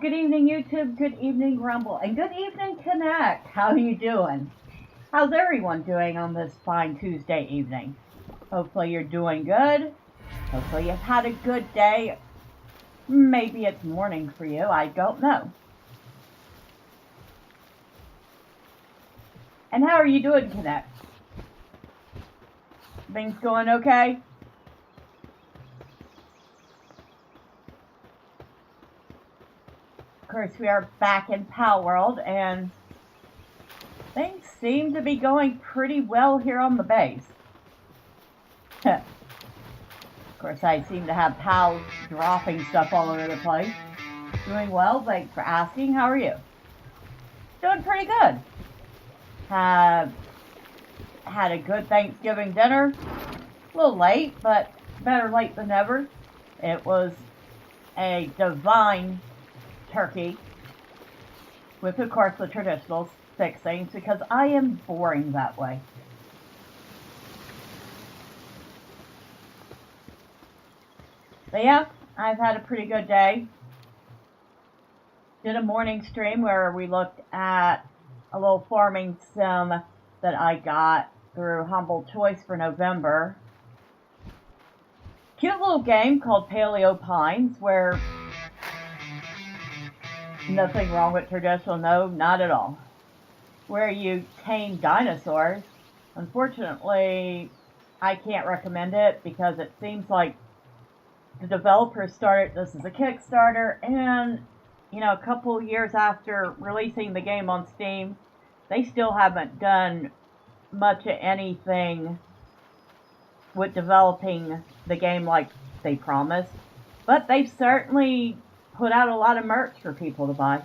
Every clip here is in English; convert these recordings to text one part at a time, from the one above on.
good evening, YouTube. Good evening, Rumble. And good evening, Connect. How are you doing? How's everyone doing on this fine Tuesday evening? Hopefully you're doing good. Hopefully you've had a good day. Maybe it's morning for you. I don't know. And how are you doing, Connect? Things going okay? Of course, we are back in Palworld, and things seem to be going pretty well here on the base. Of course, I seem to have pals dropping stuff all over the place. Doing well, thanks for asking. How are you? Doing pretty good. Had a good Thanksgiving dinner. A little late, but better late than never. It was a divine turkey with, of course, the traditional fixings because I am boring that way. But yeah, I've had a pretty good day. Did a morning stream where we looked at a little farming sim that I got through Humble Choice for November. Cute little game called Paleo Pines where nothing wrong with traditional, no, not at all. Where you tame dinosaurs. Unfortunately, I can't recommend it because it seems like the developers started this as a Kickstarter, and a couple years after releasing the game on Steam, they still haven't done much of anything with developing the game like they promised. But they've certainly put out a lot of merch for people to buy.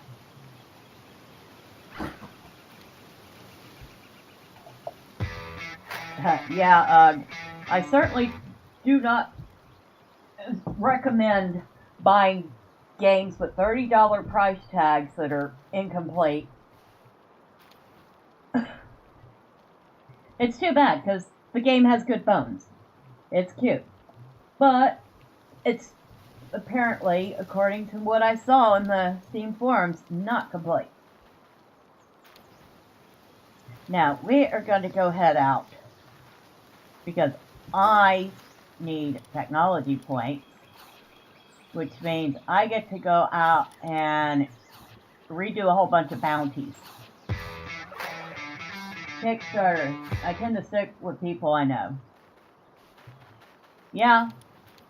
I certainly do not recommend buying games with $30 price tags that are incomplete. It's too bad because the game has good bones. It's cute. But it's apparently, according to what I saw in the Steam forums, not complete. Now, we are going to go head out because I need technology points, which means I get to go out and redo a whole bunch of bounties. Kickstarter. I tend to stick with people I know. Yeah,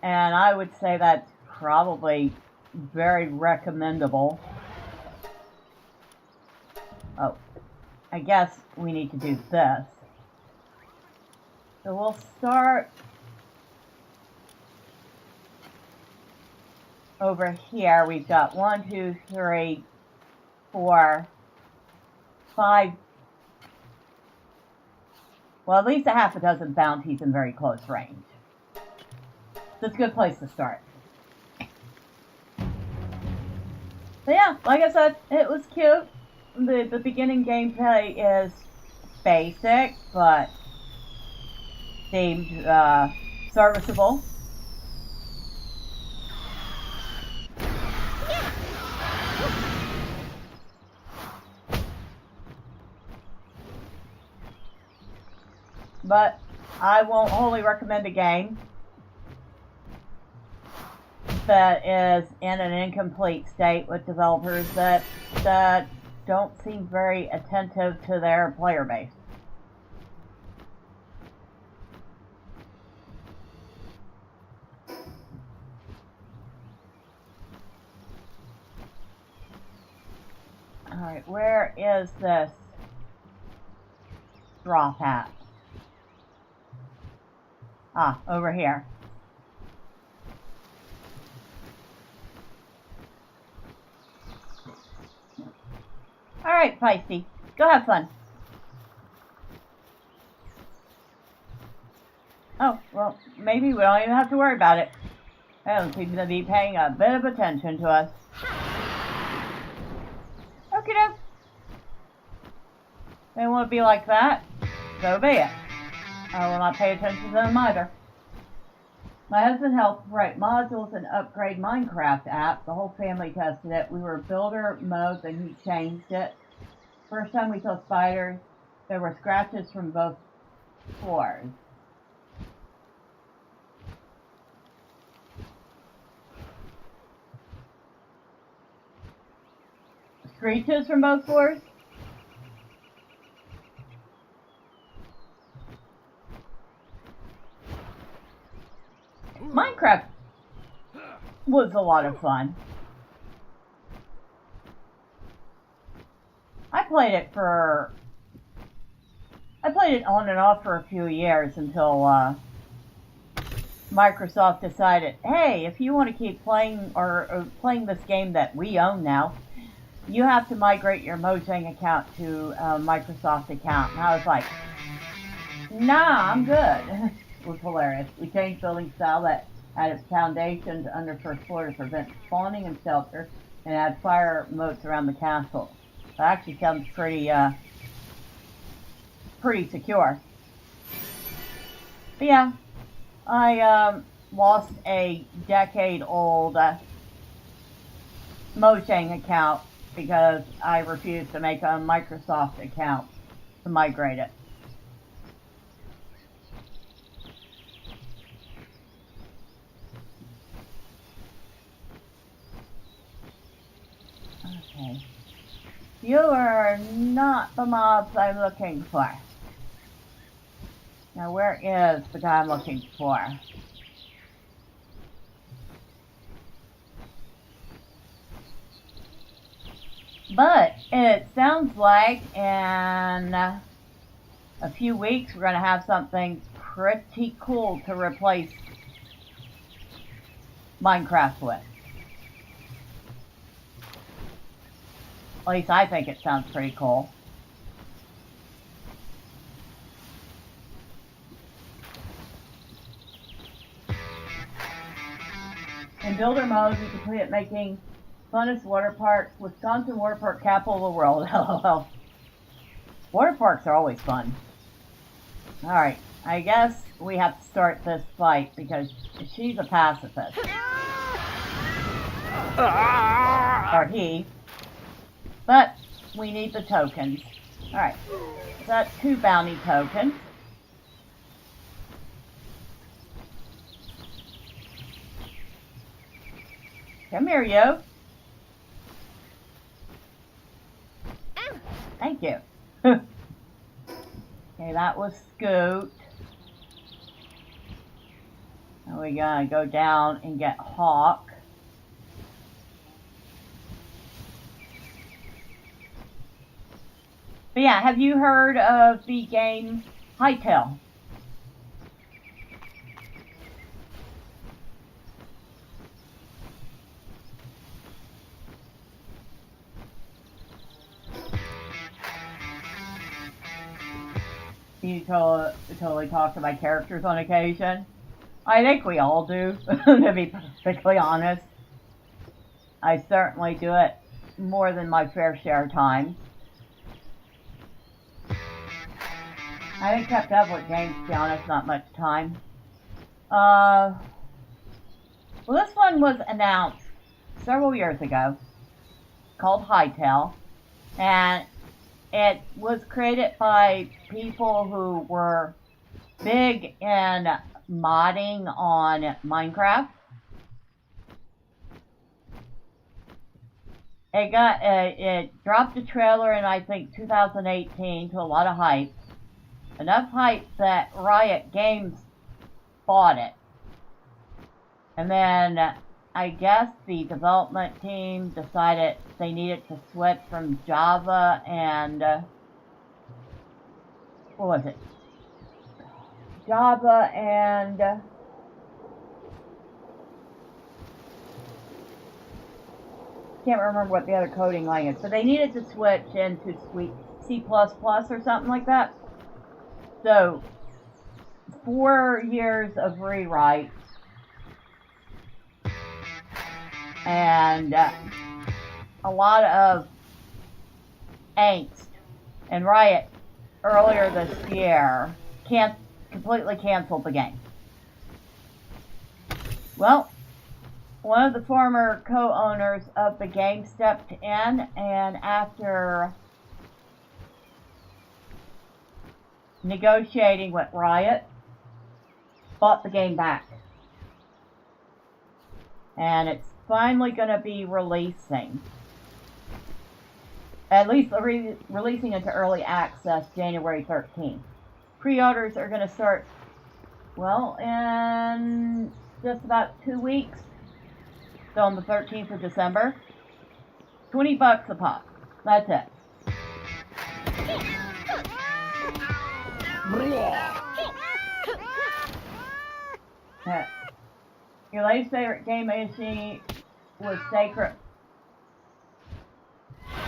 and I would say that's probably very recommendable. Oh, I guess we need to do this. So we'll start over here. We've got 1, 2, 3, 4, 5. Well, at least a half a dozen bounties in very close range. So it's a good place to start. So yeah, like I said, it was cute. The beginning gameplay is basic, but seemed serviceable. But I won't wholly recommend a game that is in an incomplete state with developers that don't seem very attentive to their player base. Alright, where is this drop at? Ah, over here. Alright, Feisty. Go have fun. Oh, well, maybe we don't even have to worry about it. They don't seem to be paying a bit of attention to us. Okie doke. They want to be like that, so be it. I will not pay attention to them either. My husband helped write modules and upgrade Minecraft app. The whole family tested it. We were builder mode, and he changed it. First time we saw spiders, there were scratches from both floors. Screeches from both floors? Minecraft was a lot of fun. I played it on and off for a few years until Microsoft decided, hey, if you want to keep playing or playing this game that we own now, you have to migrate your Mojang account to a Microsoft account. And I was like, nah, I'm good. It was hilarious. We changed building style that had its foundations under first floor to prevent spawning and shelter, and add fire moats around the castle. That actually sounds pretty secure. But yeah, I lost a decade-old Mojang account because I refused to make a Microsoft account to migrate it. Okay. You are not the mobs I'm looking for. Now where is the guy I'm looking for? But it sounds like in a few weeks we're going to have something pretty cool to replace Minecraft with. At least I think it sounds pretty cool. In builder mode, you complete it making funnest water park, Wisconsin water park capital of the world. LOL. Water parks are always fun. Alright, I guess we have to start this fight because she's a pacifist. Or he. But we need the tokens. Alright, so that's 2 bounty tokens. Come here, yo. Thank you. Okay, that was Scoot. Now we gotta go down and get Hawk. But yeah, have you heard of the game Hytale? You totally talk to my characters on occasion. I think we all do, to be perfectly honest. I certainly do it more than my fair share of time. I haven't kept up with games, to be honest, not much time. Well, this one was announced several years ago, called Hytale, and it was created by people who were big in modding on Minecraft. It dropped a trailer in, I think, 2018 to a lot of hype. Enough hype that Riot Games bought it. And then I guess the development team decided they needed to switch from Java and what was it? Java and can't remember what the other coding language, but they needed to switch into C++ or something like that. So 4 years of rewrite and a lot of angst. And Riot earlier this year completely canceled the game. Well, one of the former co-owners of the game stepped in, and after negotiating with Riot, bought the game back. And it's finally going to be releasing. At least releasing into early access January 13th. Pre-orders are going to start, well, in just about 2 weeks. So on the 13th of December. $20 a pop. That's it. Your latest favorite game machine was Sacred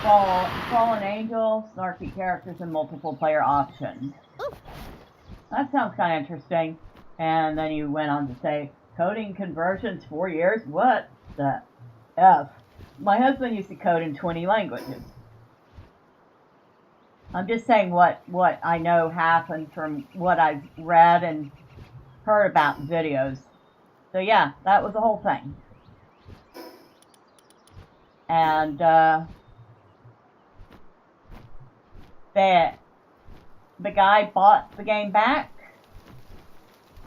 Fallen Angel, snarky characters, and multiple player options. That sounds kind of interesting. And then you went on to say, coding conversions 4 years? What the F? My husband used to code in 20 languages. I'm just saying what I know happened from what I've read and heard about in videos. So yeah, that was the whole thing. And the guy bought the game back.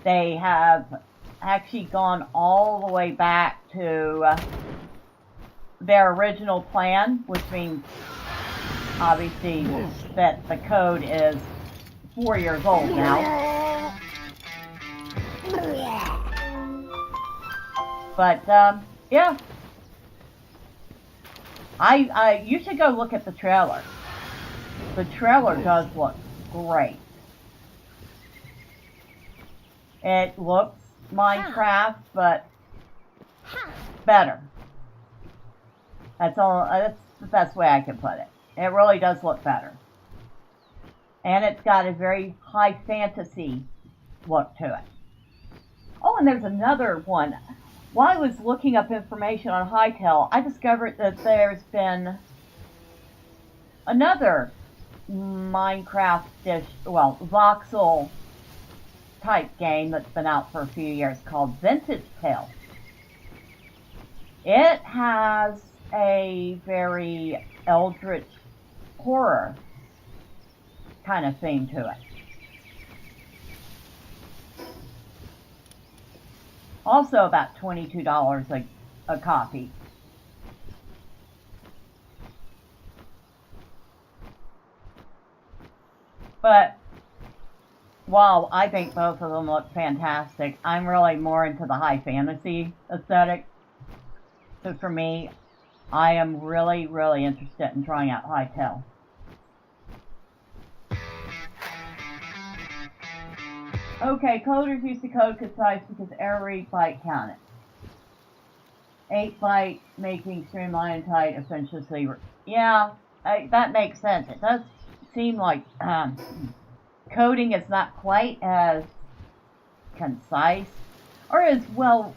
They have actually gone all the way back to their original plan, which means obviously that the code is 4 years old now. But yeah, you should go look at the trailer. The trailer does look great. It looks Minecraft, but better. That's all. That's the best way I can put it. It really does look better. And it's got a very high fantasy look to it. Oh, and there's another one. While I was looking up information on Hytale, I discovered that there's been another Minecraft-ish, well, voxel type game that's been out for a few years called Vintage Tale. It has a very eldritch horror kind of theme to it. Also about $22 a copy. But while I think both of them look fantastic, I'm really more into the high fantasy aesthetic. So for me, I am really, really interested in trying out Hytale. Okay, coders used to code concise because every byte counted. 8 byte making streamlined tight efficiency. Yeah, that makes sense. It does seem like coding is not quite as concise or as well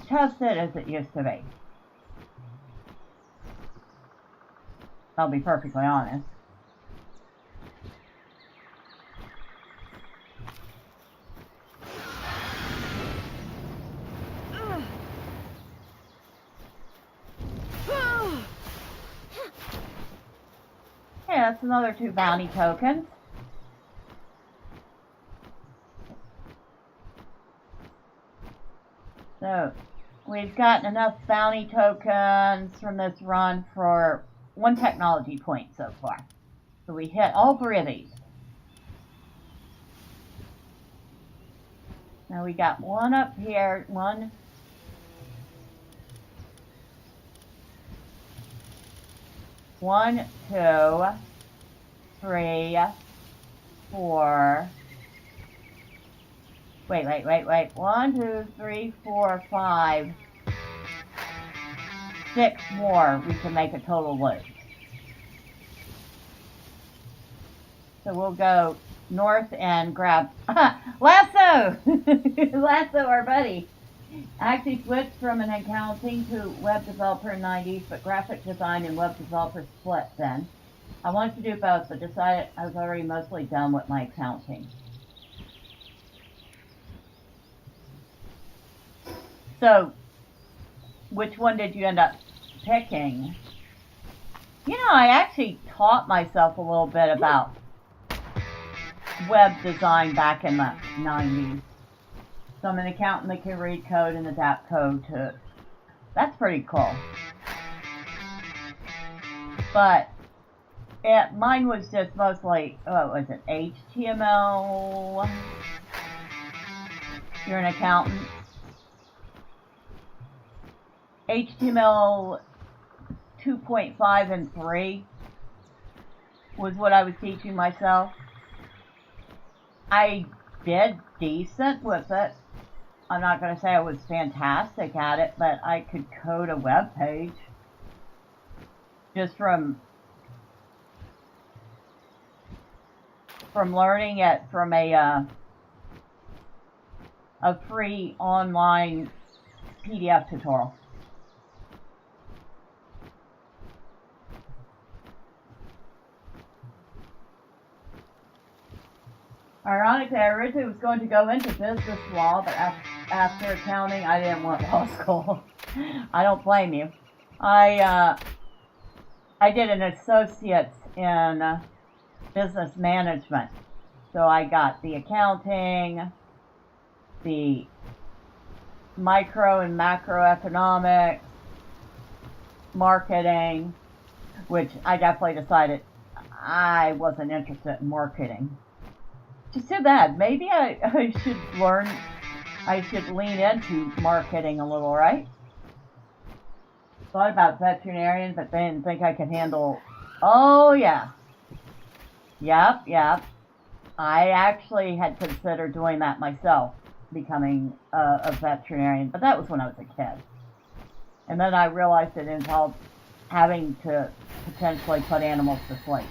tested as it used to be. I'll be perfectly honest. Yeah, that's another 2 bounty tokens. So, we've gotten enough bounty tokens from this run for 1 technology point so far. So we hit all 3 of these. Now we got 1 up here, 1. One, 2, 3, 4. Wait. 1, 2, 3, 4, 5. 6 more we can make a total loop. So we'll go north and grab Lasso! Lasso, our buddy. I actually switched from an accounting to web developer in the 90s, but graphic design and web developer split then. I wanted to do both, but decided I was already mostly done with my accounting. So, which one did you end up picking? You know, I actually taught myself a little bit about web design back in the 90s. So I'm an accountant that can read code and adapt code to it. That's pretty cool. But mine was just mostly, what was it, HTML? You're an accountant. HTML 2.5 and 3 was what I was teaching myself. I did decent with it. I'm not going to say I was fantastic at it, but I could code a web page just from learning it from a free online PDF tutorial. Ironically, I originally was going to go into business law, but after accounting, I didn't want law school. I don't blame you. I did an associate's in business management. So I got the accounting, the micro and macroeconomics, marketing, which I definitely decided I wasn't interested in marketing. It's too bad. Maybe I should lean into marketing a little, right? Thought about veterinarian, but didn't think I could handle, oh yeah. Yep. I actually had considered doing that myself, becoming a veterinarian, but that was when I was a kid. And then I realized it involved having to potentially put animals to sleep.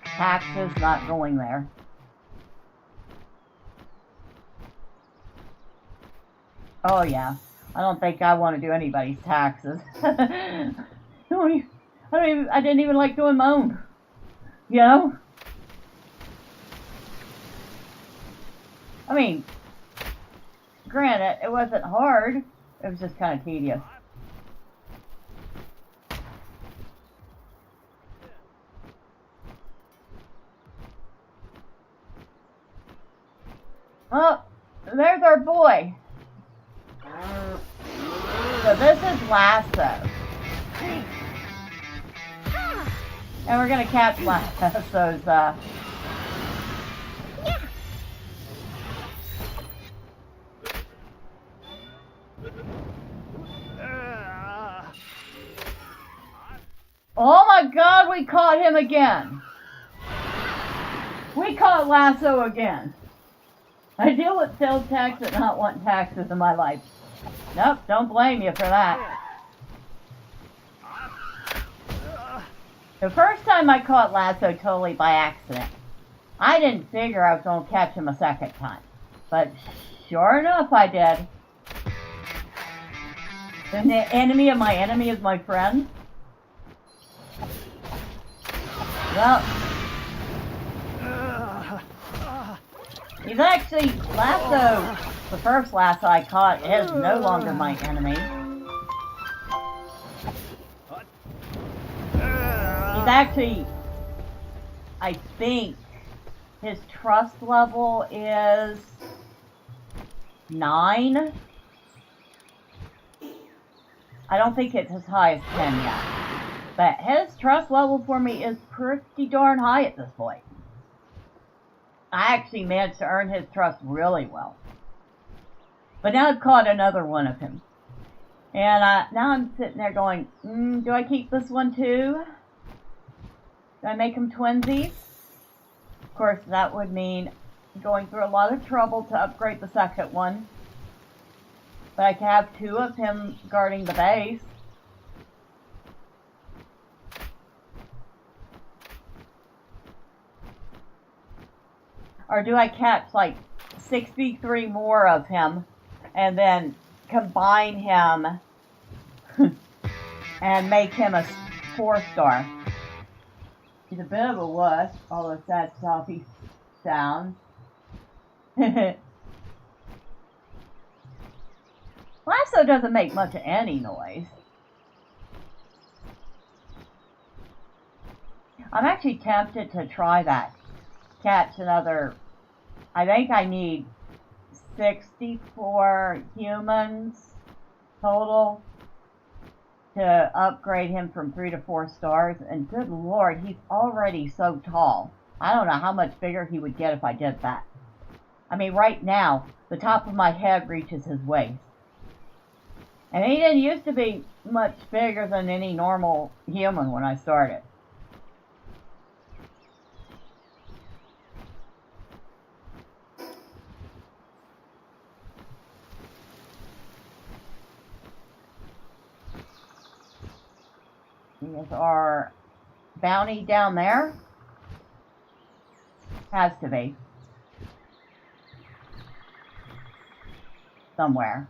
Taxes, not going there. Oh yeah, I don't think I want to do anybody's taxes. I didn't even like doing my own. You know? I mean, granted, it wasn't hard. It was just kind of tedious. Oh, there's our boy. So this is Lasso. And we're going to catch Lasso's, Oh my God, we caught him again. We caught Lasso again. I deal with sales tax and not wanting taxes in my life. Nope, don't blame you for that. The first time I caught Lasso totally by accident. I didn't figure I was going to catch him a second time. But sure enough, I did. And the enemy of my enemy is my friend. Well, he's actually, Lasso, the first Lasso I caught is no longer my enemy. He's actually, I think, his trust level is 9. I don't think it's as high as 10 yet. But his trust level for me is pretty darn high at this point. I actually managed to earn his trust really well. But now I've caught another one of him. And now I'm sitting there going, do I keep this one too? Do I make him twinsies? Of course, that would mean going through a lot of trouble to upgrade the second one. But I could have 2 of him guarding the base. Or do I catch like 63 more of him and then combine him and make him a 4-star? He's a bit of a wuss, all the sad stuff he sounds. Lasso doesn't make much of any noise. I'm actually tempted to try that. Catch another... I think I need 64 humans total to upgrade him from 3 to 4 stars. And good lord, he's already so tall. I don't know how much bigger he would get if I did that. I mean, right now, the top of my head reaches his waist. And he didn't used to be much bigger than any normal human when I started. Is our bounty down there? Has to be. Somewhere.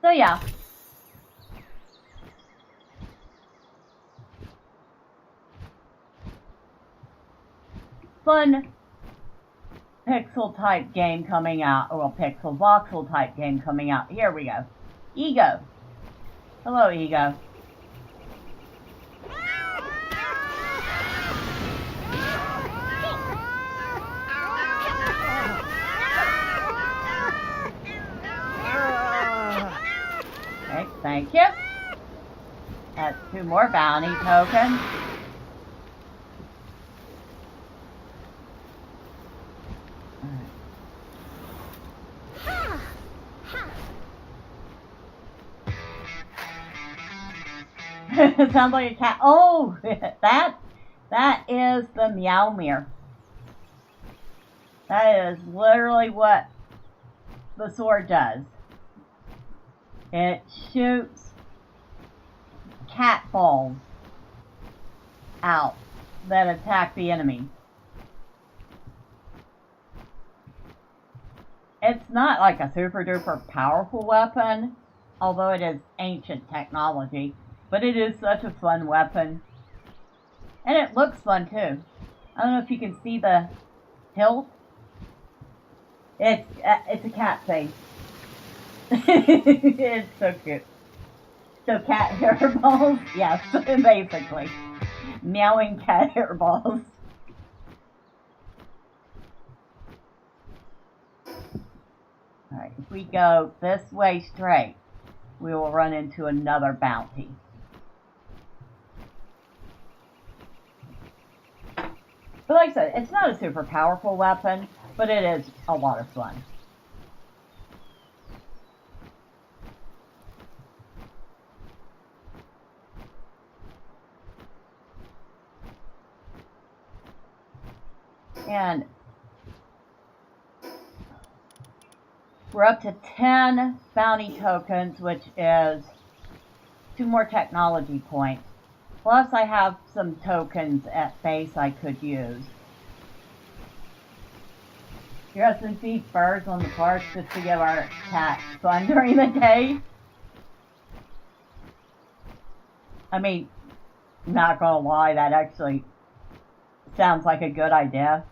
So yeah. Fun pixel type game coming out, or pixel voxel type game coming out. Here we go. Ego. Hello, Ego. Okay, thank you. That's 2 more bounty tokens. It sounds like a cat. Oh, that is the Meowmere. That is literally what the sword does. It shoots cat balls out that attack the enemy. It's not like a super duper powerful weapon, although it is ancient technology. But it is such a fun weapon. And it looks fun too. I don't know if you can see the hilt. It's a cat face. It's so cute. So cat hairballs? Yes, basically. Meowing cat hairballs. Alright, if we go this way straight, we will run into another bounty. But like I said, it's not a super powerful weapon, but it is a lot of fun. And we're up to 10 bounty tokens, which is 2 more technology points. Plus, I have some tokens at base I could use. Hear us and feed birds on the park just to give our cat fun during the day. I mean, not gonna lie, that actually sounds like a good idea.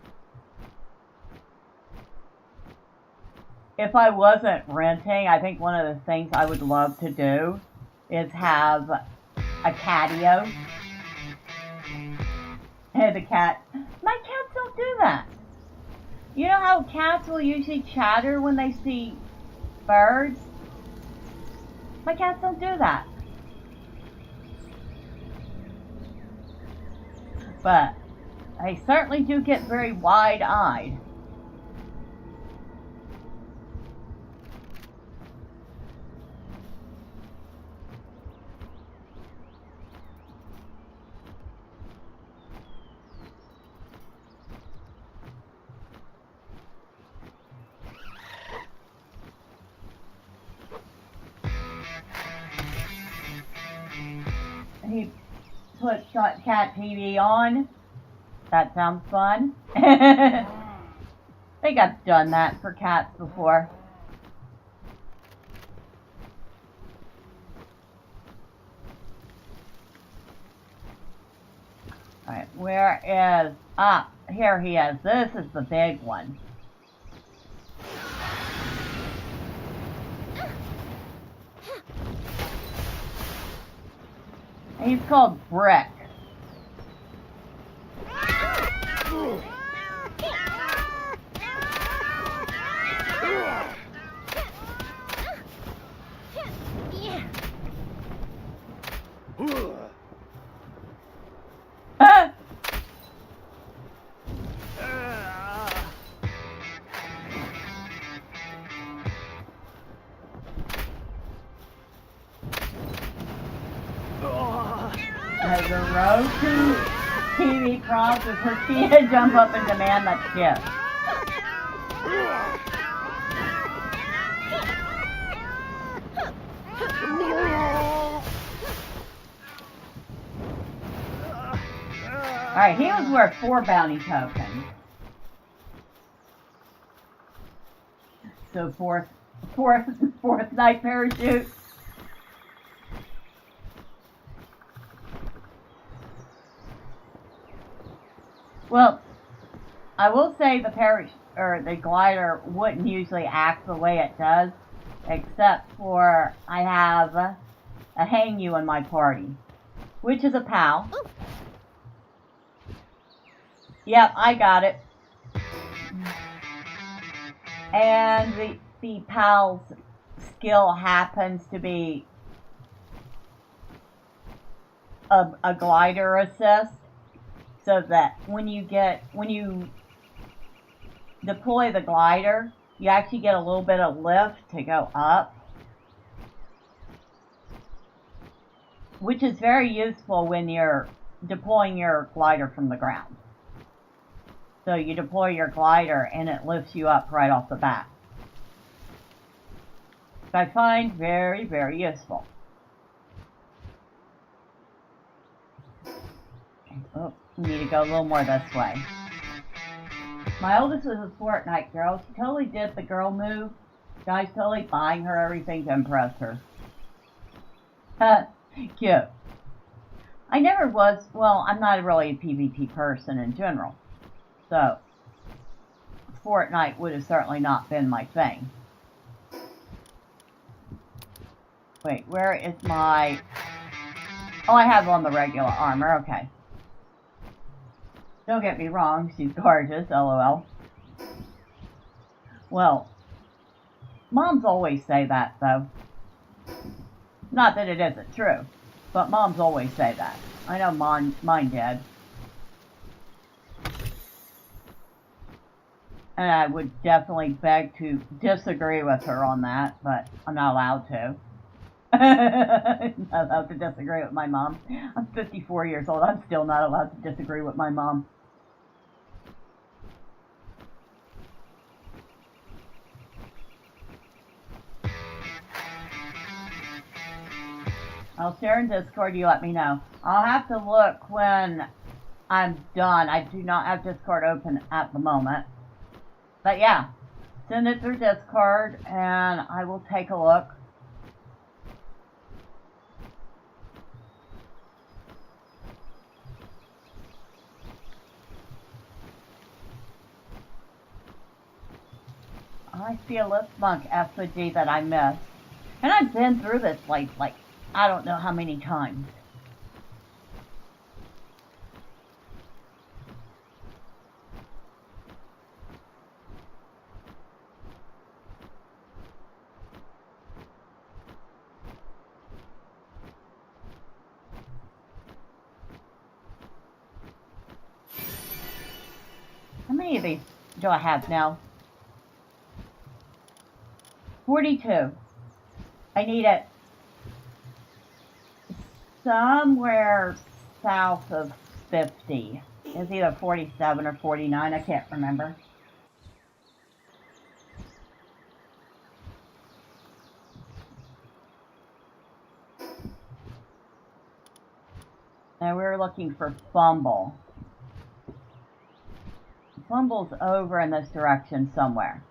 If I wasn't renting, I think one of the things I would love to do is have a catio. Hey, the cat. My cats don't do that. You know how cats will usually chatter when they see birds? My cats don't do that. But they certainly do get very wide-eyed. He put cat TV on. That sounds fun. I think I've done that for cats before. Alright, where is... Ah, here he is. This is the big one. And he's called Brick. As a road to TV crosses her feet, jump up and demand that skip. Alright, he was worth 4 bounty tokens. So fourth night parachute. Well, I will say the the glider wouldn't usually act the way it does, except for I have a hang you in my party, which is a pal. Yep, I got it. And the pal's skill happens to be a glider assist, so that when you deploy the glider, you actually get a little bit of lift to go up, which is very useful when you're deploying your glider from the ground. So you deploy your glider and it lifts you up right off the bat. Which I find very, very useful. Oh, we need to go a little more this way. My oldest was a Fortnite girl. She totally did the girl move. Guys totally buying her everything to impress her. Cute. I never was, well, I'm not really a PvP person in general. So, Fortnite would have certainly not been my thing. Wait, where is my... Oh, I have on the regular armor, okay. Don't get me wrong, she's gorgeous, lol. Well, moms always say that, though. Not that it isn't true, but moms always say that. I know mine did. And I would definitely beg to disagree with her on that, but I'm not allowed to. I'm not allowed to disagree with my mom. I'm 54 years old. I'm still not allowed to disagree with my mom. I'll share in Discord, you let me know. I'll have to look when I'm done. I do not have Discord open at the moment. But yeah, send it through Discord and I will take a look. I see a lift monk effigy that I missed. And I've been through this place like I don't know how many times. How many of these do I have now? 42. I need it somewhere south of 50. It's either 47 or 49. I can't remember. Now we're looking for Fumble. Fumble's over in this direction somewhere.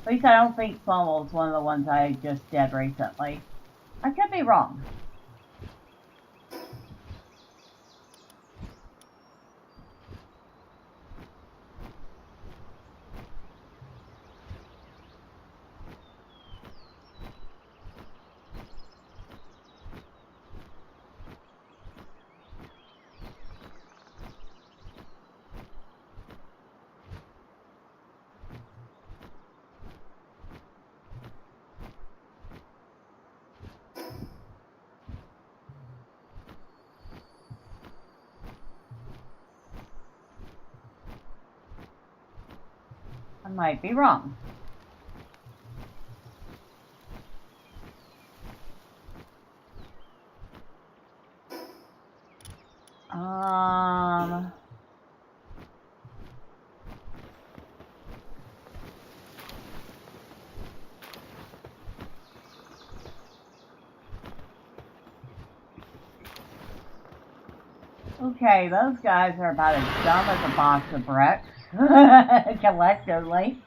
At least I don't think Palworld is one of the ones I just did recently. I could be wrong. I might be wrong. Okay, those guys are about as dumb as a box of bricks, collectively.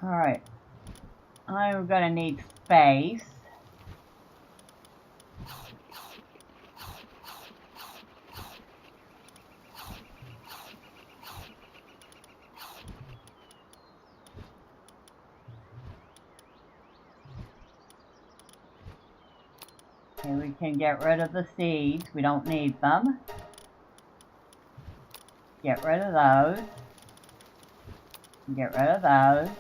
Alright, I'm gonna need space. Okay, we can get rid of the seeds. We don't need them. Get rid of those. Get rid of those.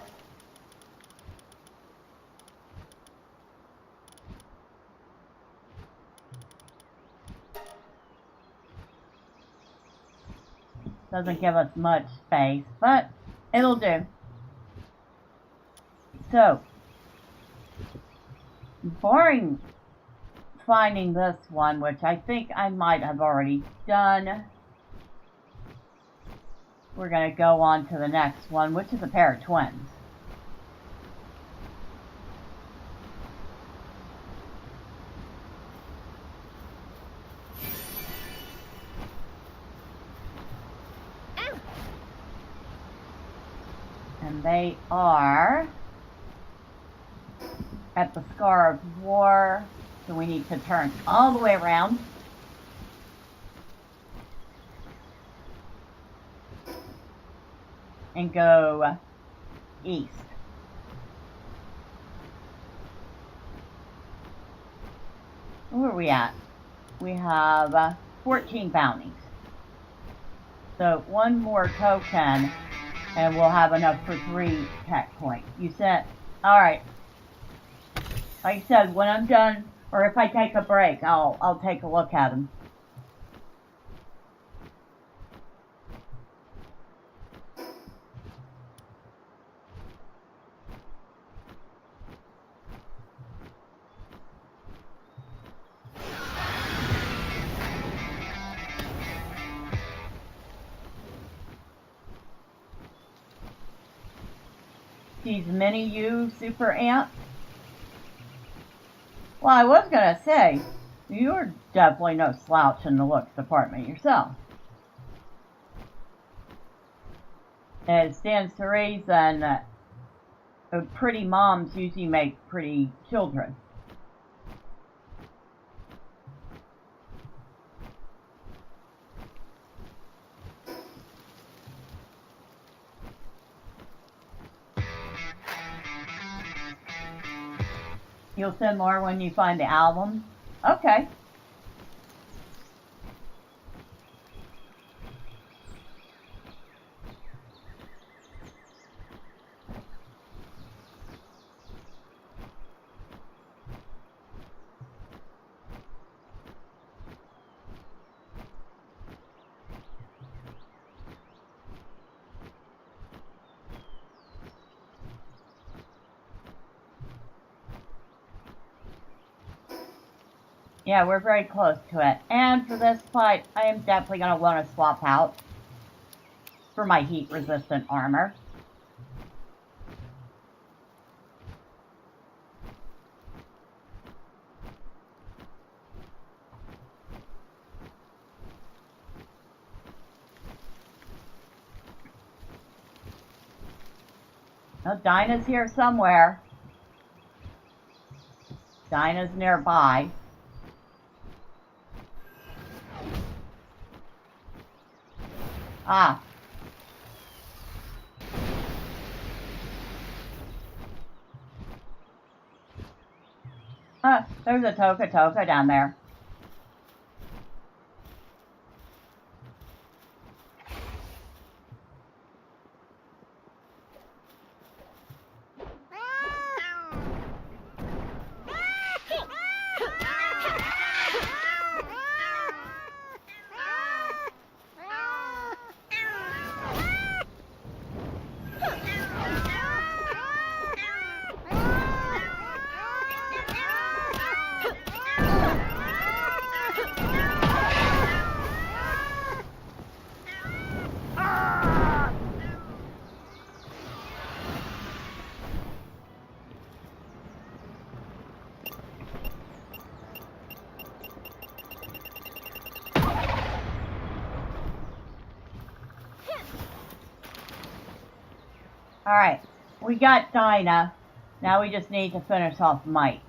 Doesn't give us much space, but it'll do. So, barring finding this one, which I think I might have already done, we're going to go on to the next one, which is a pair of twins. And they are at the Scar of War, so we need to turn all the way around. And go east. Where are we at? We have 14 bounties. So one more token and we'll have enough for 3 tech points. You said, alright. Like I said, when I'm done, or if I take a break, I'll take a look at them. These mini you super ants. Well, I was gonna say, you're definitely no slouch in the looks department yourself. It stands to reason that pretty moms usually make pretty children. You'll send more when you find the album? Okay. Yeah, we're very close to it. And for this fight, I am definitely going to want to swap out for my heat-resistant armor. Oh, Dinah's here somewhere. Dinah's nearby. Ah. There's a Toka down there. Alright, we got Dinah. Now we just need to finish off Mike.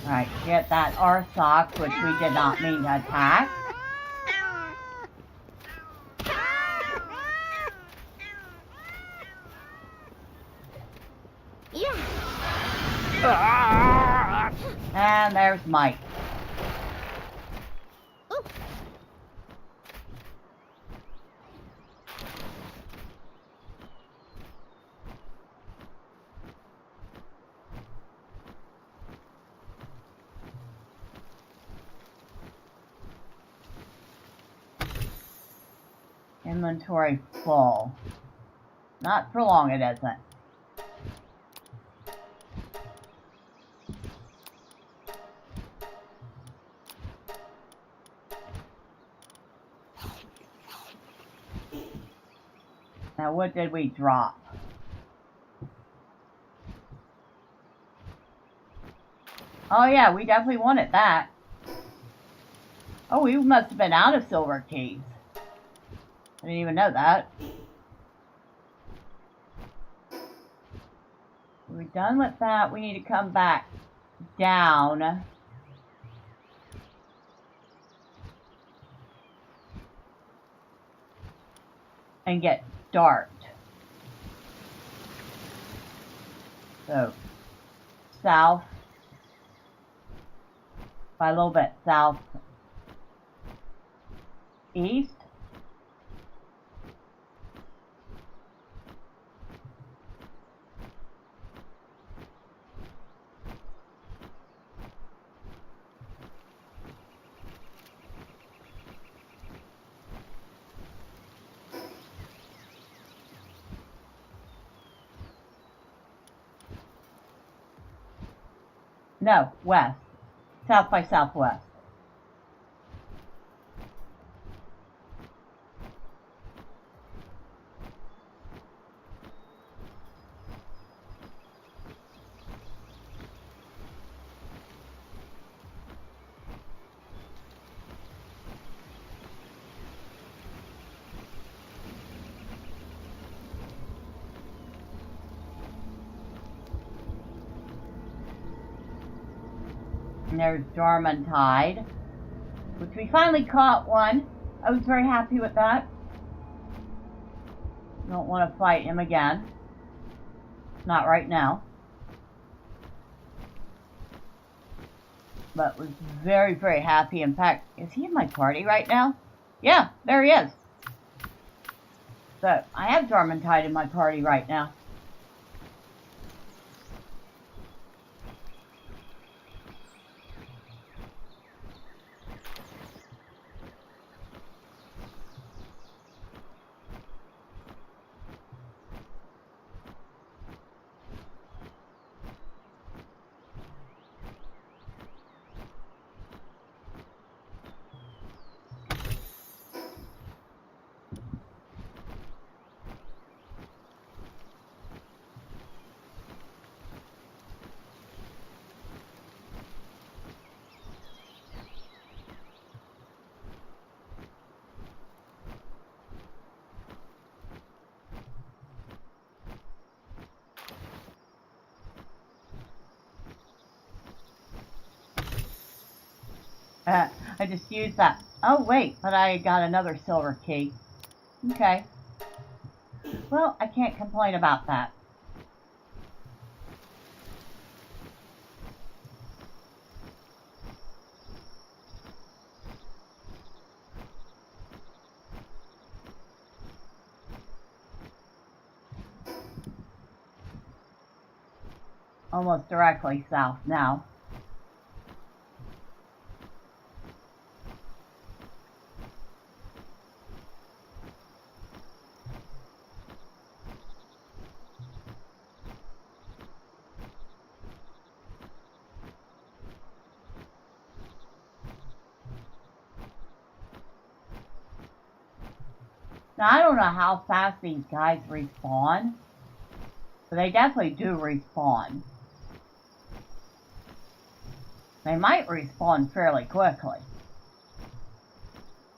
Alright, get that Arsox, which we did not mean to attack. And there's Mike. Inventory full. Not for long, it isn't. Now, what did we drop? Oh yeah, we definitely wanted that. Oh, we must have been out of silver keys. I didn't even know that. We're done with that. We need to come back down. And get Dart. So, south. By a little bit south. East. No, west. South by southwest. And there's Dormantide, which we finally caught one. I was very happy with that. Don't want to fight him again. Not right now. But was very, very happy. In fact, is he in my party right now? Yeah, there he is. So, I have Dormantide in my party right now. I just used that. Oh, wait, but I got another silver key. Okay. Well, I can't complain about that. Almost directly south now. Now, I don't know how fast these guys respawn, but they definitely do respawn. They might respawn fairly quickly.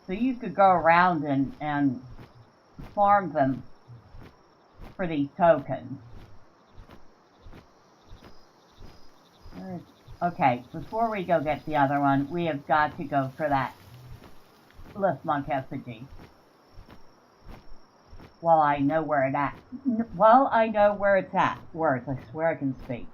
So you could go around and farm them for these tokens. Okay, before we go get the other one, we have got to go for that lift monk effigy. While I know where it's at. While I know where it's at. Words, I swear I can speak.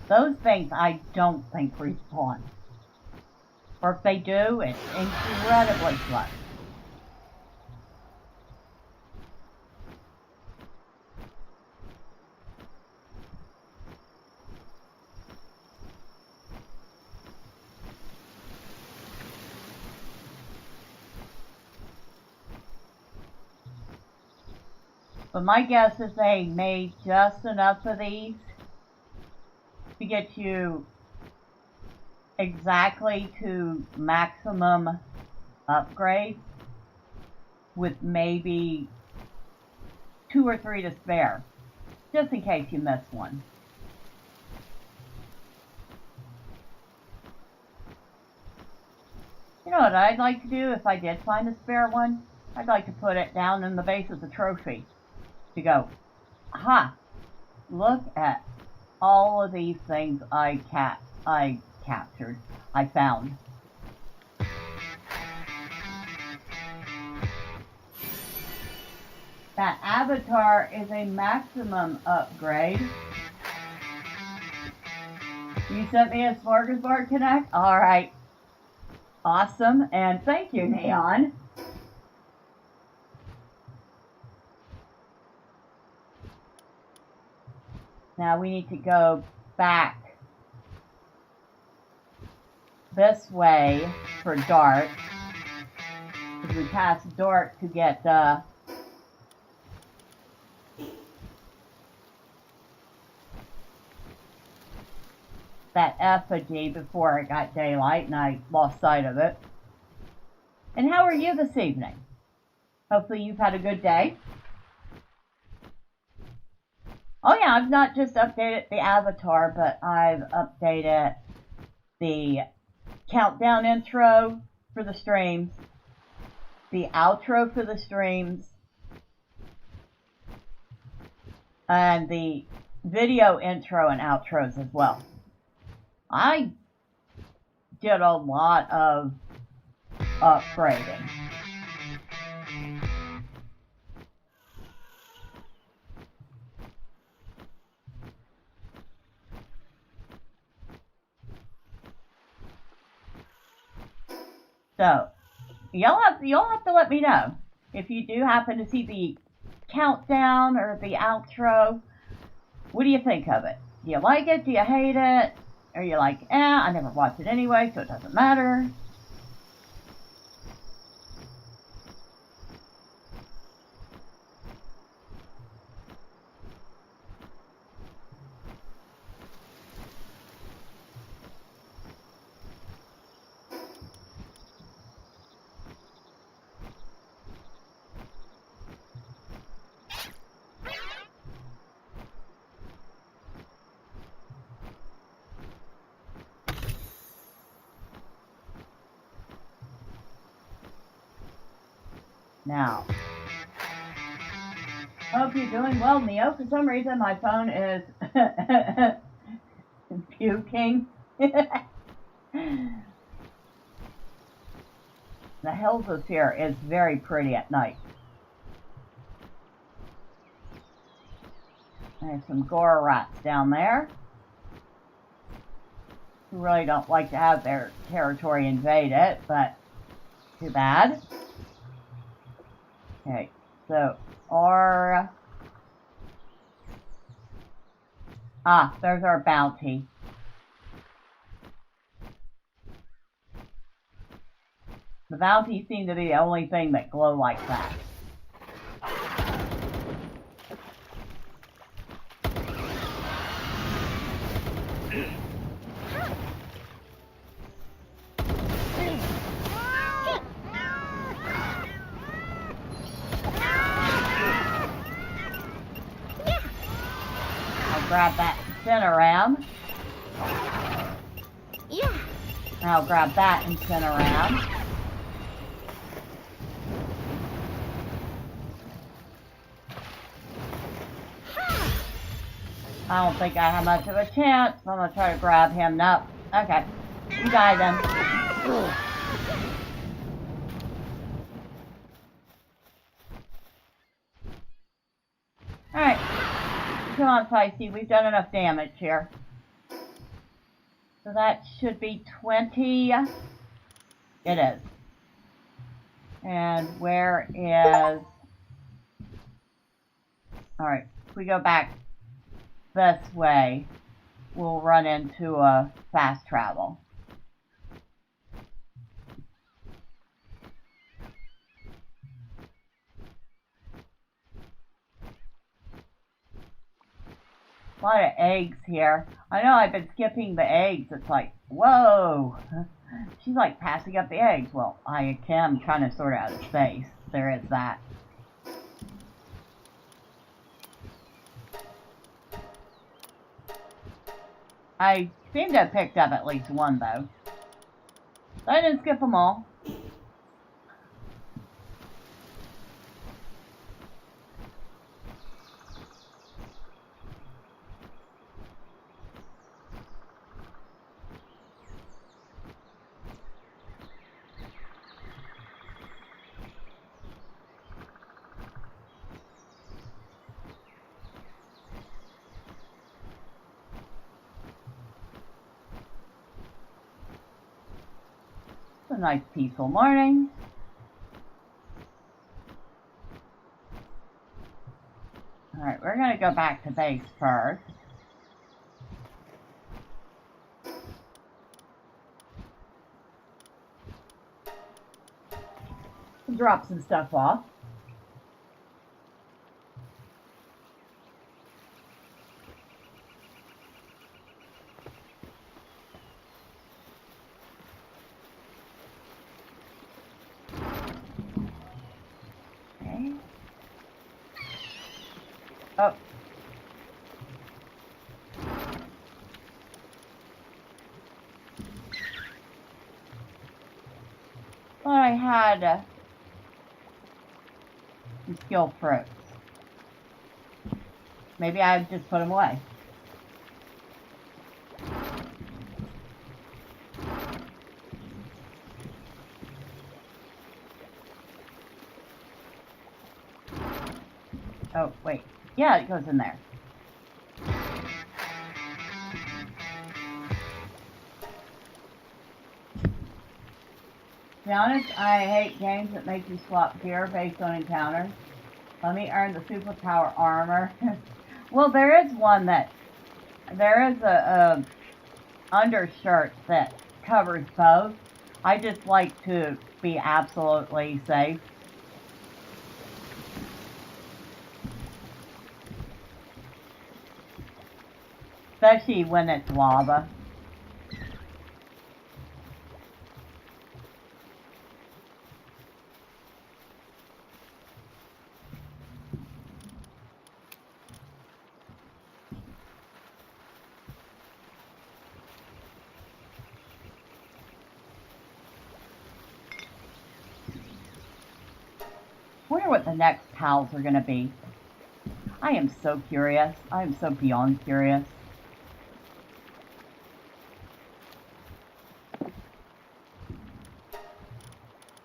Those things I don't think respawn. Or if they do, it's incredibly slow. But my guess is they made just enough of these to get you exactly to maximum upgrade, with maybe 2 or 3 to spare, just in case you miss one. You know what I'd like to do if I did find a spare one? I'd like to put it down in the base as a trophy. To go, aha, look at all of these things I captured, I found. That avatar is a maximum upgrade. You sent me a smorgasbord connect? Alright. Awesome, and thank you, Neon. Now we need to go back this way for Dart. Because we passed Dart to get that effigy before it got daylight and I lost sight of it. And how are you this evening? Hopefully you've had a good day. Oh yeah, I've not just updated the avatar, but I've updated the countdown intro for the streams, the outro for the streams, and the video intro and outros as well. I did a lot of upgrading. So, you'll have to let me know if you do happen to see the countdown or the outro. What do you think of it? Do you like it? Do you hate it? Are you like, I never watch it anyway, so it doesn't matter? Now, hope you're doing well, Neo. For some reason, my phone is puking. The hills here is very pretty at night. There's some Gora rats down there who really don't like to have their territory invaded, but too bad. Okay, so there's our bounty. The bounties seem to be the only thing that glow like that. I'll grab that and spin around. Yeah. I'll grab that and spin around. I don't think I have much of a chance. I'm going to try to grab him. Nope. Okay. You die then. Alright. Come on, Feisty. We've done enough damage here. So that should be 20. It is. And where is... Alright. If we go back this way, we'll run into a fast travel. A lot of eggs here. I know I've been skipping the eggs. It's like, whoa! She's like passing up the eggs. Well, I am kind of sort of out of space. There is that. I seem to have picked up at least one, though. I didn't skip them all. It's a nice peaceful morning. Alright, we're going to go back to base first. Drop some stuff off. Okay. Oh. Thought I had some skill fruits. Maybe I just put them away. Oh, wait. Yeah, it goes in there. To be honest, I hate games that make you swap gear based on encounters. Let me earn the superpower armor. Well, there is one that... There is a undershirt that covers both. I just like to be absolutely safe. Especially when it's lava. Wonder what the next pals are going to be. I am so curious. I am so beyond curious.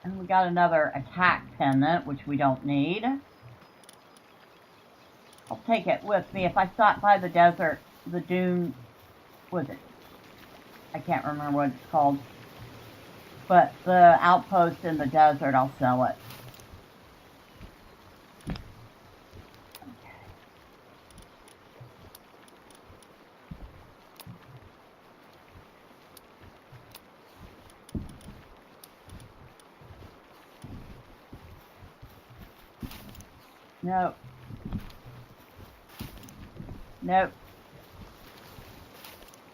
And we got another attack pendant, which we don't need. I'll take it with me. If I stop by the desert, the dune, what is it? I can't remember what it's called. But the outpost in the desert, I'll sell it. Nope. Nope.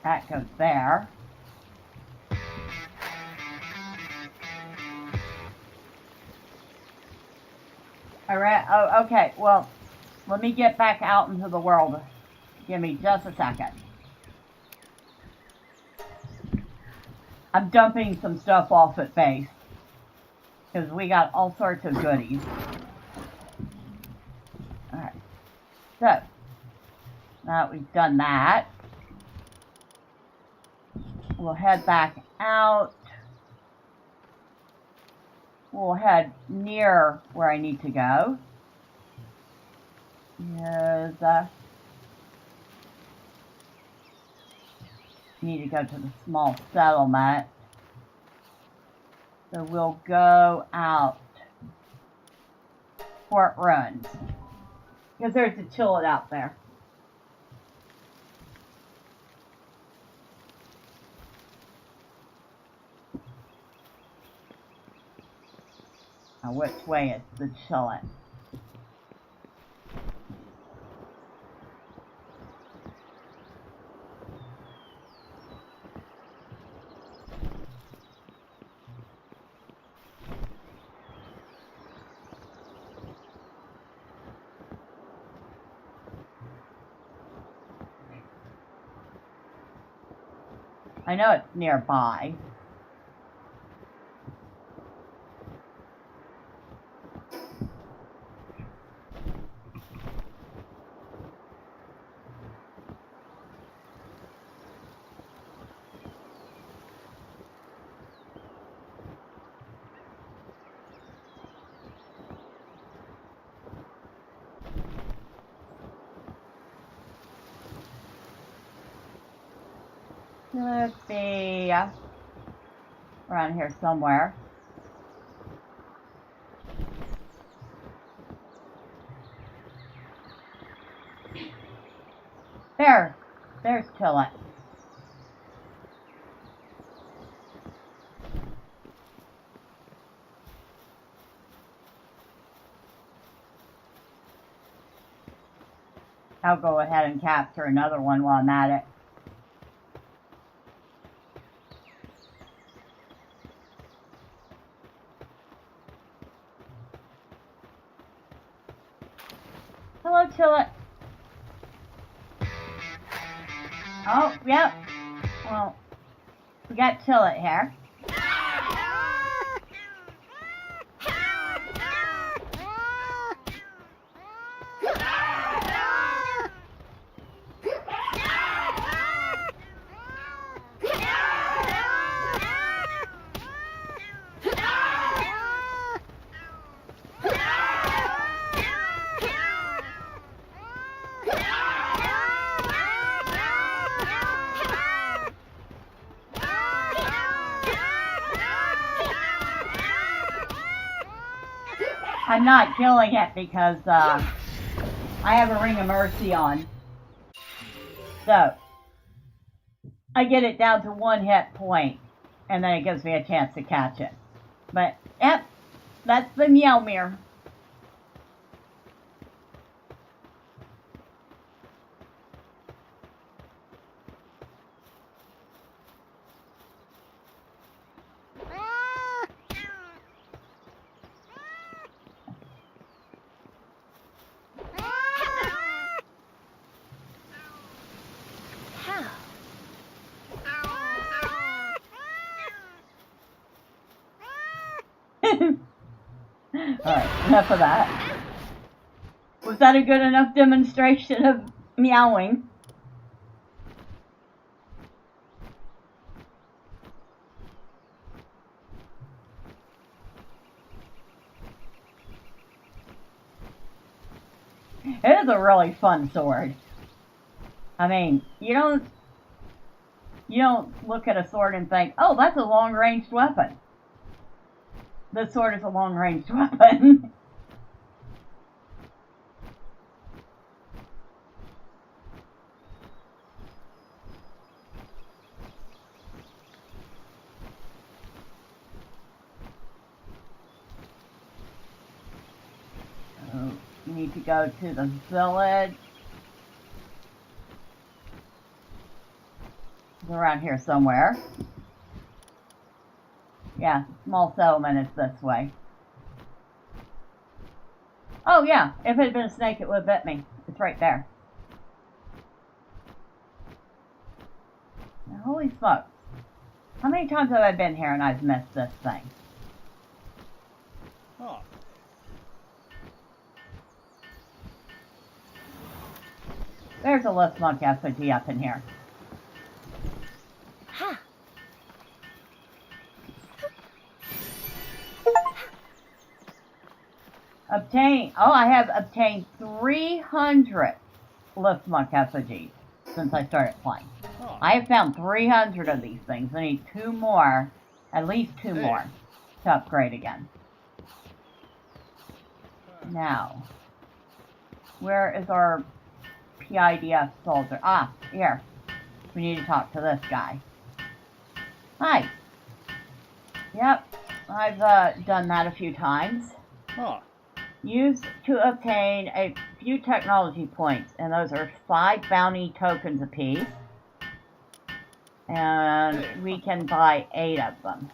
That goes there. Alright, oh, okay, well, let me get back out into the world. Give me just a second. I'm dumping some stuff off at base. Because we got all sorts of goodies. Alright. So, now that we've done that, we'll head back out. We'll head near where I need to go. Need to go to the small settlement. So we'll go out Fort Ruins. Because there's a chillet out there. Now which way is the chillet? I know it's nearby. Could be around here somewhere. There's Tillet. I'll go ahead and capture another one while I'm at it. Hello, Tillet. Oh, yep. Well, we got Tillet here. I'm not killing it because I have a Ring of Mercy on. So, I get it down to 1 hit point, and then it gives me a chance to catch it. But, yep, that's the Meowmere. Alright, enough of that. Was that a good enough demonstration of meowing? It is a really fun sword. I mean, you don't look at a sword and think, oh, that's a long-ranged weapon. This sword is a long-ranged weapon. Oh, you need to go to the village. It's around here somewhere. Yeah, small settlement is this way. Oh yeah, if it had been a snake, it would have bit me. It's right there. Now, holy smokes. How many times have I been here and I've missed this thing? Oh. There's a lift monk effigy up in here. I have obtained 300 lift monk effigies since I started playing. Oh. I have found 300 of these things. I need 2 more, at least 2 more, to upgrade again. Now, where is our PIDF soldier? Ah, here. We need to talk to this guy. Hi. Yep, I've done that a few times. Oh. Use to obtain a few technology points, and those are 5 bounty tokens apiece. And we can buy 8 of them.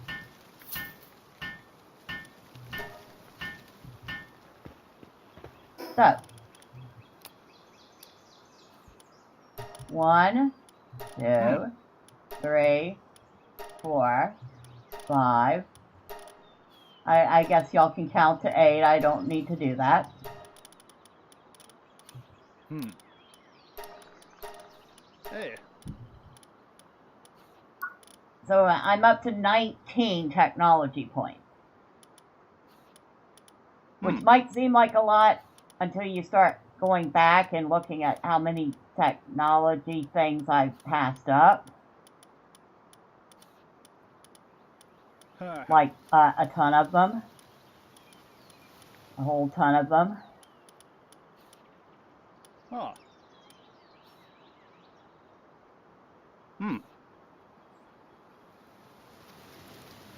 So, 1, 2, 3, 4, 5. I guess y'all can count to 8. I don't need to do that. Hey. So I'm up to 19 technology points. Which might seem like a lot until you start going back and looking at how many technology things I've passed up. Like a ton of them. A whole ton of them. Oh.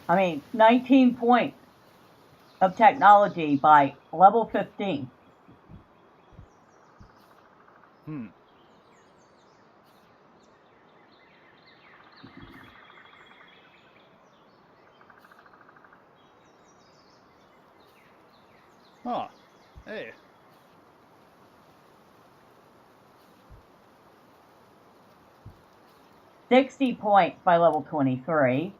I mean, 19 points of technology by level 15. Oh. Hey. $60 points by level 23.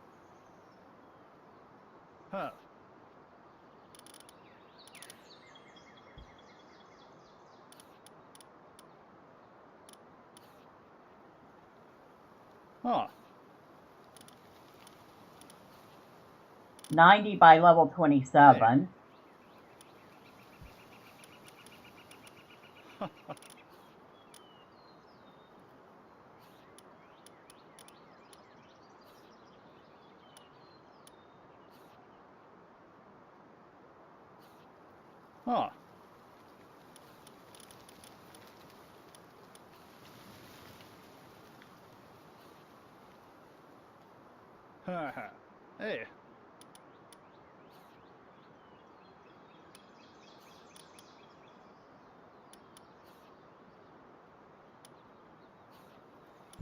Huh. Oh. 90 by level 27. Oh. Hey.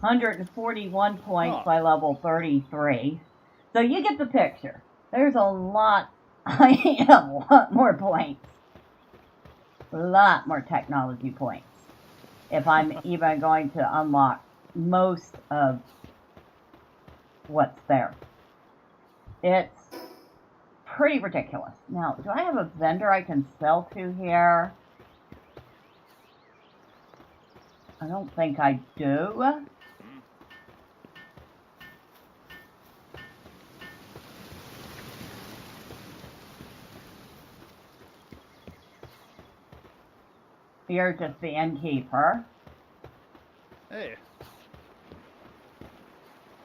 $141 points by level 33. So you get the picture. There's a lot, I need a lot more points. A lot more technology points. If I'm even going to unlock most of what's there. It's pretty ridiculous. Now, do I have a vendor I can sell to here? I don't think I do. You're just the innkeeper. Hey.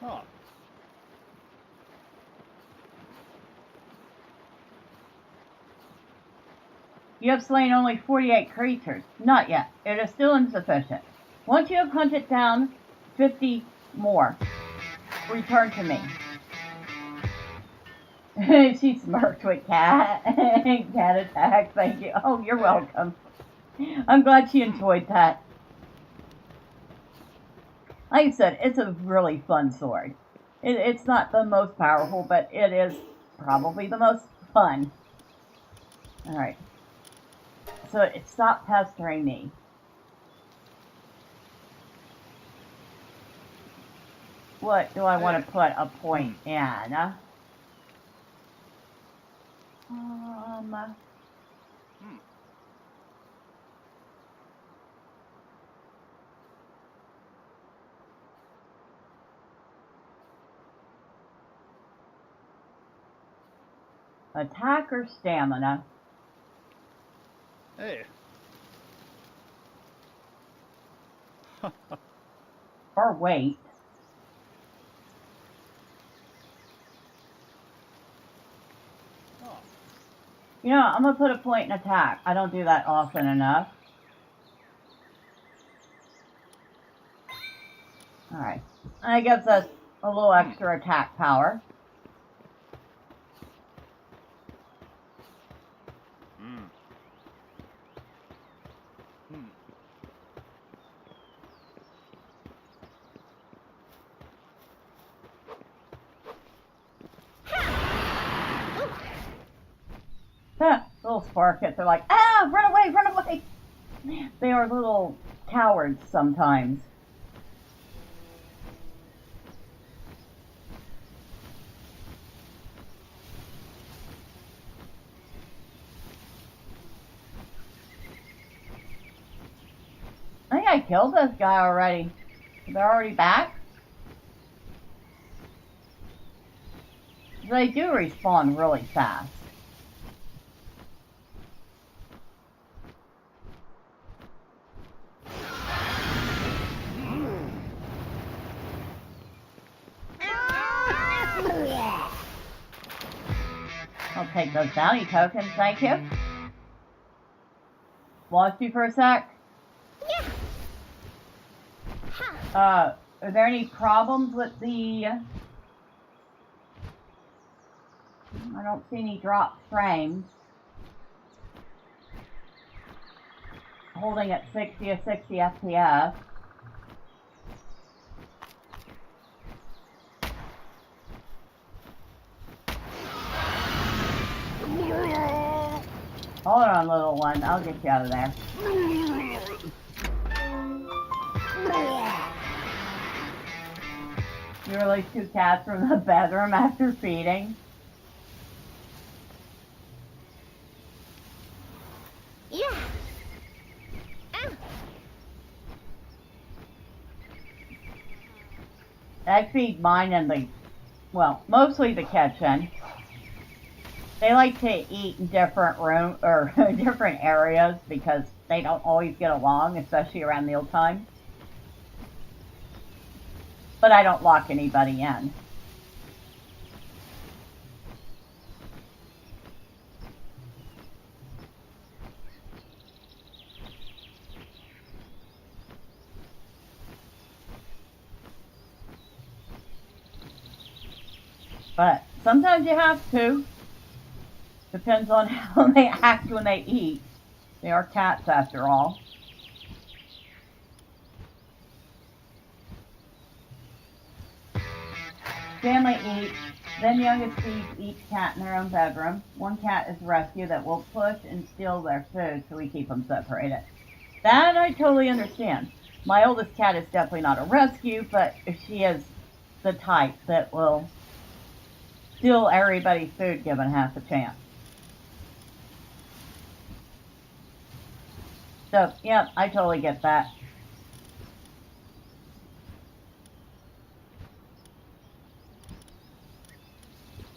Huh. You have slain only 48 creatures. Not yet. It is still insufficient. Once you have hunted down 50 more, return to me. She smirked with cat. Cat attack, thank you. Oh, you're welcome. I'm glad she enjoyed that. Like I said, it's a really fun sword. It's not the most powerful, but it is probably the most fun. Alright. So it stopped pestering me. What do I want to put a point in? Attack or stamina? Hey. Or weight? You know, I'm going to put a point in attack. I don't do that often enough. Alright. That gives us a little extra attack power. Little sparkets are like, ah, run away, run away. They are little cowards sometimes. I think I killed this guy already. They're already back? They do respawn really fast. I'll take those bounty tokens, thank you. Lost you for a sec? Are there any problems with the... I don't see any dropped frames. Holding at 60 to 60 FPS. Hold on, little one. I'll get you out of there. You released 2 cats from the bedroom after feeding. I feed mine in the, well, mostly the kitchen. They like to eat in different rooms or different areas because they don't always get along, especially around mealtime. But I don't lock anybody in. But sometimes you have to. Depends on how they act when they eat. They are cats after all. Family eats, then youngest feeds each cat in their own bedroom. One cat is rescued that will push and steal their food, so we keep them separated. That I totally understand. My oldest cat is definitely not a rescue, but she is the type that will steal everybody's food given half a chance. So, yeah, I totally get that.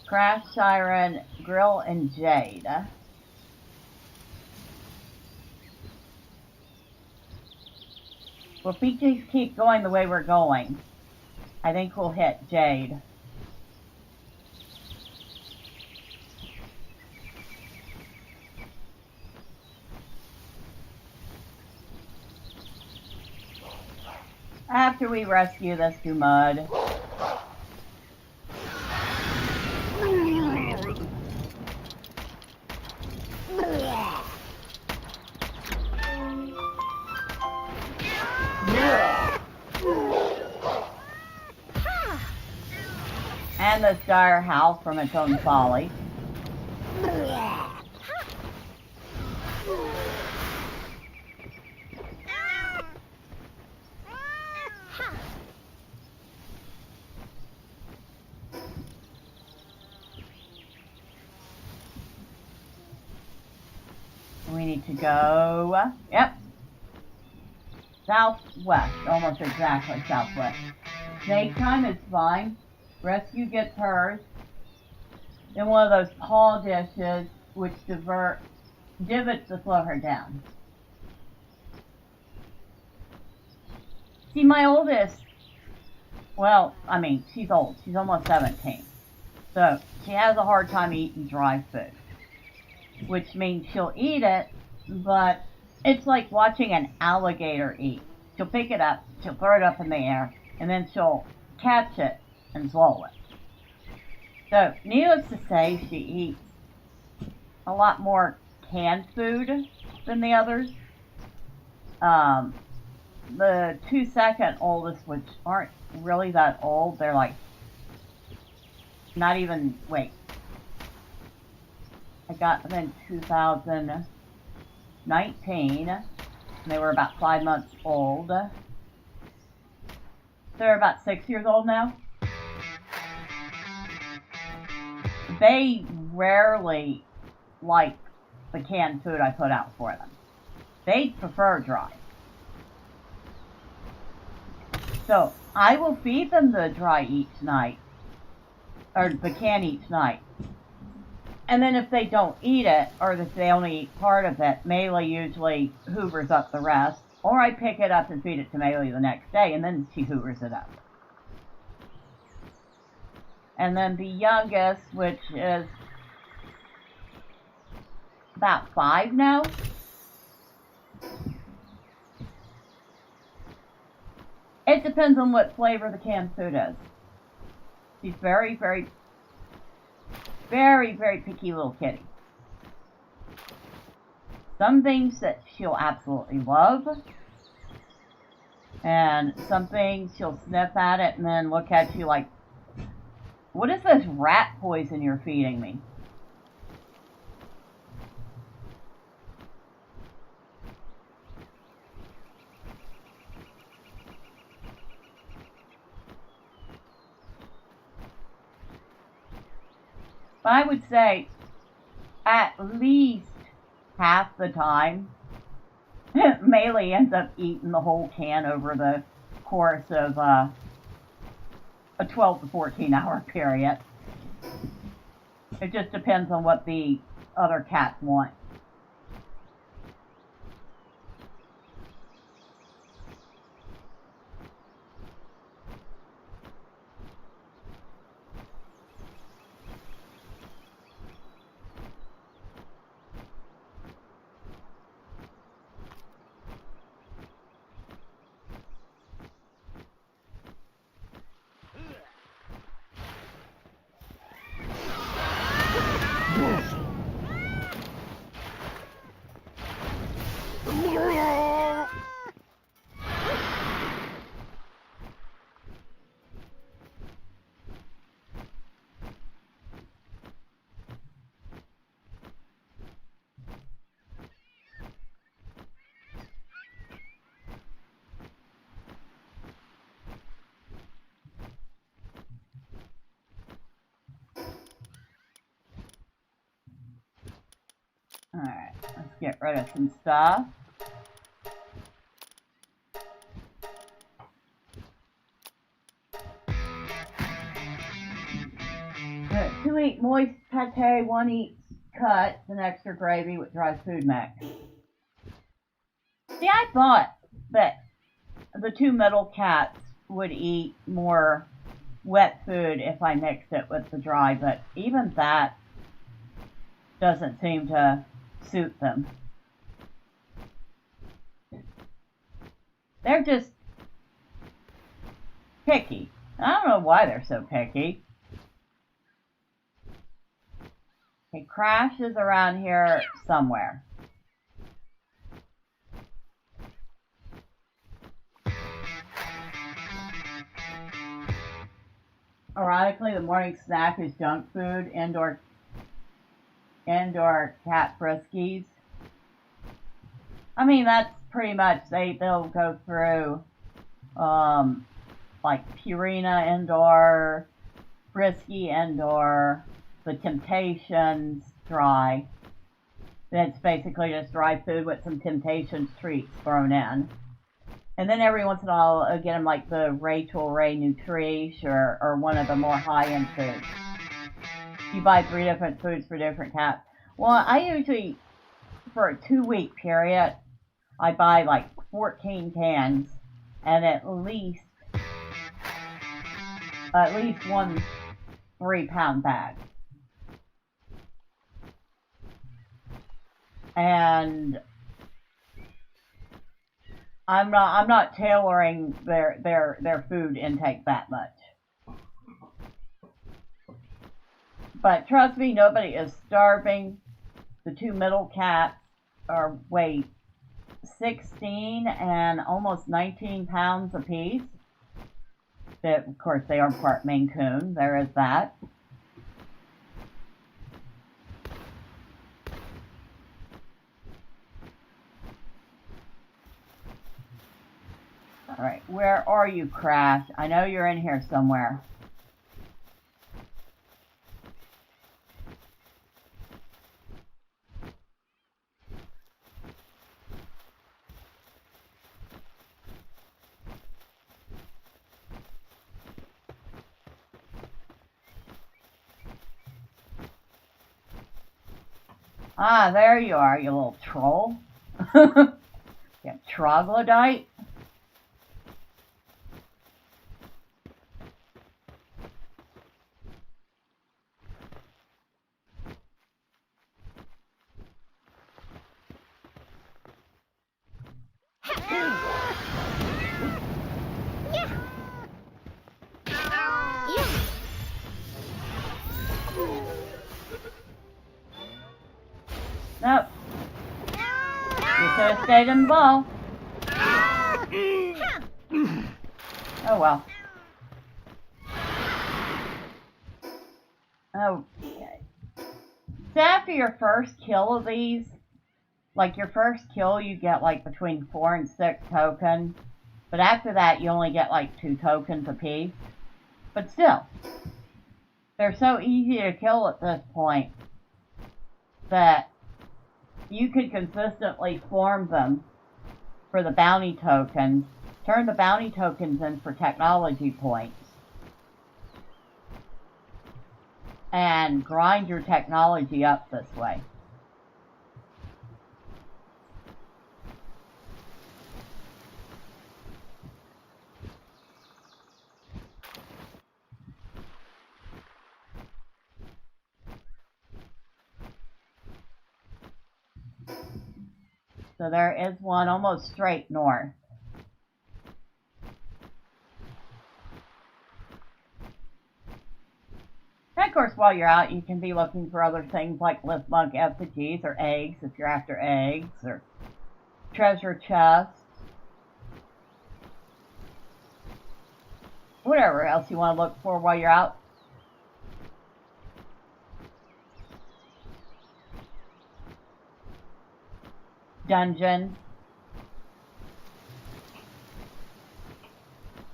Crash, Siren, Grill, and Jade. Well, if we just keep going the way we're going, I think we'll hit Jade. After we rescue this through mud. And this dire howl from its own folly. We need to go, yep, southwest, almost exactly southwest. Snake time is fine. Rescue gets hers. Then one of those paw dishes, which divots to slow her down. See, my oldest, well, I mean, she's old. She's almost 17. So she has a hard time eating dry food, which means she'll eat it, but it's like watching an alligator eat. She'll pick it up, she'll throw it up in the air, and then she'll catch it and swallow it. So, needless to say, she eats a lot more canned food than the others. The 2-second oldest, which aren't really that old, they're like, not even, wait. I got them in 2019, and they were about 5 months old. They're about 6 years old now. They rarely like the canned food I put out for them. They prefer dry. So I will feed them the dry each night, or the can each night. And then if they don't eat it, or if they only eat part of it, Maylee usually hoovers up the rest. Or I pick it up and feed it to Maylee the next day, and then she hoovers it up. And then the youngest, which is about 5 now. It depends on what flavor the canned food is. She's very, very, very, very picky little kitty. Some things that she'll absolutely love. And some things she'll sniff at it and then look at you like, what is this rat poison you're feeding me? But I would say at least half the time, Maylee ends up eating the whole can over the course of a 12 to 14 hour period. It just depends on what the other cats want. Alright, let's get rid of some stuff. Two eat moist pate, one eats cut, and extra gravy with dry food mix. See, I thought that the two middle cats would eat more wet food if I mixed it with the dry, but even that doesn't seem to suit them. They're just picky. I don't know why they're so picky. Okay, Crash is around here somewhere. Ironically, the morning snack is junk food, indoor cat friskies. I mean, that's pretty much, they'll go through, like Purina indoor, Frisky indoor, the Temptations dry. It's basically just dry food with some Temptations treats thrown in. And then every once in a while, I'll get them like the Rachel Ray Nutrish or one of the more high-end foods. You buy 3 different foods for different cats. Well, I usually, for a 2-week period, I buy like 14 cans and at least one 3-pound bag. And I'm not tailoring their food intake that much. But trust me, nobody is starving. The 2 middle cats weigh 16 and almost 19 pounds apiece. Of course, they are part Maine Coon. There is that. Alright, where are you, Crash? I know you're in here somewhere. Ah, there you are, you little troll. You troglodyte. Nope. You should have stayed in the ball. Oh well. Okay. So after your first kill of these, like your first kill, you get like between 4 and 6 tokens. But after that, you only get like 2 tokens apiece. But still, they're so easy to kill at this point that you could consistently farm them for the bounty tokens, turn the bounty tokens in for technology points, and grind your technology up this way. So there is one almost straight north. And of course, while you're out, you can be looking for other things like Lithmug effigies or eggs if you're after eggs, or treasure chests. Whatever else you want to look for while you're out. Dungeon.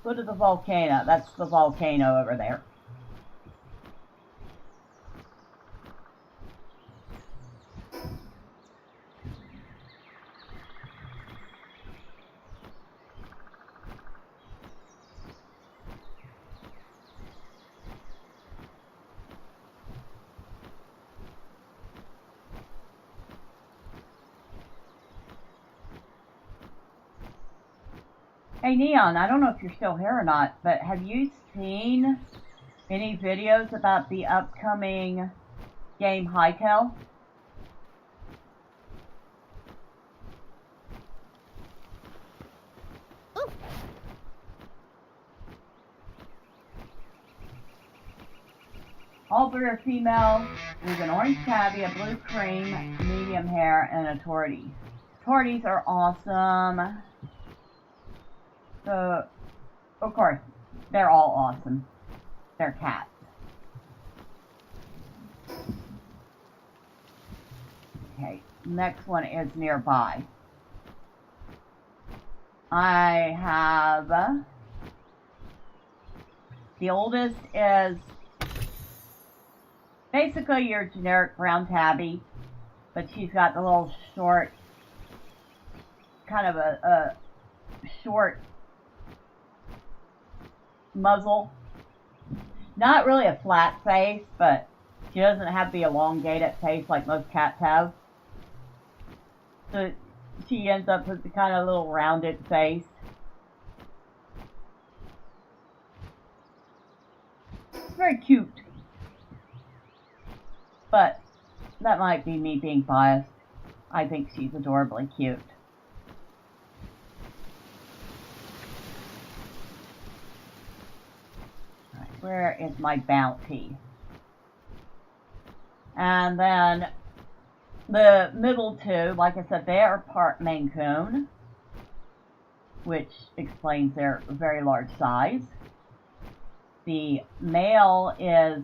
Go to the volcano. That's the volcano over there. Hey Neon, I don't know if you're still here or not, but have you seen any videos about the upcoming game Hytale? All three are female, with an orange tabby, a blue cream, medium hair, and a tortie. Torties are awesome. So, of course, they're all awesome. They're cats. Okay, next one is nearby. I have the oldest is basically your generic brown tabby, but she's got the little short, kind of a short muzzle. Not really a flat face, but she doesn't have the elongated face like most cats have. So she ends up with the kind of little rounded face. It's very cute. But that might be me being biased. I think she's adorably cute. Right, where is my bounty? And then the middle two, like I said, they are part Maine Coon, which explains their very large size. The male is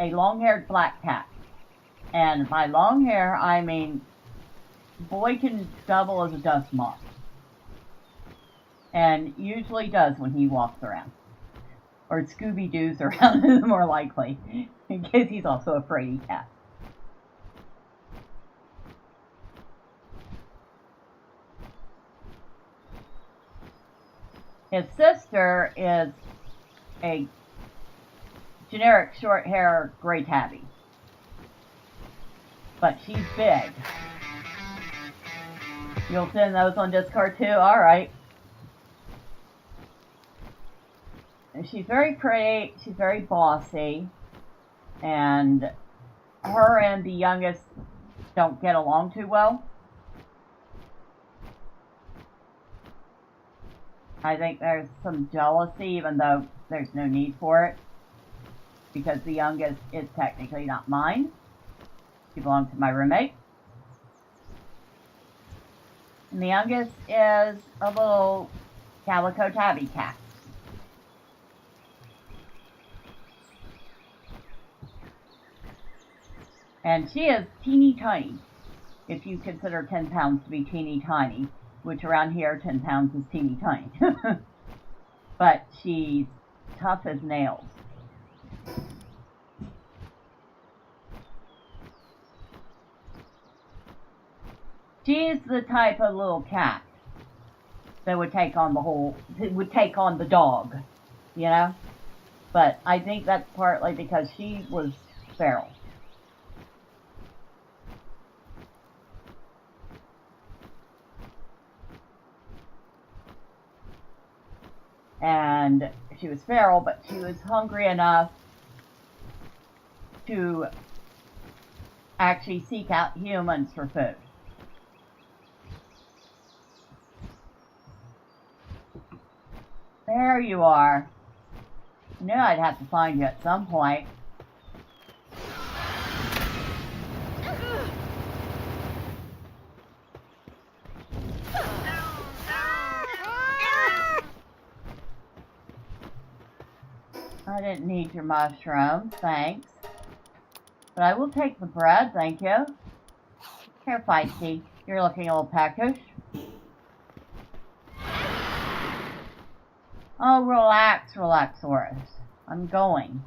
a long-haired black cat. And by long hair, I mean boy can double as a dust moth. And usually does when he walks around. Or Scooby-Doo's around, more likely. Because he's also a fraidy cat. His sister is a generic short hair gray tabby. But she's big. You'll send those on Discord too? Alright. She's very pretty, she's very bossy, and her and the youngest don't get along too well. I think there's some jealousy, even though there's no need for it, because the youngest is technically not mine. She belongs to my roommate. And the youngest is a little calico tabby cat. And she is teeny tiny, if you consider 10 pounds to be teeny tiny, which around here 10 pounds is teeny tiny. But she's tough as nails. She's the type of little cat that would take on the dog, you know? But I think that's partly because she was feral. And she was feral, but she was hungry enough to actually seek out humans for food. There you are. I knew I'd have to find you at some point. I didn't need your mushrooms, thanks. But I will take the bread, thank you. Here, Feisty. You're looking a little peckish. Oh, relax, Relaxorus. I'm going.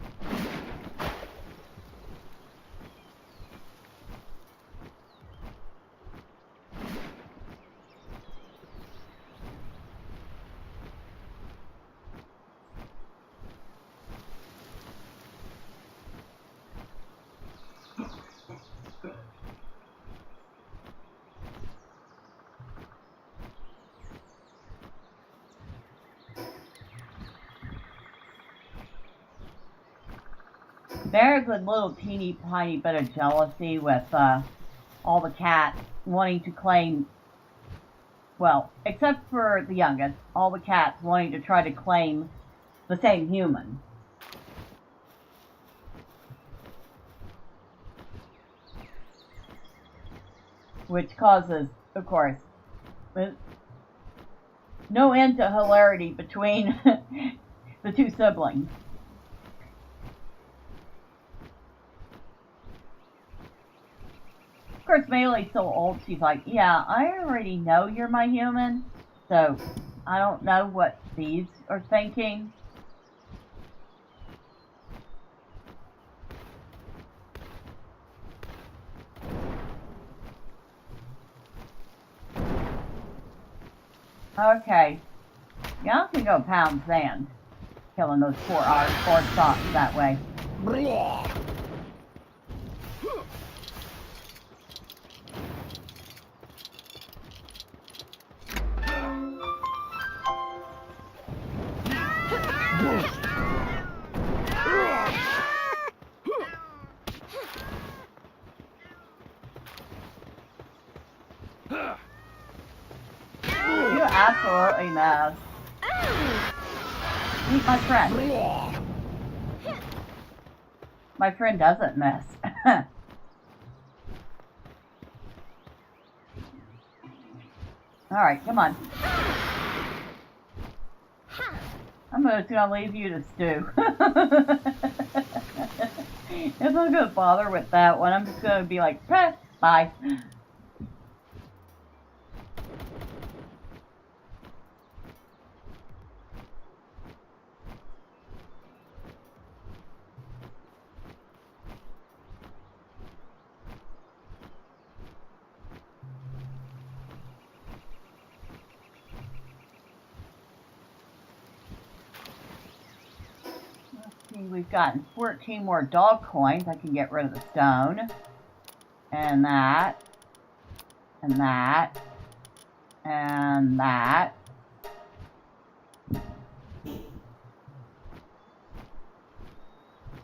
There's a little teeny tiny bit of jealousy with all the cats wanting to claim, well, except for the youngest, all the cats wanting to try to claim the same human. Which causes, of course, no end to hilarity between the two siblings. Of course, Bailey's so old, she's like, yeah, I already know you're my human, so I don't know what these are thinking. Okay. Yeah, I can go pound sand. Killing those poor socks that way. You absolutely mess. Meet my friend. My friend doesn't mess. Alright, come on. I'm just gonna leave you to stew. If I'm gonna bother with that one, I'm just gonna be like, bye. We've gotten 14 more dog coins. I can get rid of the stone. And that. And that. And that.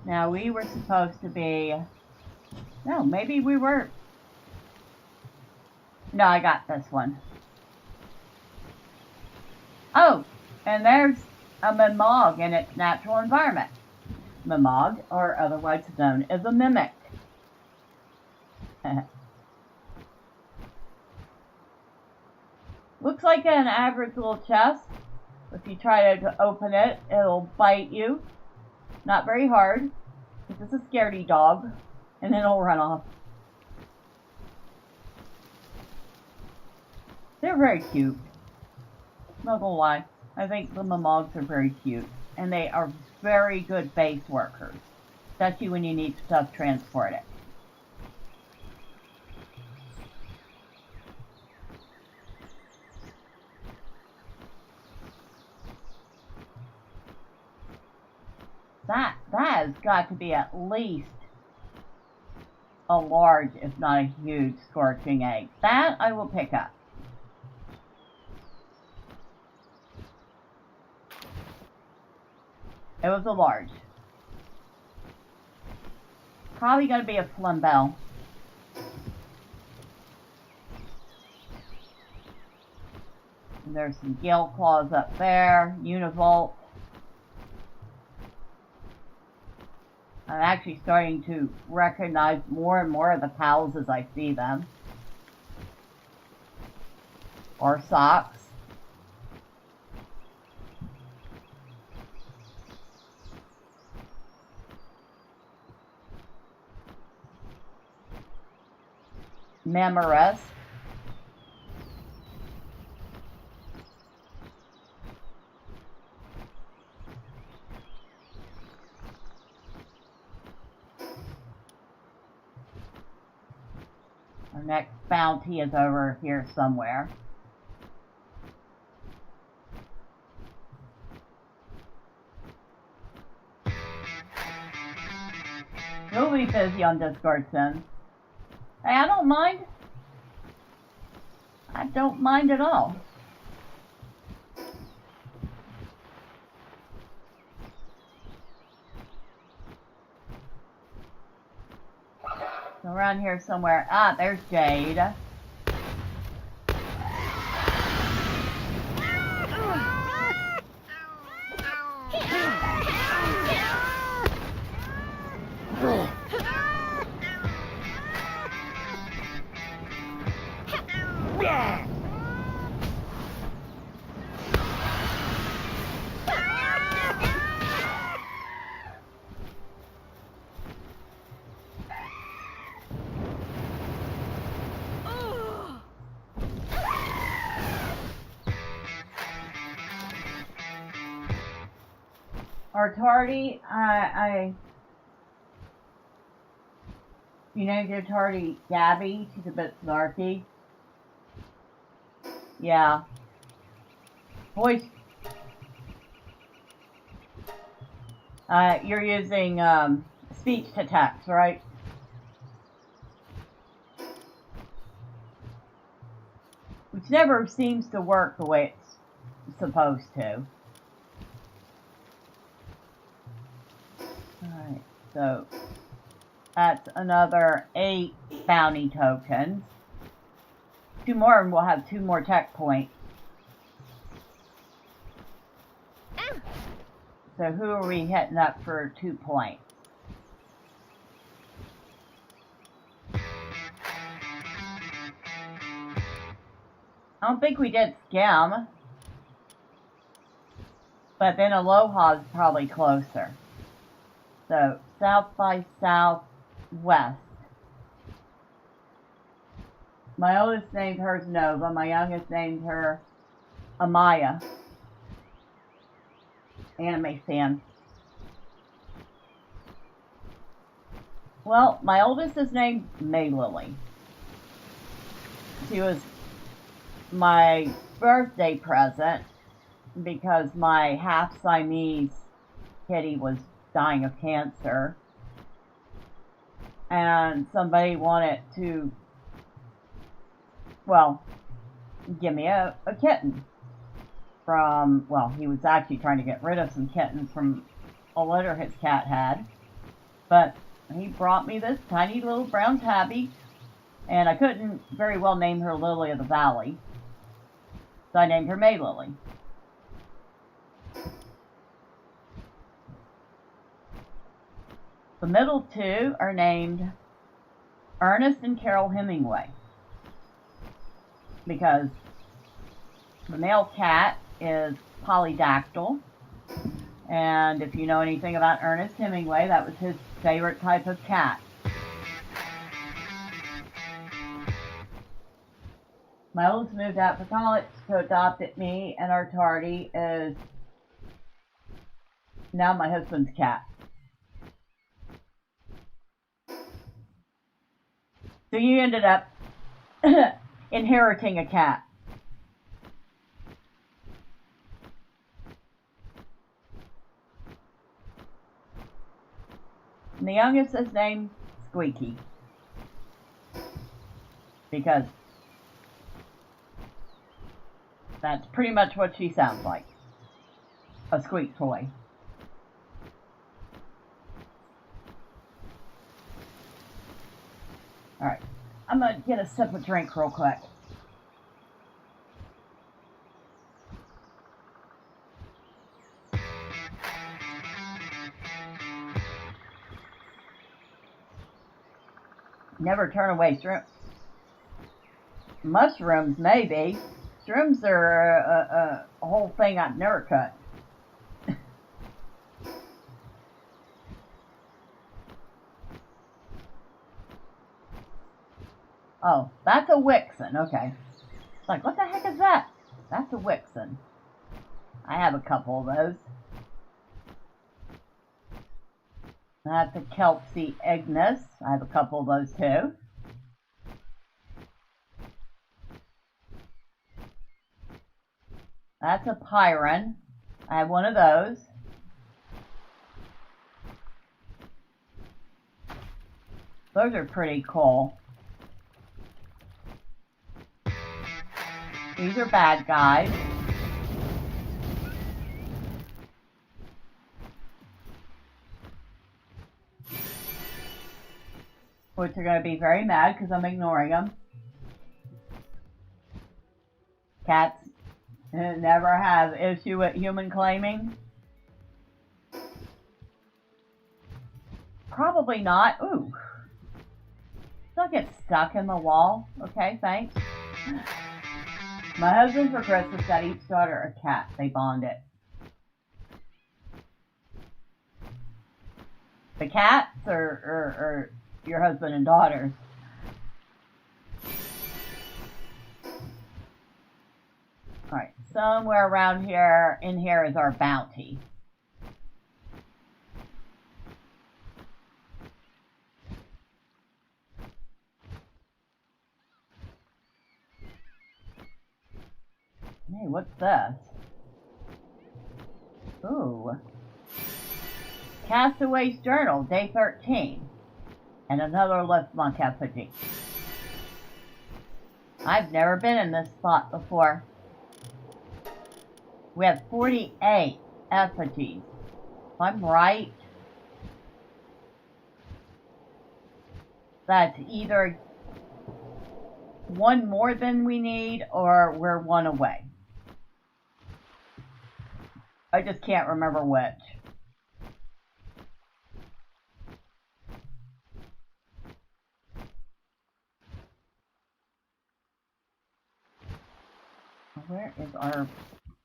Now we were supposed to be... No, maybe we were... No, I got this one. Oh, and there's a Mimog in its natural environment. Mimog, or otherwise known as a mimic. Looks like an average little chest. If you try to open it, it'll bite you. Not very hard. This is a scaredy dog. And then it'll run off. They're very cute. Not gonna lie. I think the Mimogs are very cute. And they are very good base workers. Especially when you need stuff transported. That has got to be at least a large, if not a huge, scorching egg. That I will pick up. It was a large. Probably going to be a Flumbell. There's some Gale Claws up there. Univolt. I'm actually starting to recognize more and more of the pals as I see them. Or socks. Memorous. Our next bounty is over here somewhere. We'll be busy on Discord soon. Hey, I don't mind. I don't mind at all. Around here somewhere. Ah, there's Jade. Our tardy, you named your tardy Gabby. She's a bit snarky. Yeah. Voice. You're using speech to text, right? Which never seems to work the way it's supposed to. Alright, so that's another 8 bounty tokens. 2 more and we'll have 2 more tech points. So who are we hitting up for 2 points? I don't think we did Skim. But then Aloha's probably closer. So, south by southwest. My oldest named hers Nova. My youngest named her Amaya. Anime fan. Well, my oldest is named Maylily. She was my birthday present because my half-Siamese kitty was dying of cancer. And somebody wanted to, well, give me a kitten from, well, he was actually trying to get rid of some kittens from a litter his cat had. But he brought me this tiny little brown tabby, and I couldn't very well name her Lily of the Valley. So I named her Maylily. The middle 2 are named Ernest and Carol Hemingway. Because the male cat is polydactyl. And if you know anything about Ernest Hemingway, that was his favorite type of cat. My oldest moved out for college, so adopted me, and our tardy is now my husband's cat. So you ended up inheriting a cat. And the youngest is named Squeaky. Because that's pretty much what she sounds like. A squeak toy. Alright, I'm going to get a sip of drink real quick. Never turn away shrimp. Mushrooms, maybe. Shrooms are a whole thing I've never cut. Oh, that's a Wixen. Okay. It's like, what the heck is that? That's a Wixen. I have a couple of those. That's a Kelpsie Ignis. I have a couple of those too. That's a Pyron. I have one of those. Those are pretty cool. These are bad guys. which are going to be very mad because I'm ignoring them. Cats never have issue with human claiming. Probably not. Ooh. Still get stuck in the wall. Okay, thanks. My husband for Christmas got each daughter a cat. They bonded. The cats or your husband and daughters? Alright, somewhere around here, in here is our bounty. Hey, what's this? Ooh. Castaway's Journal, Day 13. And another lift monk effigy. I've never been in this spot before. We have 48 effigies. If I'm right, that's either one more than we need or we're one away. I just can't remember which. Where is our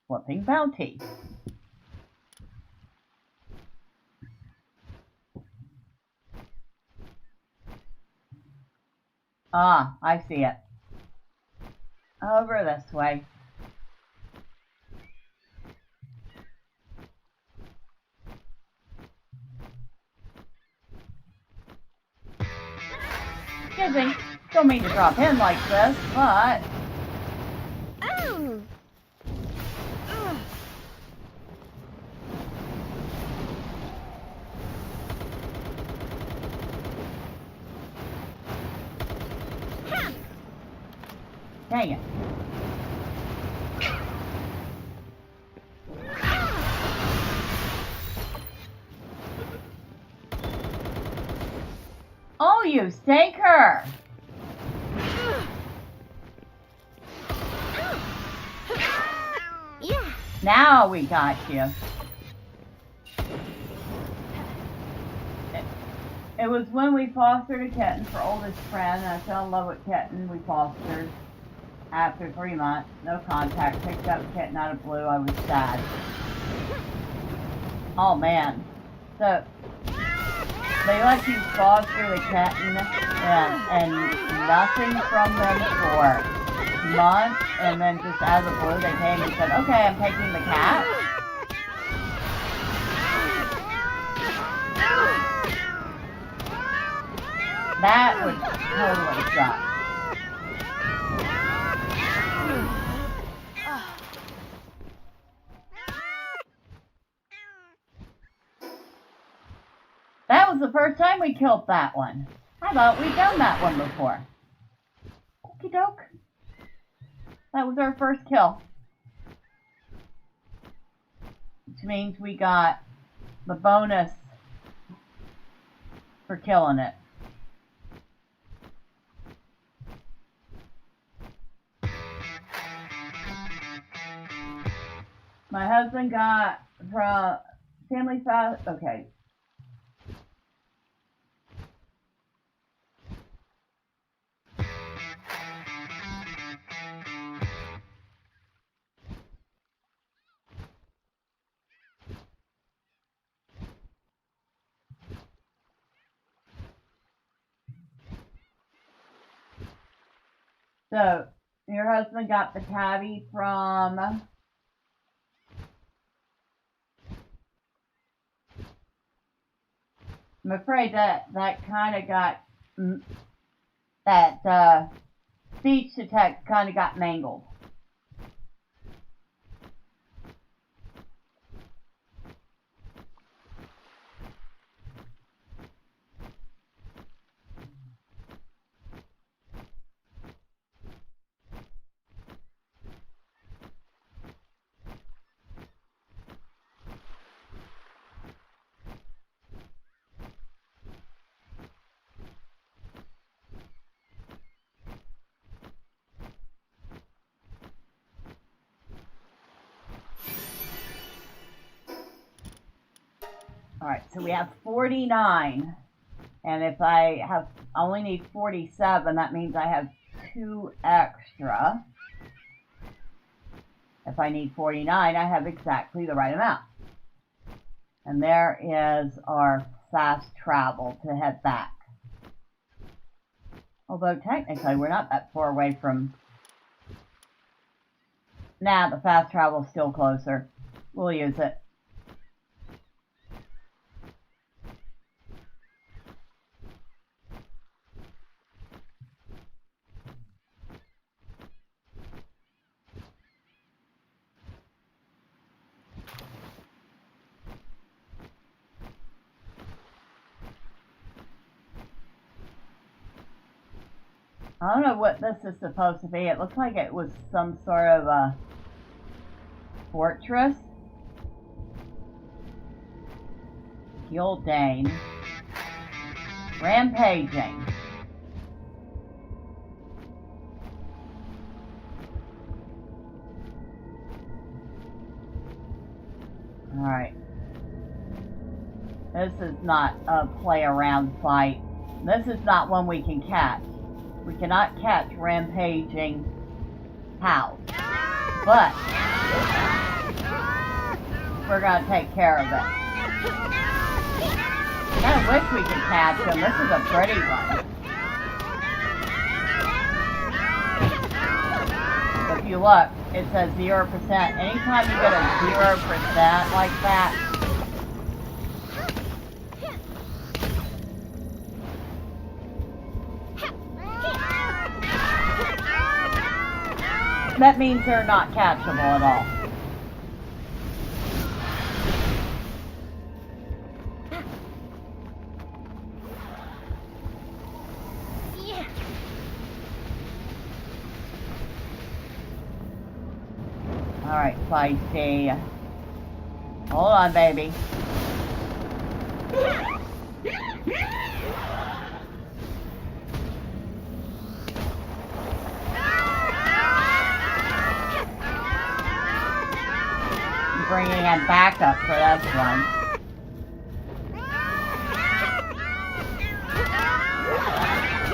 flipping bounty? Ah, I see it. Over this way. Excuse me, don't mean to drop in like this, but... Dang it. Oh, you stinker! Yeah. Now we got you. It was when we fostered a kitten for oldest friend, and I fell in love with kitten we fostered. After 3 months, no contact, picked up kitten out of blue, I was sad. Oh man. So, they let you foster the kitten and nothing from them for months, and then just out of the blue they came and said, okay, I'm taking the cat. That would totally suck. That was the first time we killed that one. I thought we'd done that one before. Okie doke. That was our first kill. Which means we got the bonus for killing it. My husband got from Family Fast. Okay. So, your husband got the tabby from... I'm afraid that kind of got... That speech to text kind of got mangled. Alright, so we have 49. And if I only need 47, that means I have 2 extra. If I need 49, I have exactly the right amount. And there is our fast travel to head back. Although technically we're not that far away from... Nah, the fast travel is still closer. We'll use it. I don't know what this is supposed to be. It looks like it was some sort of a fortress. Gildane. Rampaging. Alright. This is not a play around fight. This is not one we can catch. We cannot catch rampaging cows. But we're going to take care of it. I kind of wish we could catch them. This is a pretty one. If you look, it says 0%. Anytime you get a 0% like that, that means they're not catchable at all. Alright, Feisty. Hold on, baby. Bringing in backup for this one.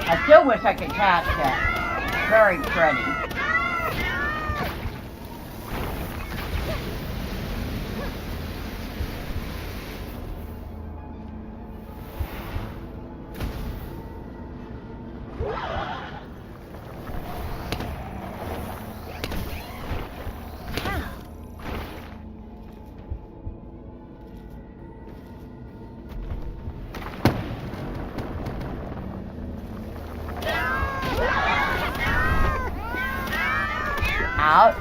I still wish I could catch it. Very pretty. Out.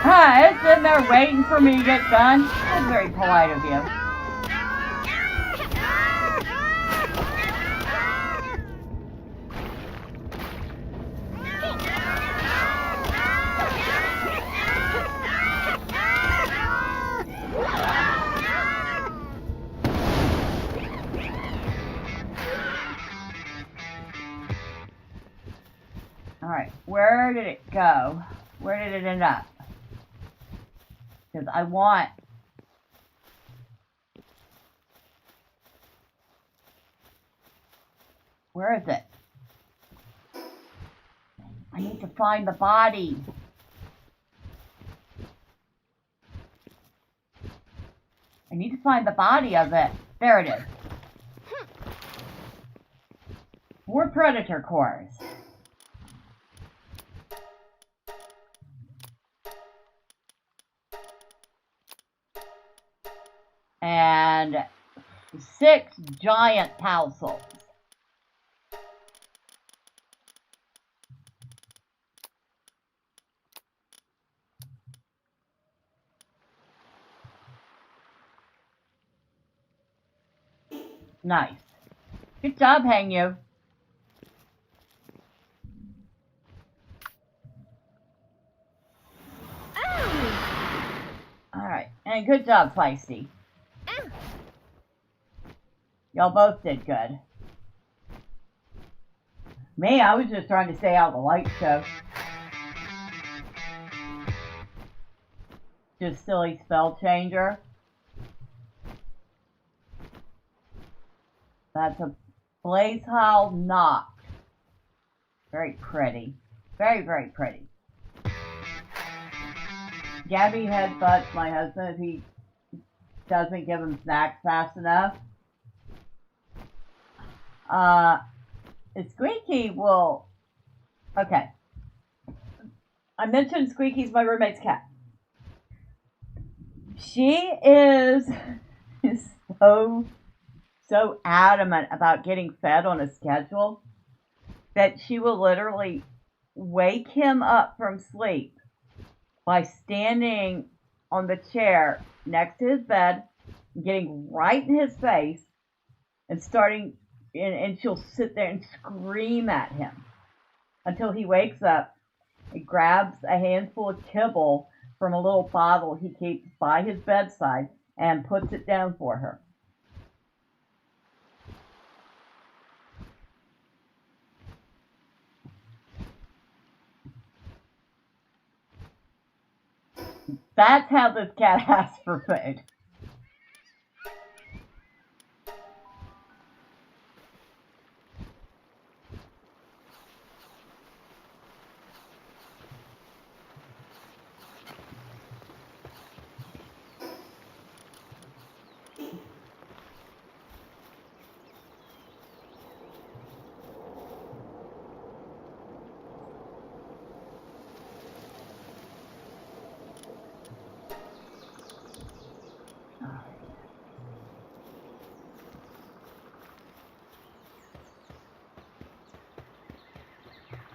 Hi, it's sitting there waiting for me to get done. That's very polite of you. Alright, where did it go? Where did it end up? Because I want... Where is it? I need to find the body. I need to find the body of it. There it is. More predator cores. And 6 giant palsels. Nice. Good job, Hang You. And good job, Feisty. Y'all both did good. Me, I was just trying to stay out of the light show. Just silly spell changer. That's a Blaze Howl Knock. Very pretty. Very, very pretty. Gabby headbutts my husband if he doesn't give him snacks fast enough. Squeaky will... Okay. I mentioned Squeaky's my roommate's cat. She is so adamant about getting fed on a schedule that she will literally wake him up from sleep by standing on the chair next to his bed, getting right in his face, and and she'll sit there and scream at him until he wakes up. He grabs a handful of kibble from a little bottle he keeps by his bedside and puts it down for her. That's how this cat asks for food.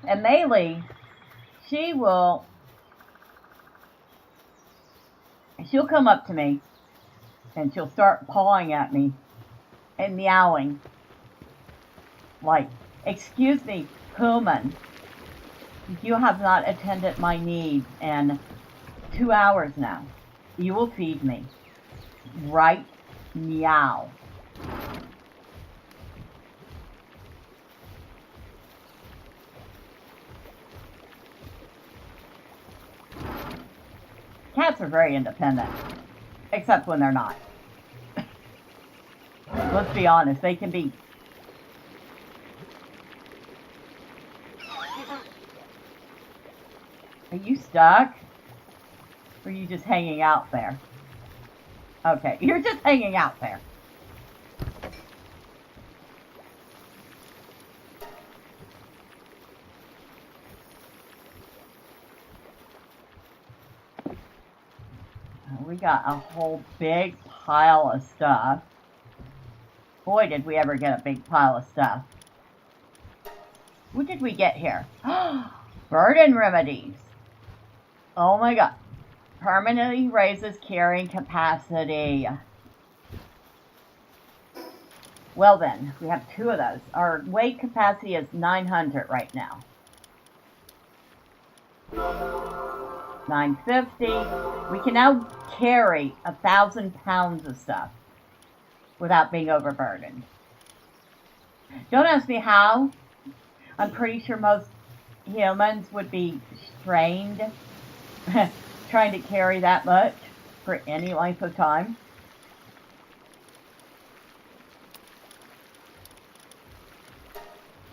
And Maylee, she'll come up to me and she'll start pawing at me and meowing like, "Excuse me, human, you have not attended my needs in 2 hours now. You will feed me. Right? Meow." Cats are very independent, except when they're not. Let's be honest, they can be... Are you stuck? Or are you just hanging out there? Okay, you're just hanging out there. We got a whole big pile of stuff. Boy, did we ever get a big pile of stuff. What did we get here? Burden remedies. Oh my god. Permanently raises carrying capacity. Well then, we have 2 of those. Our weight capacity is 900 right now. 950. We can now carry 1,000 pounds of stuff without being overburdened. Don't ask me how. I'm pretty sure most humans would be strained trying to carry that much for any length of time.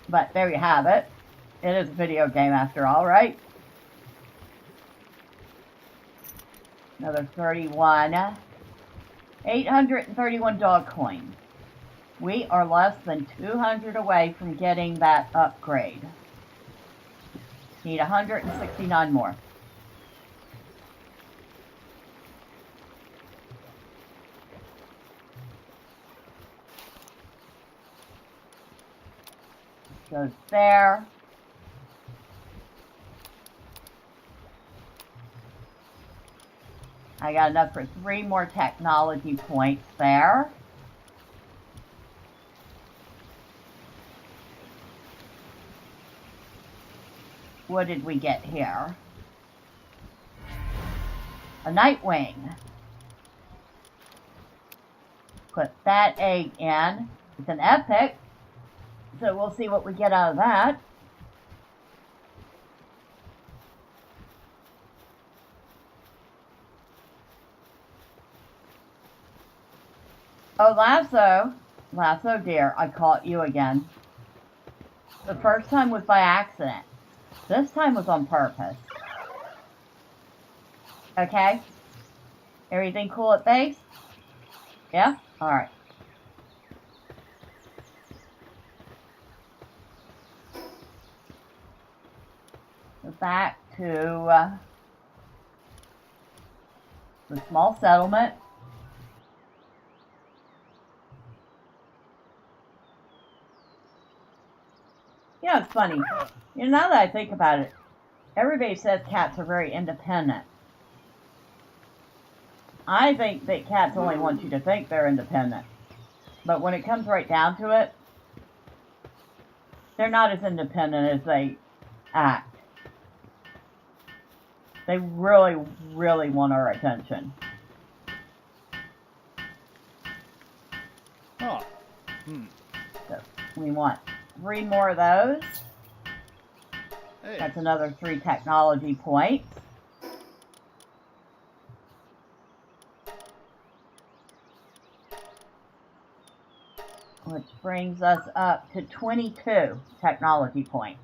But there you have it. It is a video game after all, right? Another 31. 831 dog coins. We are less than 200 away from getting that upgrade. Need 169 more. Goes there. I got enough for 3 more technology points there. What did we get here? A Nightwing. put that egg in. It's an epic, so we'll see what we get out of that. Oh, Lasso dear, I caught you again. The first time was by accident. This time was on purpose. Okay? Everything cool at base? Yeah? Alright. Go back to the small settlement. Yeah, it's funny. You know, now that I think about it, everybody says cats are very independent. I think that cats only want you to think they're independent. But when it comes right down to it, they're not as independent as they act. They really, really want our attention. Oh. So we want 3 more of those. Hey. That's another 3 technology points. Which brings us up to 22 technology points.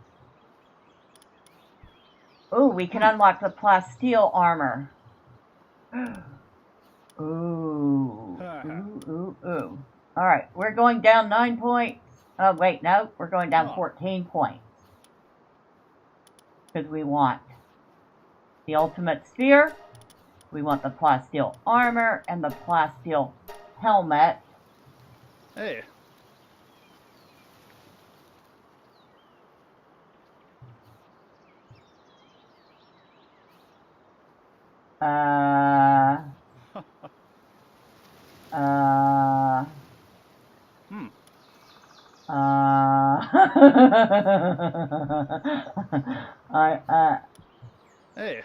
Ooh, we can unlock the plasteel armor. Ooh. Ooh. Alright, we're going down 9 points. Oh, wait, no. We're going down 14 points. Because we want the ultimate sphere. We want the plasteel armor and the plasteel helmet. Hey. Hey.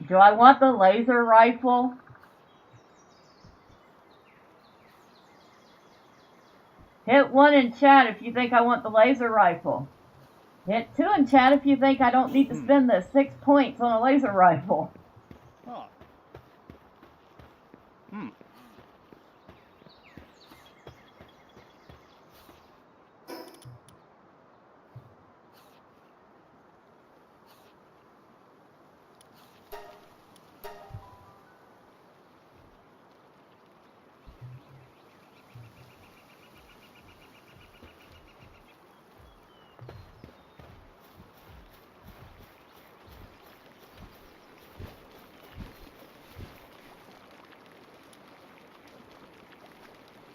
Do I want the laser rifle? Hit 1 in chat if you think I want the laser rifle. Hit 2 in chat if you think I don't need to spend the 6 points on a laser rifle. Oh.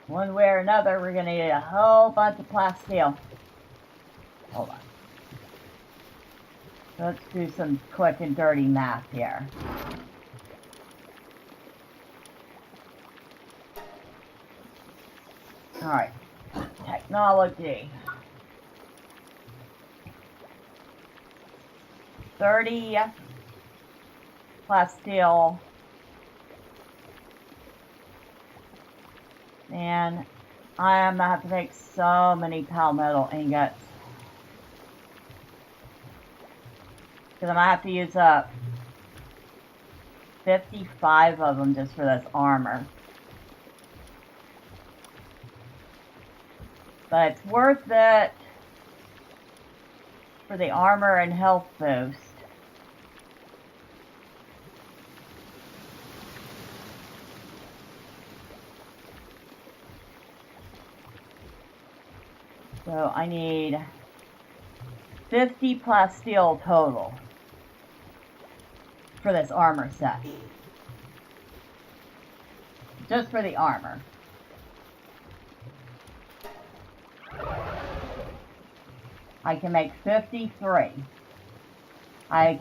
One way or another, we're going to need a whole bunch of plasteel. Hold on. Let's do some quick and dirty math here. Alright. Technology. 30 plasteel. Man, I am gonna have to make so many palmetto ingots. Because I'm gonna have to use up 55 of them just for this armor. But it's worth it for the armor and health boost. So I need 50 plasteel total for this armor set. Just for the armor. I can make 53. I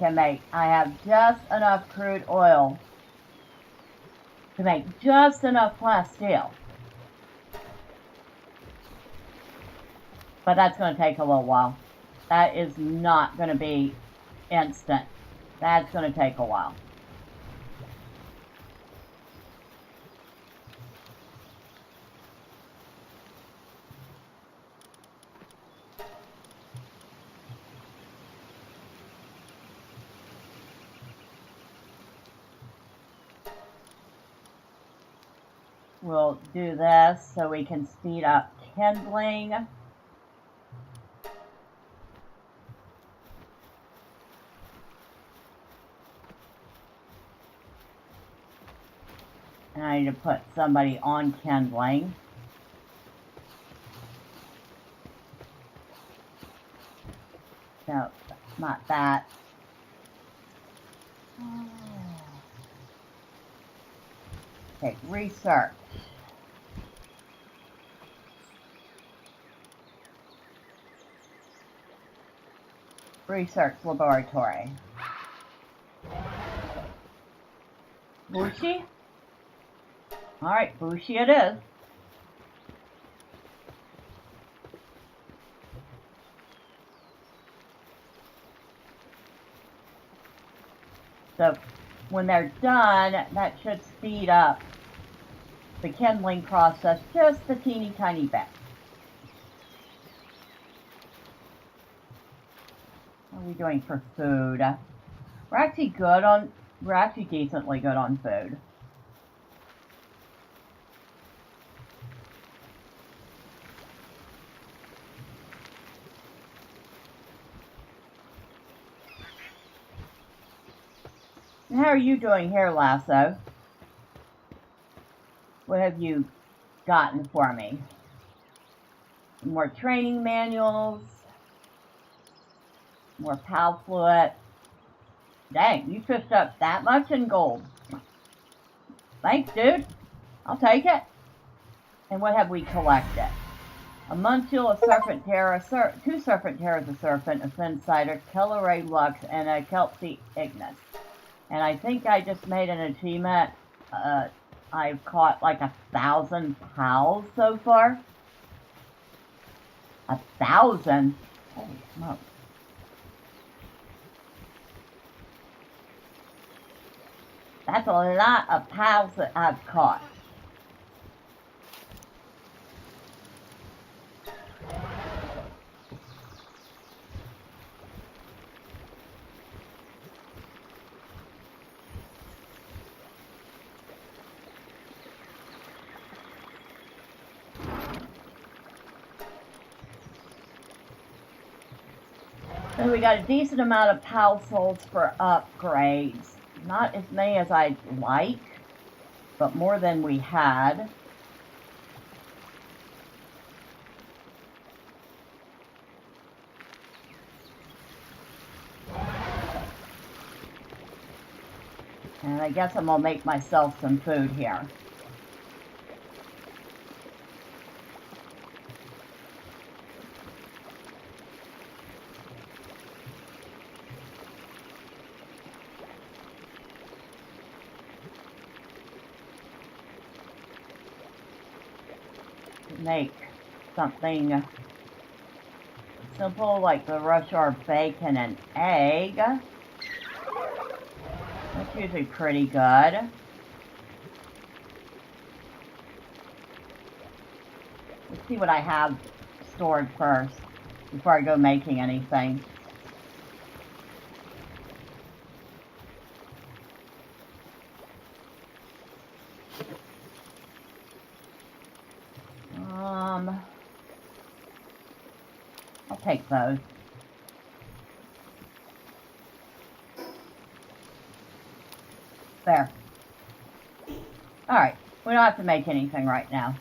have just enough crude oil to make just enough plasteel. But that's going to take a little while. That is not going to be instant. That's going to take a while. we'll do this so we can speed up kindling. And I need to put somebody on kindling. No, not that. Okay, research. Research laboratory. Bushi? Alright, Bushi it is. So when they're done, that should speed up the kindling process just a teeny tiny bit. How are we doing for food? We're actually decently good on food. And how are you doing here, Lasso? What have you gotten for me? More training manuals, more PAL fluid. Dang, you fished up that much in gold. Thanks, dude. I'll take it. And what have we collected? A Muncul, a Serpent Terror, two Serpent Terrors, a Serpent, a Fin Cider, Kelleray Lux, and a Kelpsy Ignis. And I think I just made an achievement. I've caught like 1,000 pals so far. 1,000? Holy smokes. That's a lot of pals that I've caught. So we got a decent amount of PAL souls for upgrades. Not as many as I'd like, but more than we had. And I guess I'm gonna make myself some food here. Make something simple like the Rushar bacon and egg. That's usually pretty good. Let's see what I have stored first before I go making anything. I'll take those. There. Alright, we don't have to make anything right now.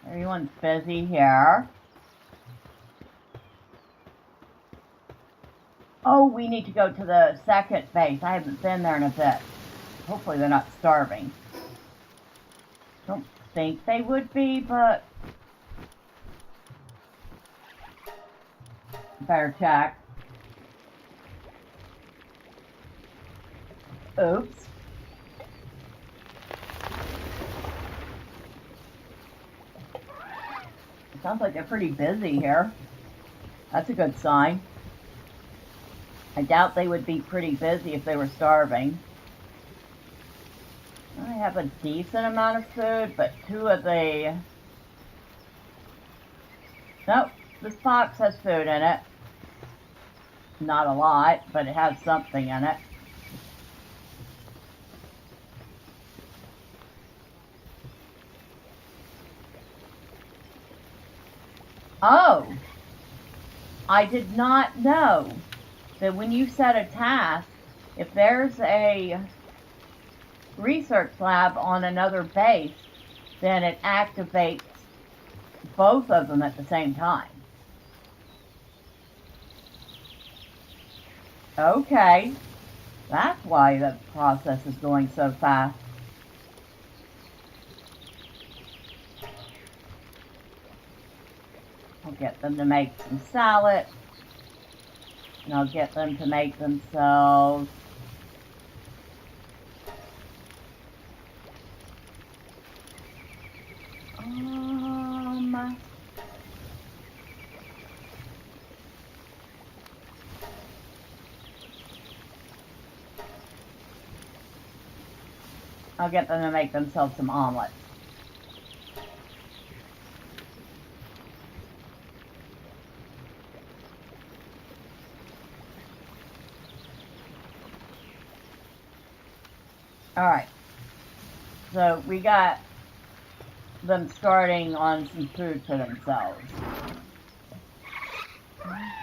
Everyone's busy here. Oh, we need to go to the second base. I haven't been there in a bit. Hopefully they're not starving. Don't think they would be, but better check. Oops. It sounds like they're pretty busy here. That's a good sign. I doubt they would be pretty busy if they were starving. I have a decent amount of food, but two of the... Nope, this box has food in it. Not a lot, but it has something in it. Oh, I did not know that when you set a task, if there's a research lab on another base, then it activates both of them at the same time. Okay, that's why the process is going so fast. I'll get them to make some salad, and I'll get them to make themselves I'll get them to make themselves some omelets. Alright, so we got them starting on some food for themselves.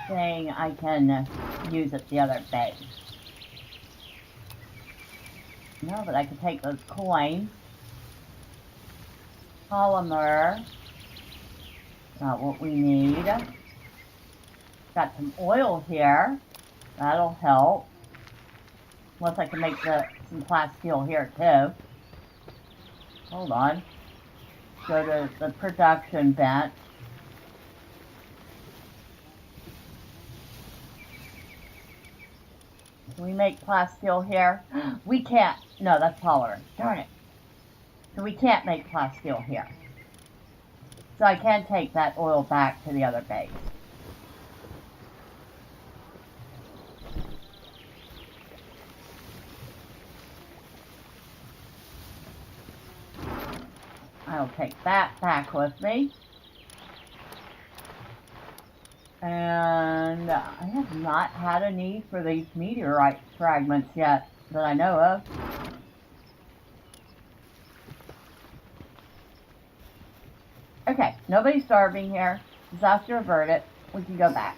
Thing I can use at the other base. No, but I could take those coins. Polymer. Not what we need. Got some oil here. That'll help. Unless I can make some plasteel here too. Hold on. Go to the production bench. Can we make plasteel here? We can't. No, that's polymer. Darn it. So we can't make plasteel here. So I can take that oil back to the other base. I'll take that back with me. And I have not had a need for these meteorite fragments yet that I know of. Okay, nobody's starving here. Disaster averted. We can go back.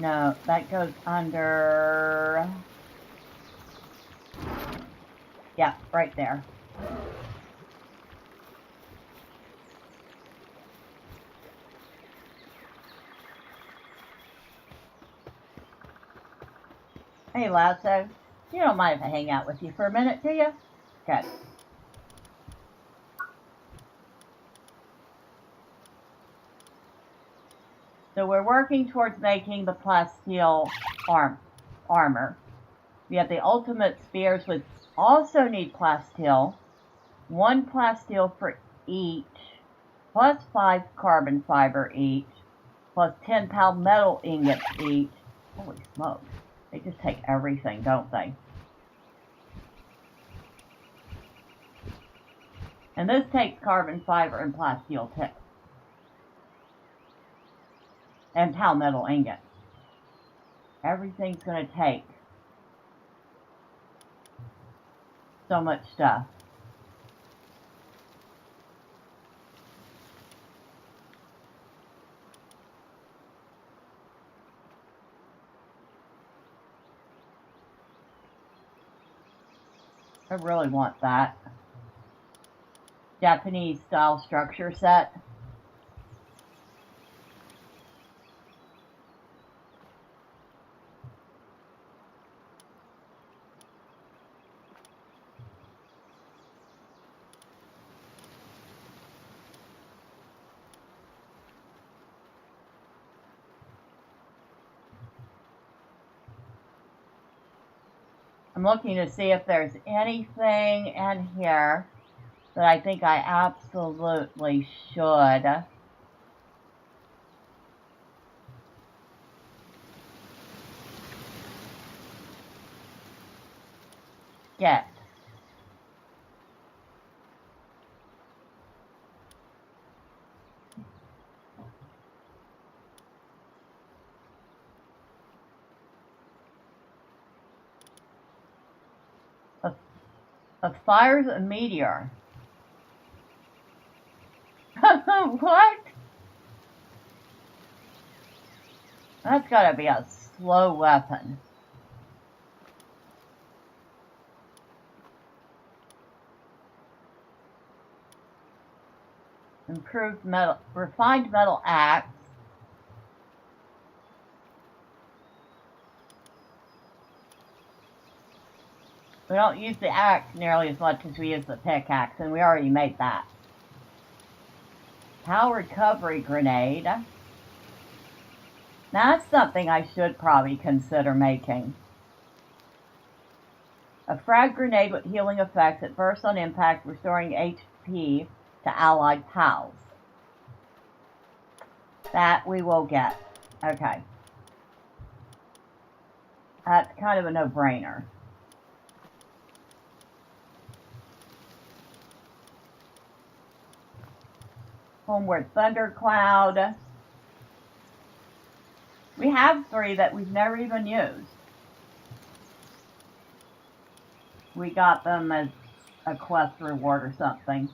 No, that goes under... Yeah, right there. Hey, Lasso. You don't mind if I hang out with you for a minute, do you? Good. So we're working towards making the plasteel armor. We have the ultimate spears, which also need plasteel. 1 plasteel for each, plus 5 carbon fiber each, plus 10 palmetto ingots each. Holy smokes. They just take everything, don't they? And this takes carbon fiber and plasteel too. And palmetto ingots. Everything's going to take so much stuff. I really want that. Japanese style structure set. I'm I'm looking to see if there's anything in here that I think I absolutely should get. A fire's a meteor. What? That's gotta be a slow weapon. Improved metal, refined metal axe. We don't use the axe nearly as much as we use the pickaxe, and we already made that. Power recovery grenade. That's something I should probably consider making. A frag grenade with healing effects that bursts on impact, restoring HP to allied pals. That we will get. Okay. That's kind of a no-brainer. Homeward Thundercloud. We have 3 that we've never even used. We got them as a quest reward or something.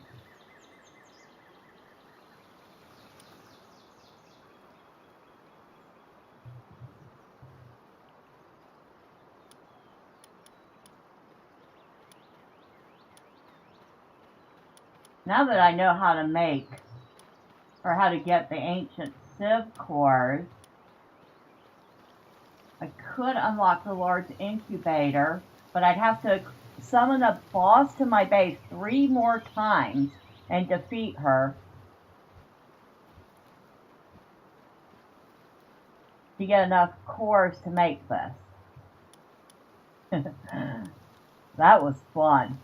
Now that I know how to make, or how to get the ancient sieve cores, I could unlock the large incubator, but I'd have to summon a boss to my base 3 more times and defeat her to get enough cores to make this. That was fun.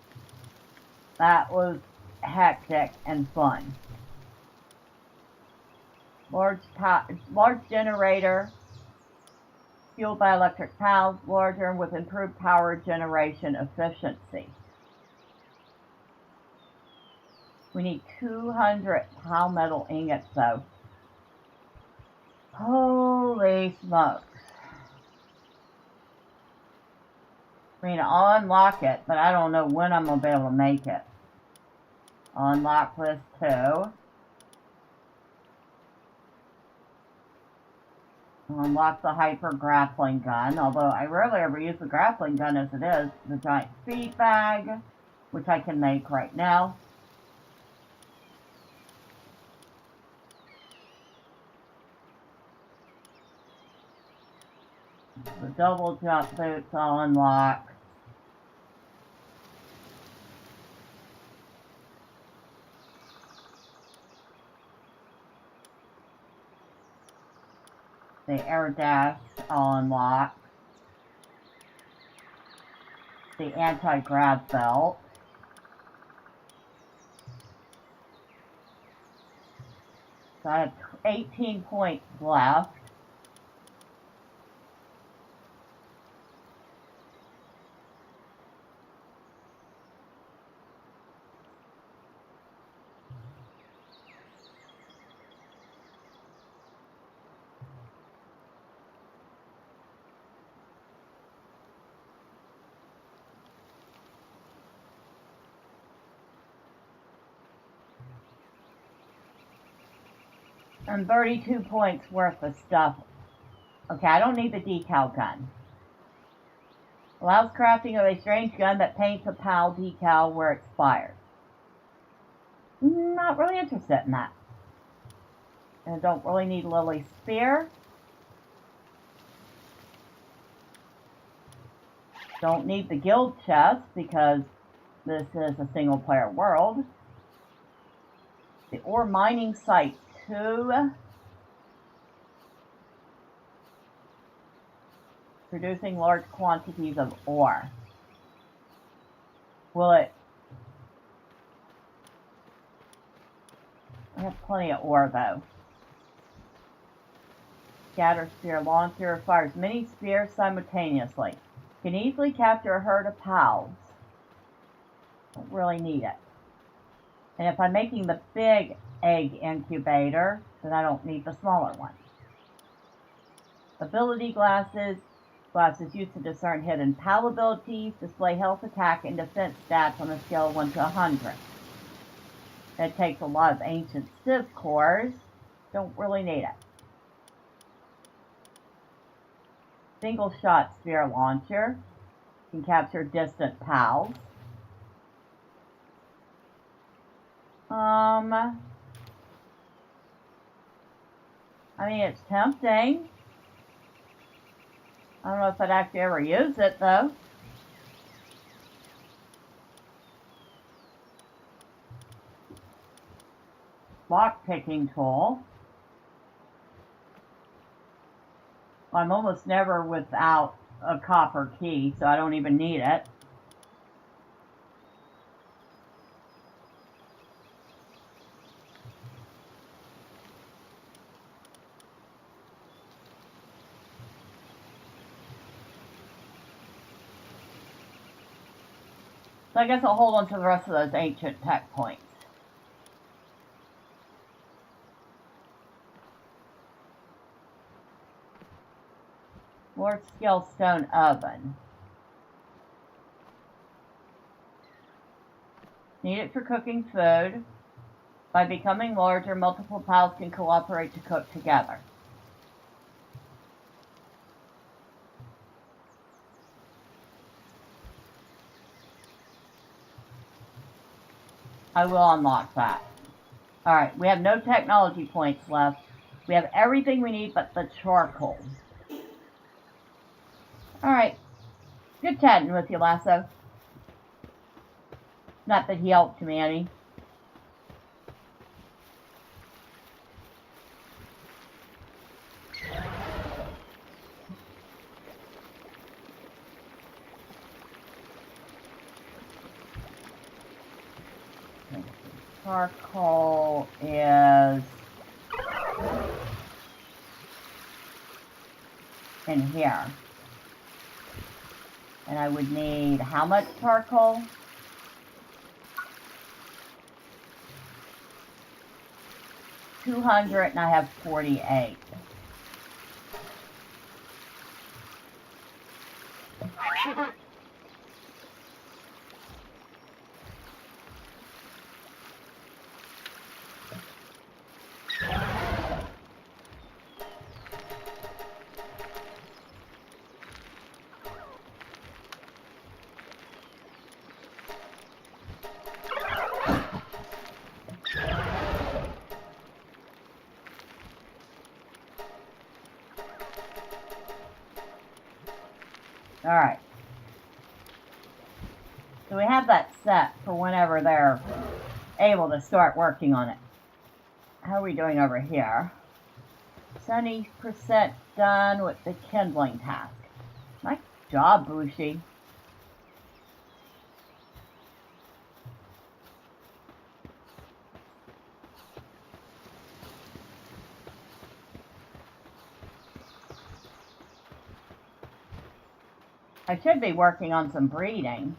That was hectic and fun. Large generator, fueled by electric pals, larger and with improved power generation efficiency. We need 200 pal metal ingots though. Holy smokes. I mean, I'll unlock it, but I don't know when I'm going to be able to make it. I'll unlock this too. I'll unlock the hyper grappling gun, although I rarely ever use the grappling gun as it is. The giant feed bag, which I can make right now. The double jump boots I'll unlock. The air dash I'll unlock. The anti-grab belt. So I have 18 points left. And 32 points worth of stuff. Okay, I don't need the decal gun. Allows crafting of a strange gun that paints a PAL decal where it's fired. Not really interested in that. And I don't really need Lily's spear. Don't need the guild chest because this is a single player world. The ore mining site 2. Producing large quantities of ore. Will it... I have plenty of ore, though. Scatter spear launcher fires many spears simultaneously. Can easily capture a herd of pals. Don't really need it. And if I'm making the big egg incubator, then I don't need the smaller one. Ability glasses. Glasses used to discern hidden pal abilities, display health, attack, and defense stats on a scale of 1 to 100. That takes a lot of ancient Civ cores. Don't really need it. Single shot spear launcher. Can capture distant pals. I mean, it's tempting. I don't know if I'd actually ever use it, though. Lock-picking tool. I'm almost never without a copper key, so I don't even need it. So I guess I'll hold on to the rest of those ancient tech points. Large-scale stone oven. Need it for cooking food. By becoming larger, multiple pals can cooperate to cook together. I will unlock that. Alright, we have no technology points left. We have everything we need but the charcoal. Alright. Good chatting with you, Lasso. Not that he helped me any. Charcoal is in here. And I would need how much charcoal? 200, and I have 48. Alright. So we have that set for whenever they're able to start working on it. How are we doing over here? 70% done with the kindling task. Nice job, Bushi. I should be working on some breeding.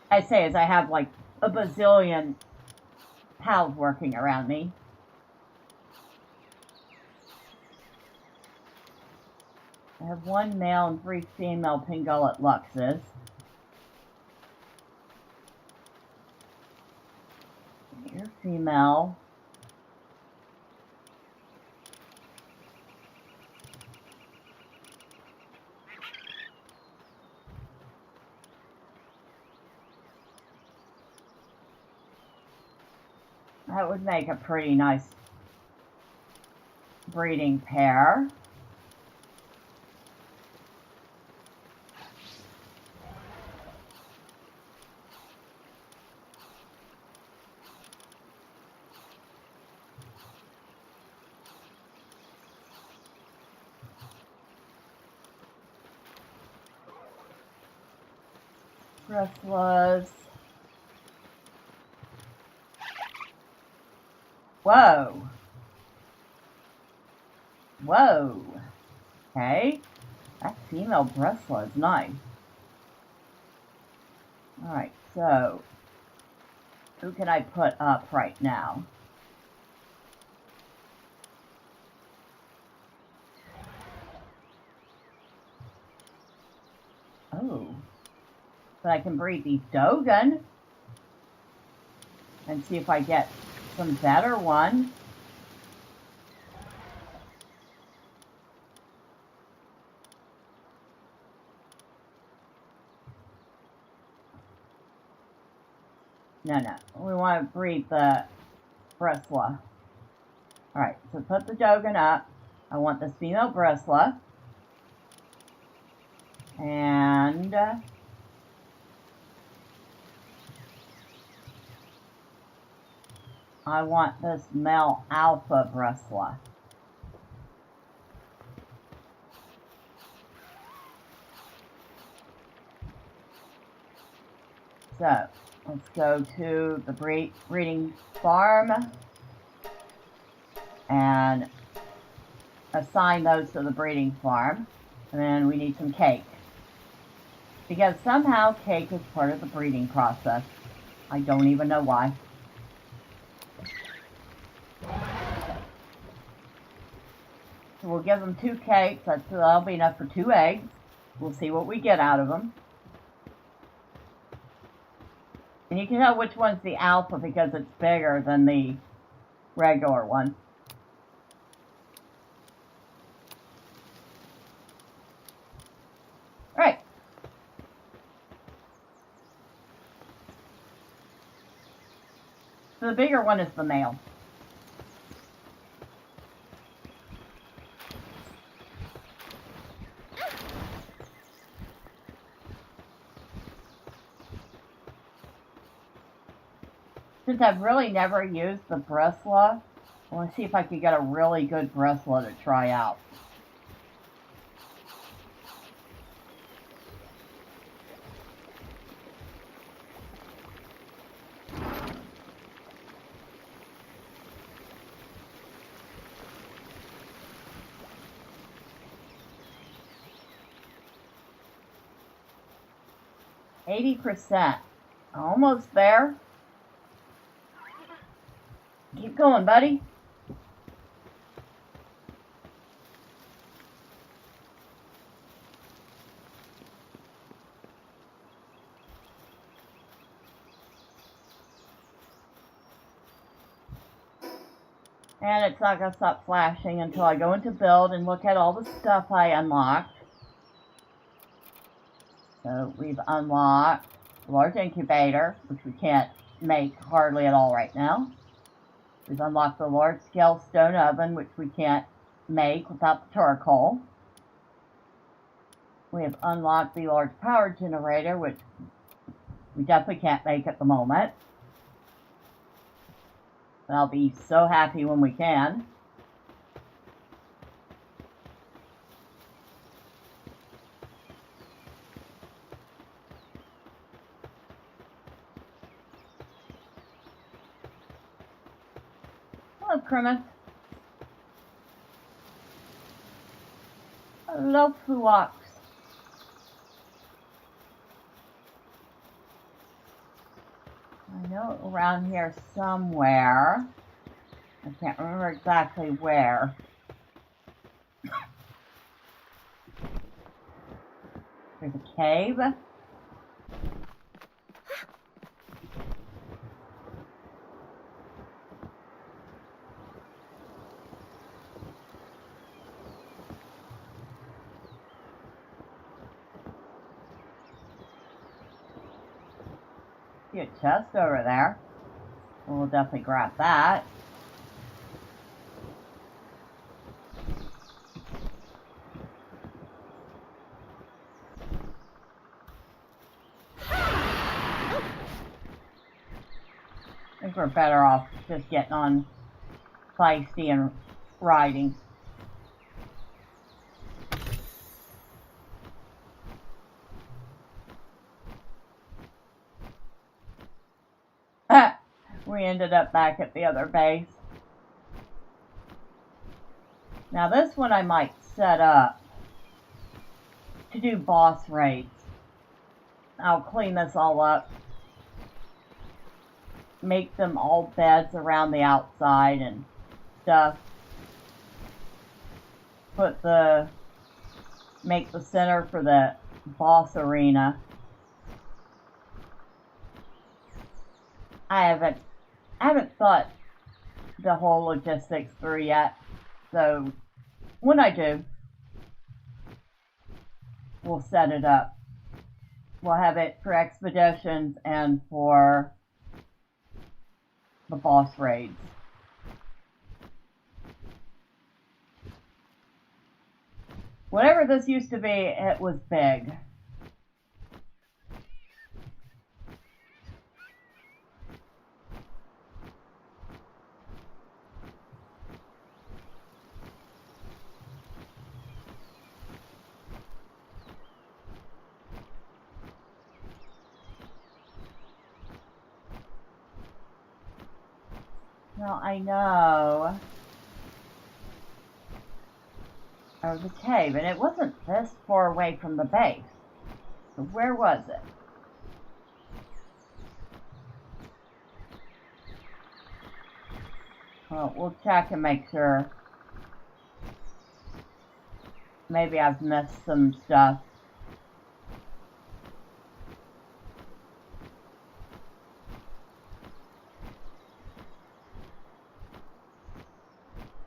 I say as I have like a bazillion pals working around me. I have 1 male and 3 female Pingullet Luxes. You're female. That would make a pretty nice breeding pair. Bristlers. Whoa. Whoa. Okay. That female bristler is nice. Alright, so who can I put up right now? Oh. But I can breed these Dogen and see if I get some better ones. No. We want to breed the Bristler. Alright, so put the Dogen up. I want this female Bristler. And I want this male alpha Bristler. So, let's go to the breeding farm and assign those to the breeding farm. And then we need some cake. Because somehow cake is part of the breeding process. I don't even know why. So we'll give them 2 cakes. That'll be enough for 2 eggs. We'll see what we get out of them. And you can tell which one's the alpha because it's bigger than the regular one. Right. So the bigger one is the male. Since I've really never used the Bristler, I want to see if I can get a really good Bristler to try out. %. Almost there. Keep going, buddy. And it's not going to stop flashing until I go into build and look at all the stuff I unlocked. So we've unlocked the large incubator, which we can't make hardly at all right now. We've unlocked the large-scale stone oven, which we can't make without the charcoal. We have unlocked the large power generator, which we definitely can't make at the moment. But I'll be so happy when we can. Hello, Grimace. Hello, Fluox. I know around here somewhere. I can't remember exactly where. There's a cave. See a chest over there. We'll definitely grab that. I think we're better off just getting on feisty and riding. we ended up back at the other base. Now this one I might set up to do boss raids. I'll clean this all up. Make them all beds around the outside and stuff. Make the center for the boss arena. I haven't thought the whole logistics through yet. So when I do, we'll set it up. We'll have it for expeditions and for the boss raids. Whatever this used to be, it was big. Now I know there was a cave, and it wasn't this far away from the base. So where was it? Well, we'll check and make sure. Maybe I've missed some stuff.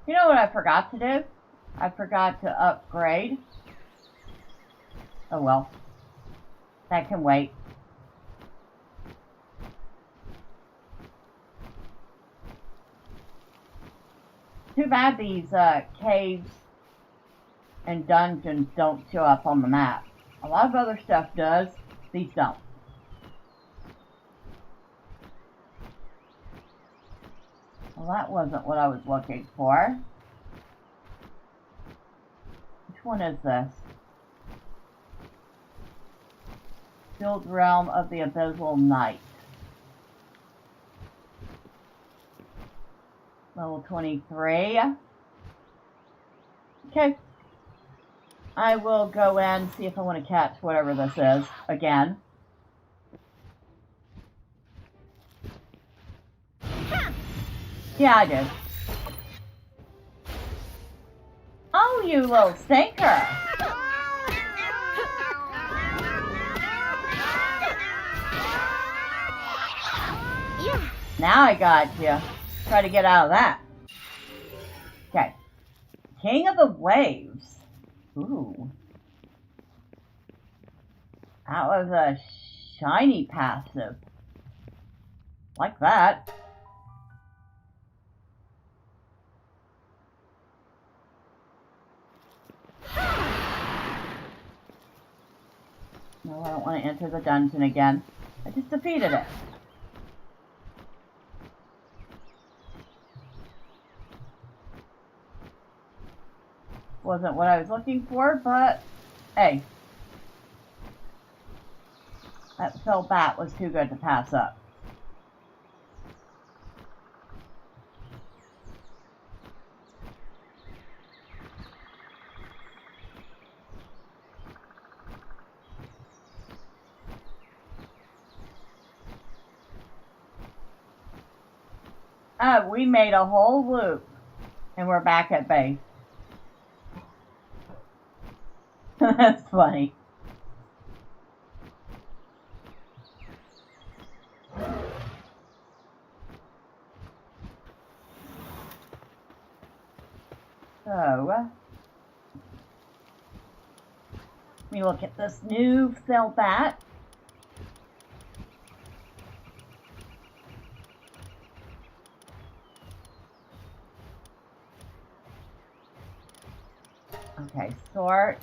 You know what I forgot to do? I forgot to upgrade. Oh well. That can wait. Too bad these caves and dungeons don't show up on the map. A lot of other stuff does. These don't. Well, that wasn't what I was looking for. Which one is this? Sealed Realm of the Abyssal Night. Level 23. Okay. I will go in, see if I want to catch whatever this is again. Yeah, I did. Oh, you little stinker! Now I got you. Try to get out of that. Okay. King of the Waves. Ooh. That was a shiny passive. Like that. No, I don't want to enter the dungeon again. I just defeated it. Wasn't what I was looking for, but hey. That fell bat was too good to pass up. We made a whole loop, and we're back at base. That's funny. So, let me look at this new cell bat. Okay, sort.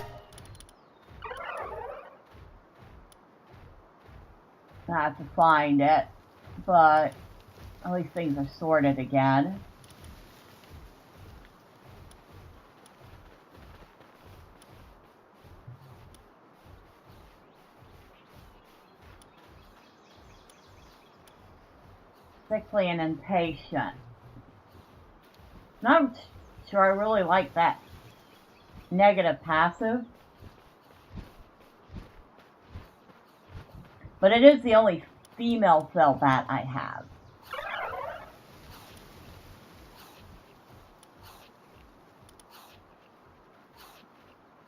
I have to find it, but at least things are sorted again. sickly and impatient. Not sure I really like that negative passive. But it is the only female cell bat I have.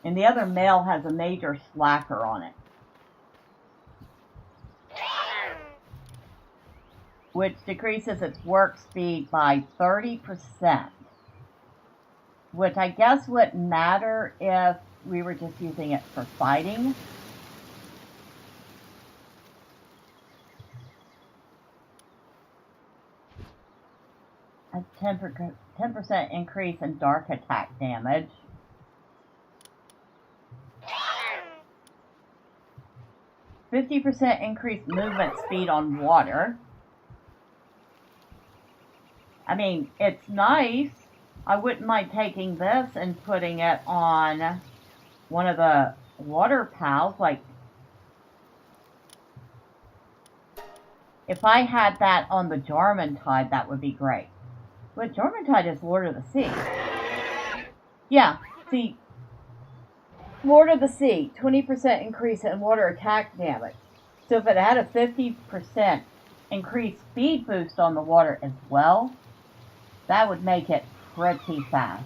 And the other male has a major slacker on it, which decreases its work speed by 30%, which I guess wouldn't matter if we were just using it for fighting. A 10% increase in dark attack damage. %50 increased movement speed on water. I mean, it's nice. I wouldn't mind taking this and putting it on one of the water pals. Like, if I had that on the Jarmantide, that would be great. But Jarmantide is Lord of the Sea. Yeah, see, Lord of the Sea, 20% increase in water attack damage. So if it had a 50% increased speed boost on the water as well, that would make it pretty fast.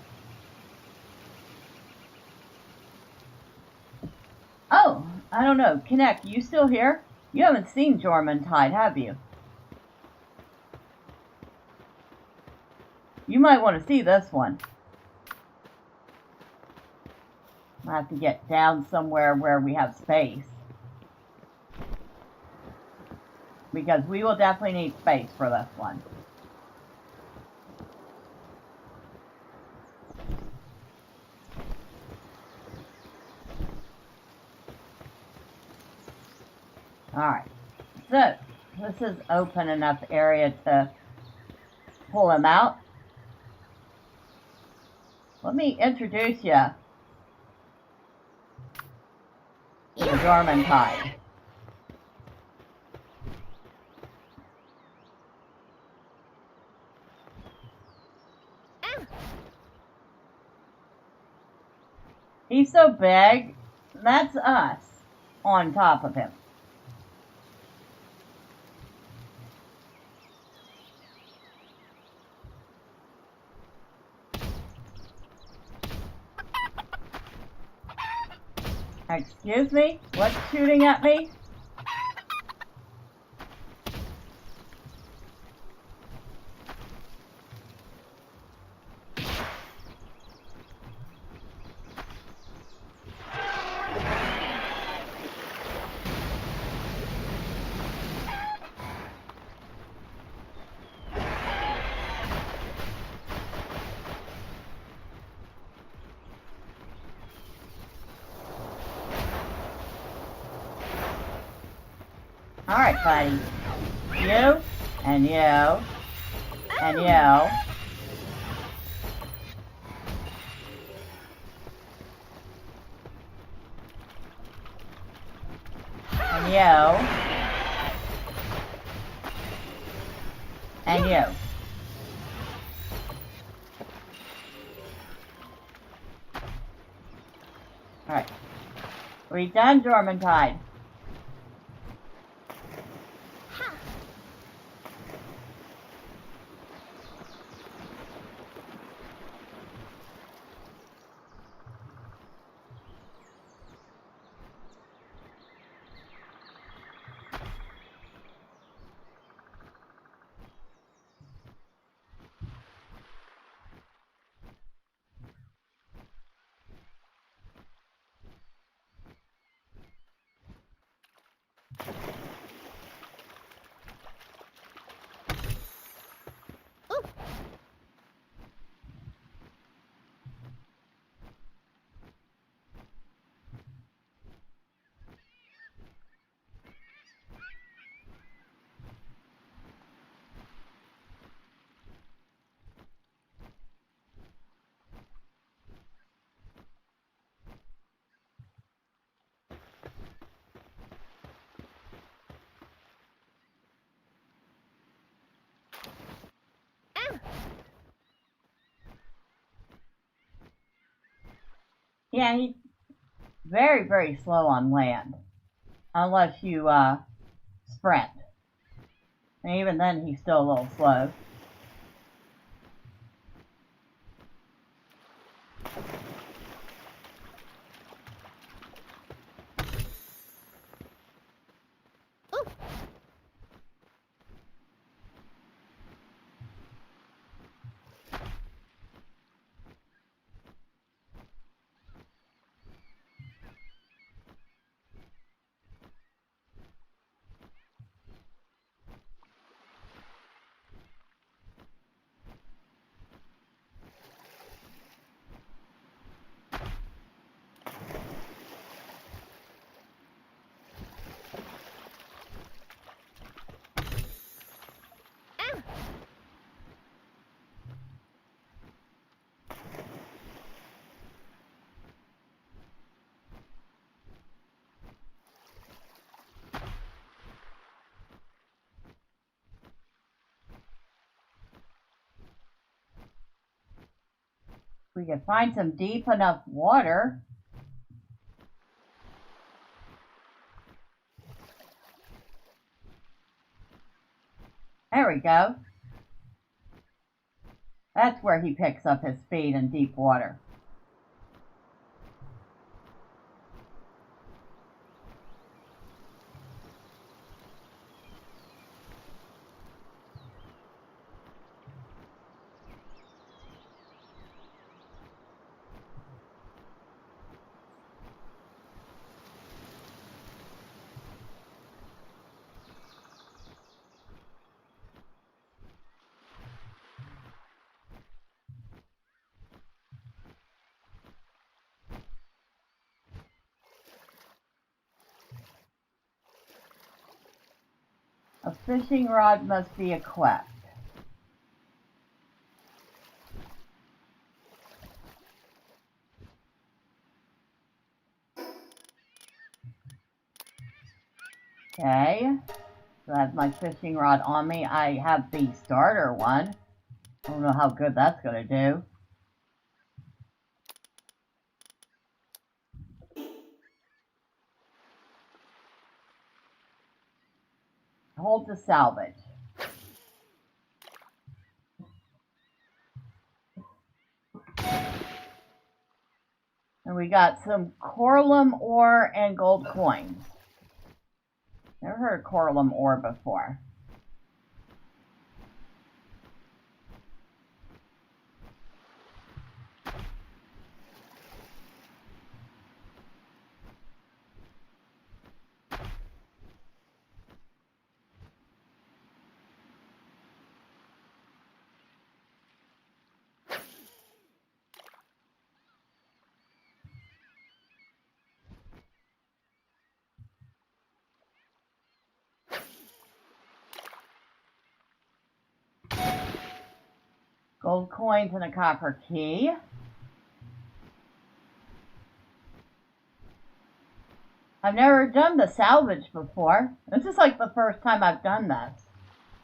Oh, I don't know. Connect, you still here? You haven't seen Jarmantide, have you? You might want to see this one. I have to get down somewhere where we have space. Because we will definitely need space for this one. Alright. So, this is open enough area to pull him out. Let me introduce you to the Jarmantide. He's so big, that's us on top of him. Excuse me? What's shooting at me? Alright, buddy. You, and you, and you. And you. And you. Alright. We done, Jarmantide? Yeah, he's very, very slow on land. Unless you, sprint. And even then, he's still a little slow. We can find some deep enough water. There we go. That's where he picks up his speed in deep water. A fishing rod must be equipped. Okay, so I have my fishing rod on me. I have the starter one. I don't know how good that's going to do. Hold to salvage. And we got some coralum ore and gold coins. Never heard of coralum ore before. Gold coins and a copper key. I've never done the salvage before. This is like the first time I've done this.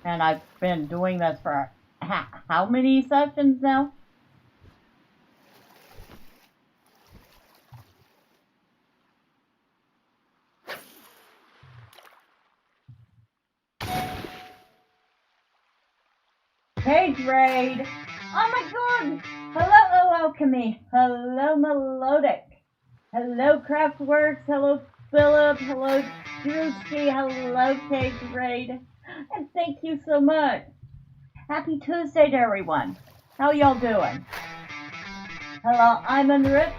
And I've been doing this for how many sessions now? Cage raid! Oh my god! Hello, Alchemy! Hello, Melodic! Hello, Craftworks! Hello, Philip! Hello, Drewski! Hello, Cage raid! And thank you so much! Happy Tuesday to everyone! How y'all doing? Hello, I'm Rich.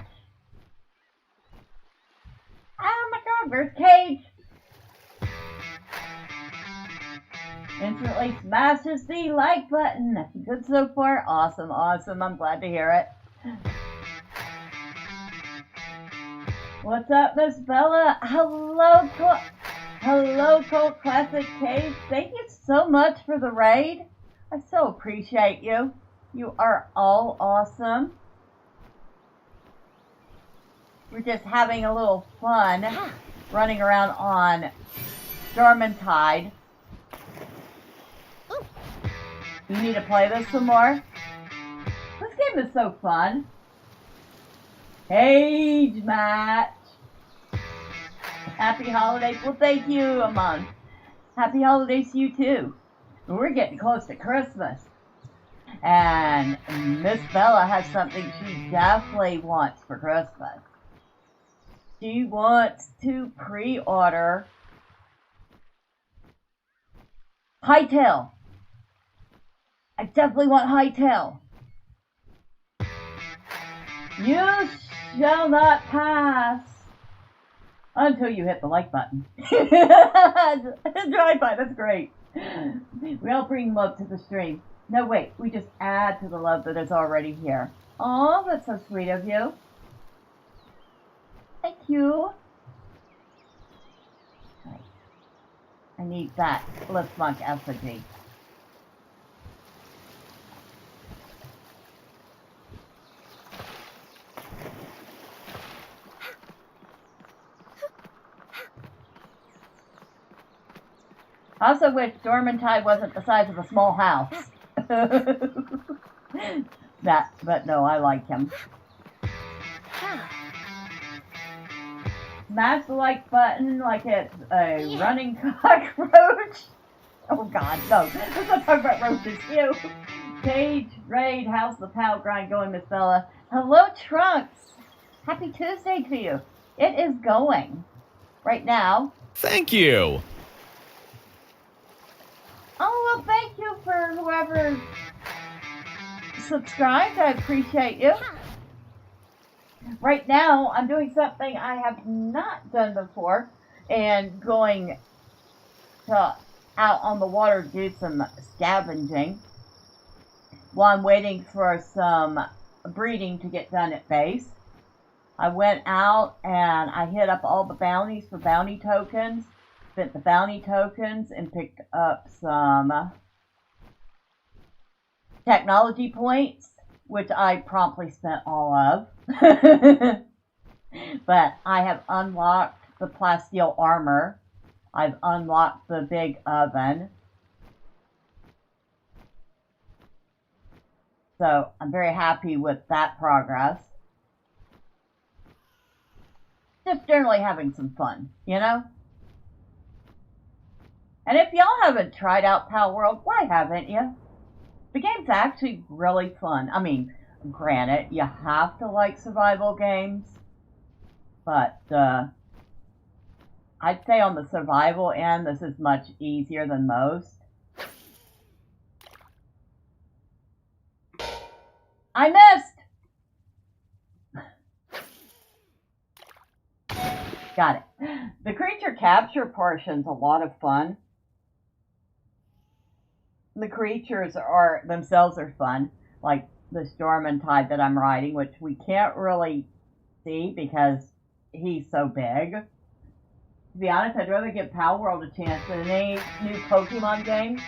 Oh my god, where's Cage? Instantly smashes the like button. Good so far? Awesome, awesome. I'm glad to hear it. What's up, Miss Bella? Hello, Colt Classic Cage. Thank you so much for the raid. I so appreciate you. You are all awesome. We're just having a little fun running around on Dormantide. You need to play this some more? This game is so fun. Cage match. Happy holidays. Well, thank you, Amon. Happy holidays to you, too. We're getting close to Christmas. And Miss Bella has something she definitely wants for Christmas. She wants to pre-order Hightail. I definitely want Hightail. You shall not pass until you hit the like button. Drive by, that's great. We all bring love to the stream. No, wait, we just add to the love that is already here. Oh, that's so sweet of you. Thank you. Right. I need that Lift Monk effigy. I also wish Dormantide wasn't the size of a small house. But no, I like him. Smash the like button like it's a running cockroach. Oh God, no. Let's not talk about roaches. Ew. Cage, Raid, how's the POW grind going, Miss Bella? Hello, Trunks. Happy Tuesday to you. It is going. Right now. Thank you. Oh, well, thank you for whoever subscribed. I appreciate you. Right now, I'm doing something I have not done before and going out on the water to do some scavenging while I'm waiting for some breeding to get done at base. I went out and I hit up all the bounties for bounty tokens. Spent the bounty tokens and picked up some technology points, which I promptly spent all of. But I have unlocked the plasteel armor. I've unlocked the big oven. So I'm very happy with that progress. Just generally having some fun, you know? And if y'all haven't tried out Palworld, why haven't you? The game's actually really fun. I mean, granted, you have to like survival games, but I'd say on the survival end, this is much easier than most. I missed! Got it. The creature capture portion's a lot of fun. The creatures themselves are fun, like the Stormantide that I'm riding, which we can't really see because he's so big. To be honest, I'd rather give Palworld a chance than any new Pokemon game.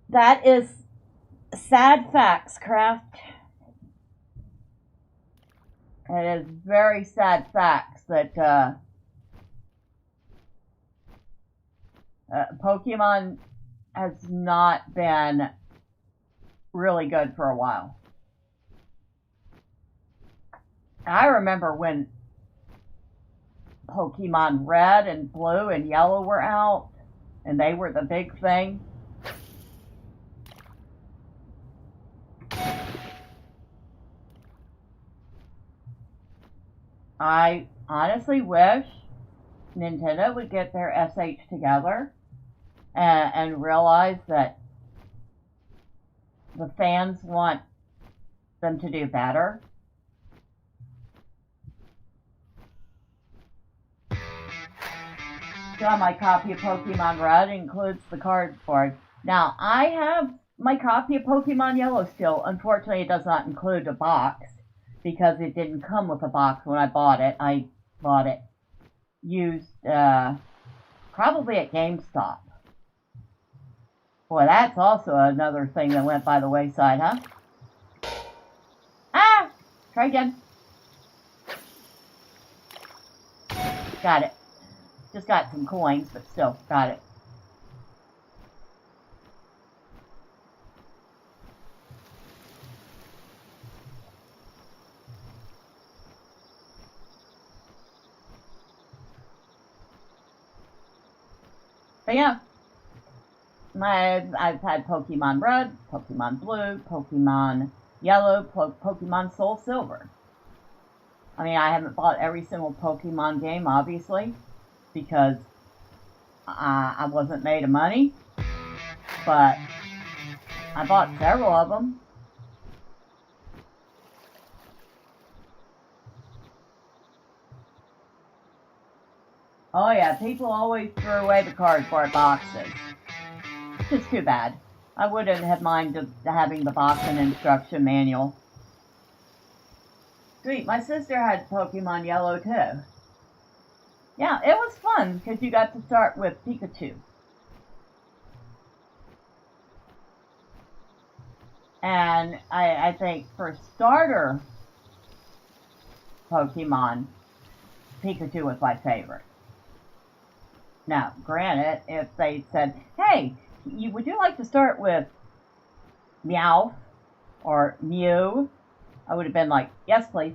That is sad facts, Craft. It is very sad facts that Pokemon has not been really good for a while. I remember when Pokemon Red and Blue and Yellow were out, and they were the big thing. I honestly wish Nintendo would get their SH together and realize that the fans want them to do better. So my copy of Pokemon Red includes the cardboard. Now, I have my copy of Pokemon Yellow still. Unfortunately, it does not include a box because it didn't come with a box when I bought it. I bought it used probably at GameStop. Boy, that's also another thing that went by the wayside, huh? Ah! Try again. Got it. Just got some coins, but still, got it. But yeah, I've had Pokemon Red, Pokemon Blue, Pokemon Yellow, Pokemon Soul Silver. I mean, I haven't bought every single Pokemon game, obviously, because I wasn't made of money, but I bought several of them. Oh yeah, people always throw away the cardboard boxes. Just too bad. I wouldn't have minded having the box and instruction manual. Sweet, my sister had Pokemon Yellow too. Yeah, it was fun because you got to start with Pikachu. And I think for starter Pokemon, Pikachu was my favorite. Now, granted, if they said, hey, would you like to start with Meowth or Mew? I would have been like, yes, please.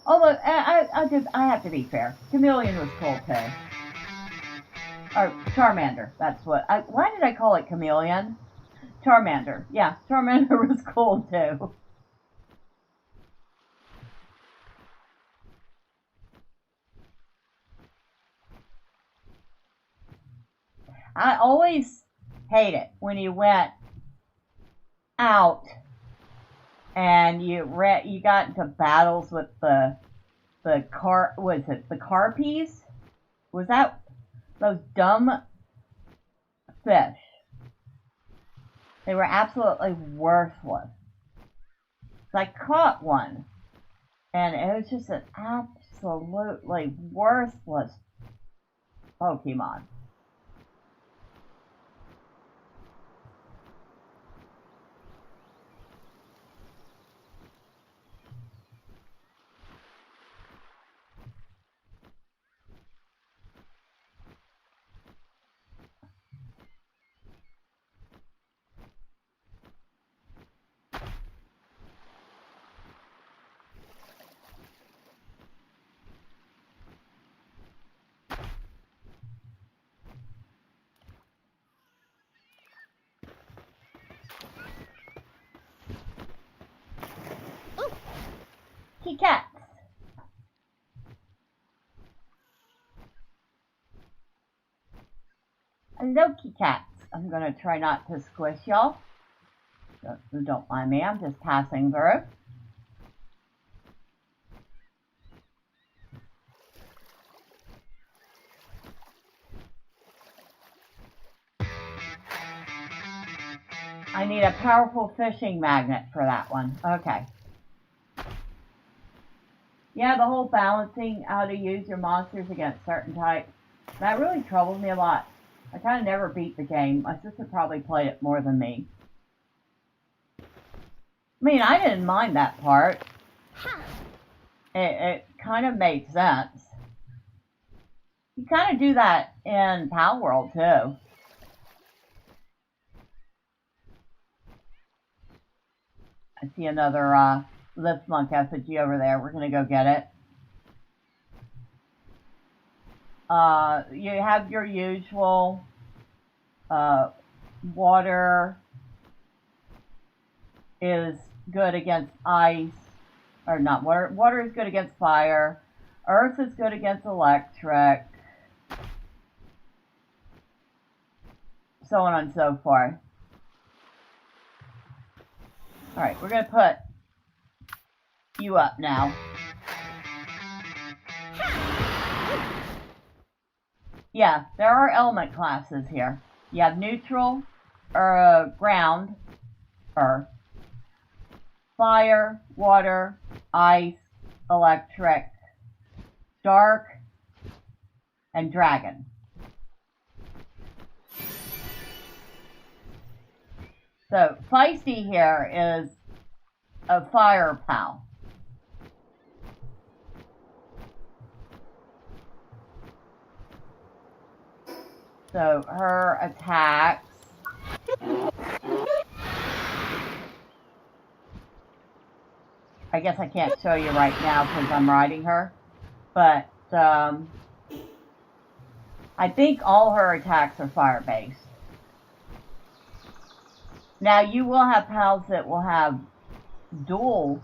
Although, I have to be fair. Chameleon was cool too. Or Charmander, that's what. Why did I call it Chameleon? Charmander. Yeah, Charmander was cool too. I always hate it when you went out and you got into battles with the carpies? Was that those dumb fish? They were absolutely worthless. So I caught one, and it was just an absolutely worthless Pokemon. Kitty cats. Hello, kitty cats. I'm gonna try not to squish y'all. So don't mind me, I'm just passing through. I need a powerful fishing magnet for that one. Okay. Yeah, the whole balancing how to use your monsters against certain types, that really troubled me a lot. I kind of never beat the game. My sister probably played it more than me. I mean, I didn't mind that part. It kind of made sense. You kind of do that in Palworld too. I see another Liftmonk effigy over there. We're going to go get it. You have your usual water is good against ice, or not water. Water is good against fire. Earth is good against electric. So on and so forth. Alright, we're going to put you up now. Yeah, there are element classes here. You have neutral, ground, earth, fire, water, ice, electric, dark, and dragon. So, Feisty here is a fire pal. So, her attacks guess I can't show you right now because I'm riding her. But I think all her attacks are fire-based. Now, you will have pals that will have dual.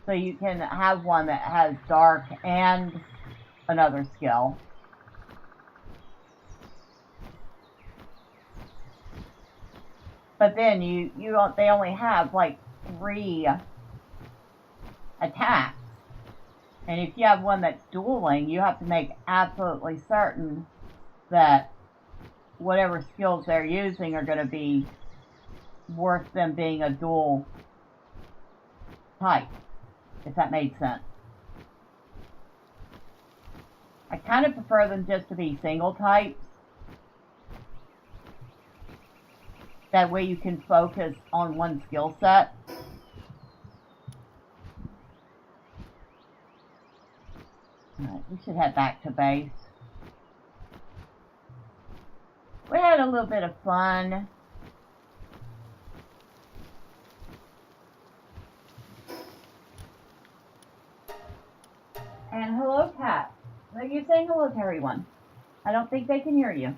So you can have one that has dark and another skill. But then they only have like 3 attacks. And if you have one that's dueling, you have to make absolutely certain that whatever skills they're using are going to be worth them being a dual type, if that made sense. I kind of prefer them just to be single types. That way you can focus on one skill set. Alright, we should head back to base. We had a little bit of fun. And hello, Cat. Are you saying hello to everyone? I don't think they can hear you.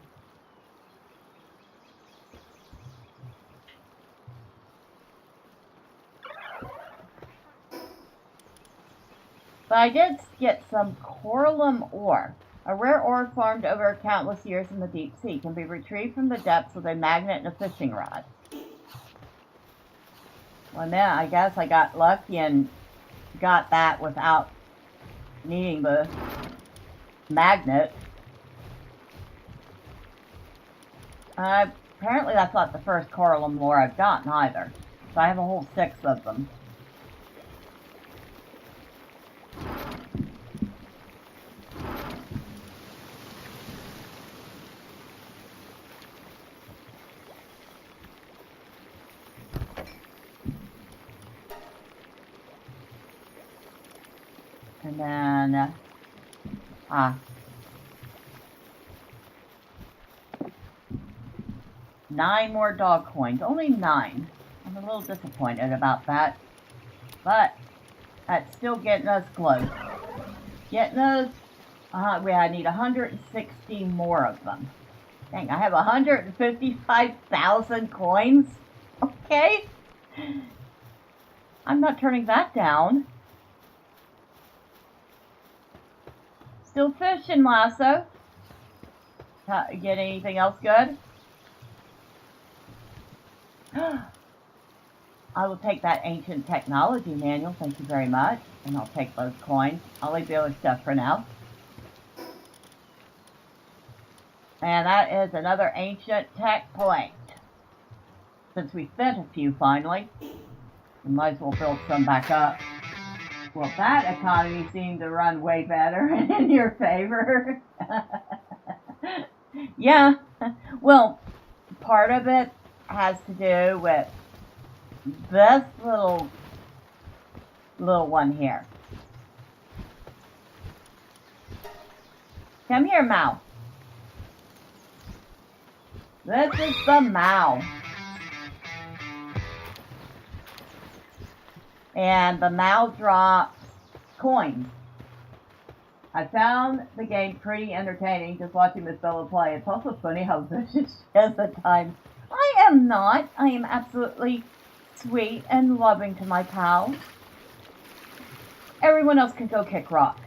But I did get some coralum ore. A rare ore formed over countless years in the deep sea can be retrieved from the depths with a magnet and a fishing rod. Well, then I guess I got lucky and got that without needing the magnet. Apparently that's not the first coralum ore I've gotten either. So I have a whole 6 of them. And then, 9 more dog coins. Only 9. I'm a little disappointed about that. But, that's still getting us close. Getting us, I need 160 more of them. Dang, I have 155,000 coins. Okay. I'm not turning that down. Still fishing, Lasso. Get anything else good? I will take that ancient technology manual, thank you very much. And I'll take those coins. I'll leave the other stuff for now. And that is another ancient tech point. Since we spent a few finally, we might as well build some back up. Well, that economy seemed to run way better in your favor. Yeah, well, part of it has to do with this little one here. Come here, Mao. This is the Mao. And the Mao drops coins. I found the game pretty entertaining just watching Miss Bella play. It's also funny how vicious she is at times. I am not. I am absolutely sweet and loving to my pals. Everyone else can go kick rocks.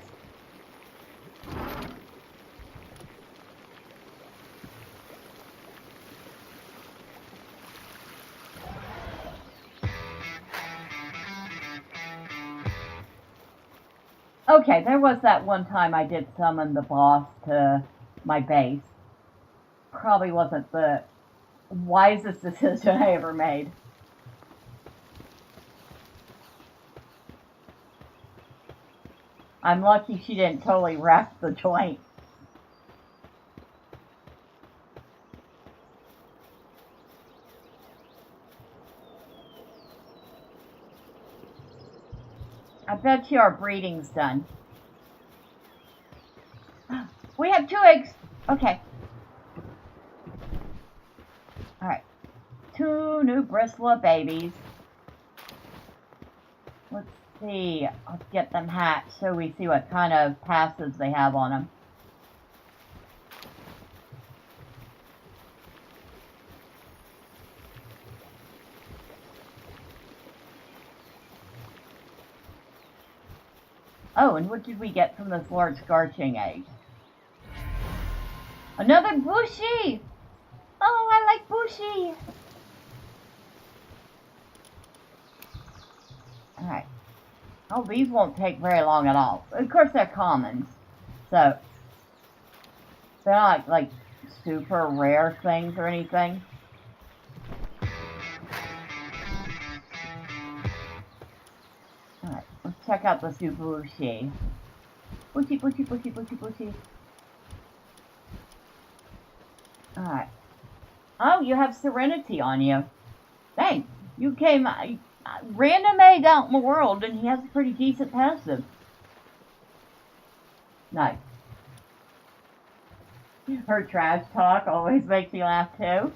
Okay, there was that one time I did summon the boss to my base. Probably wasn't the wisest decision I ever made. I'm lucky she didn't totally wreck the joint. I bet you our breeding's done. We have 2 eggs. Okay. Alright. 2 new bristle babies. let's see. Let's get them hatched so we see what kind of passives they have on them. Oh, and what did we get from this large scorching egg? Another bushy! Oh, I like bushy! Alright. Oh, these won't take very long at all. Of course, they're commons. So, they're not like super rare things or anything. Alright, let's check out the super bushy. Bushy, bushy, bushy, bushy, bushy. Alright. Oh, you have Serenity on you. Thanks. You came random egg out in the world, and he has a pretty decent passive. Nice. Her trash talk always makes me laugh, too.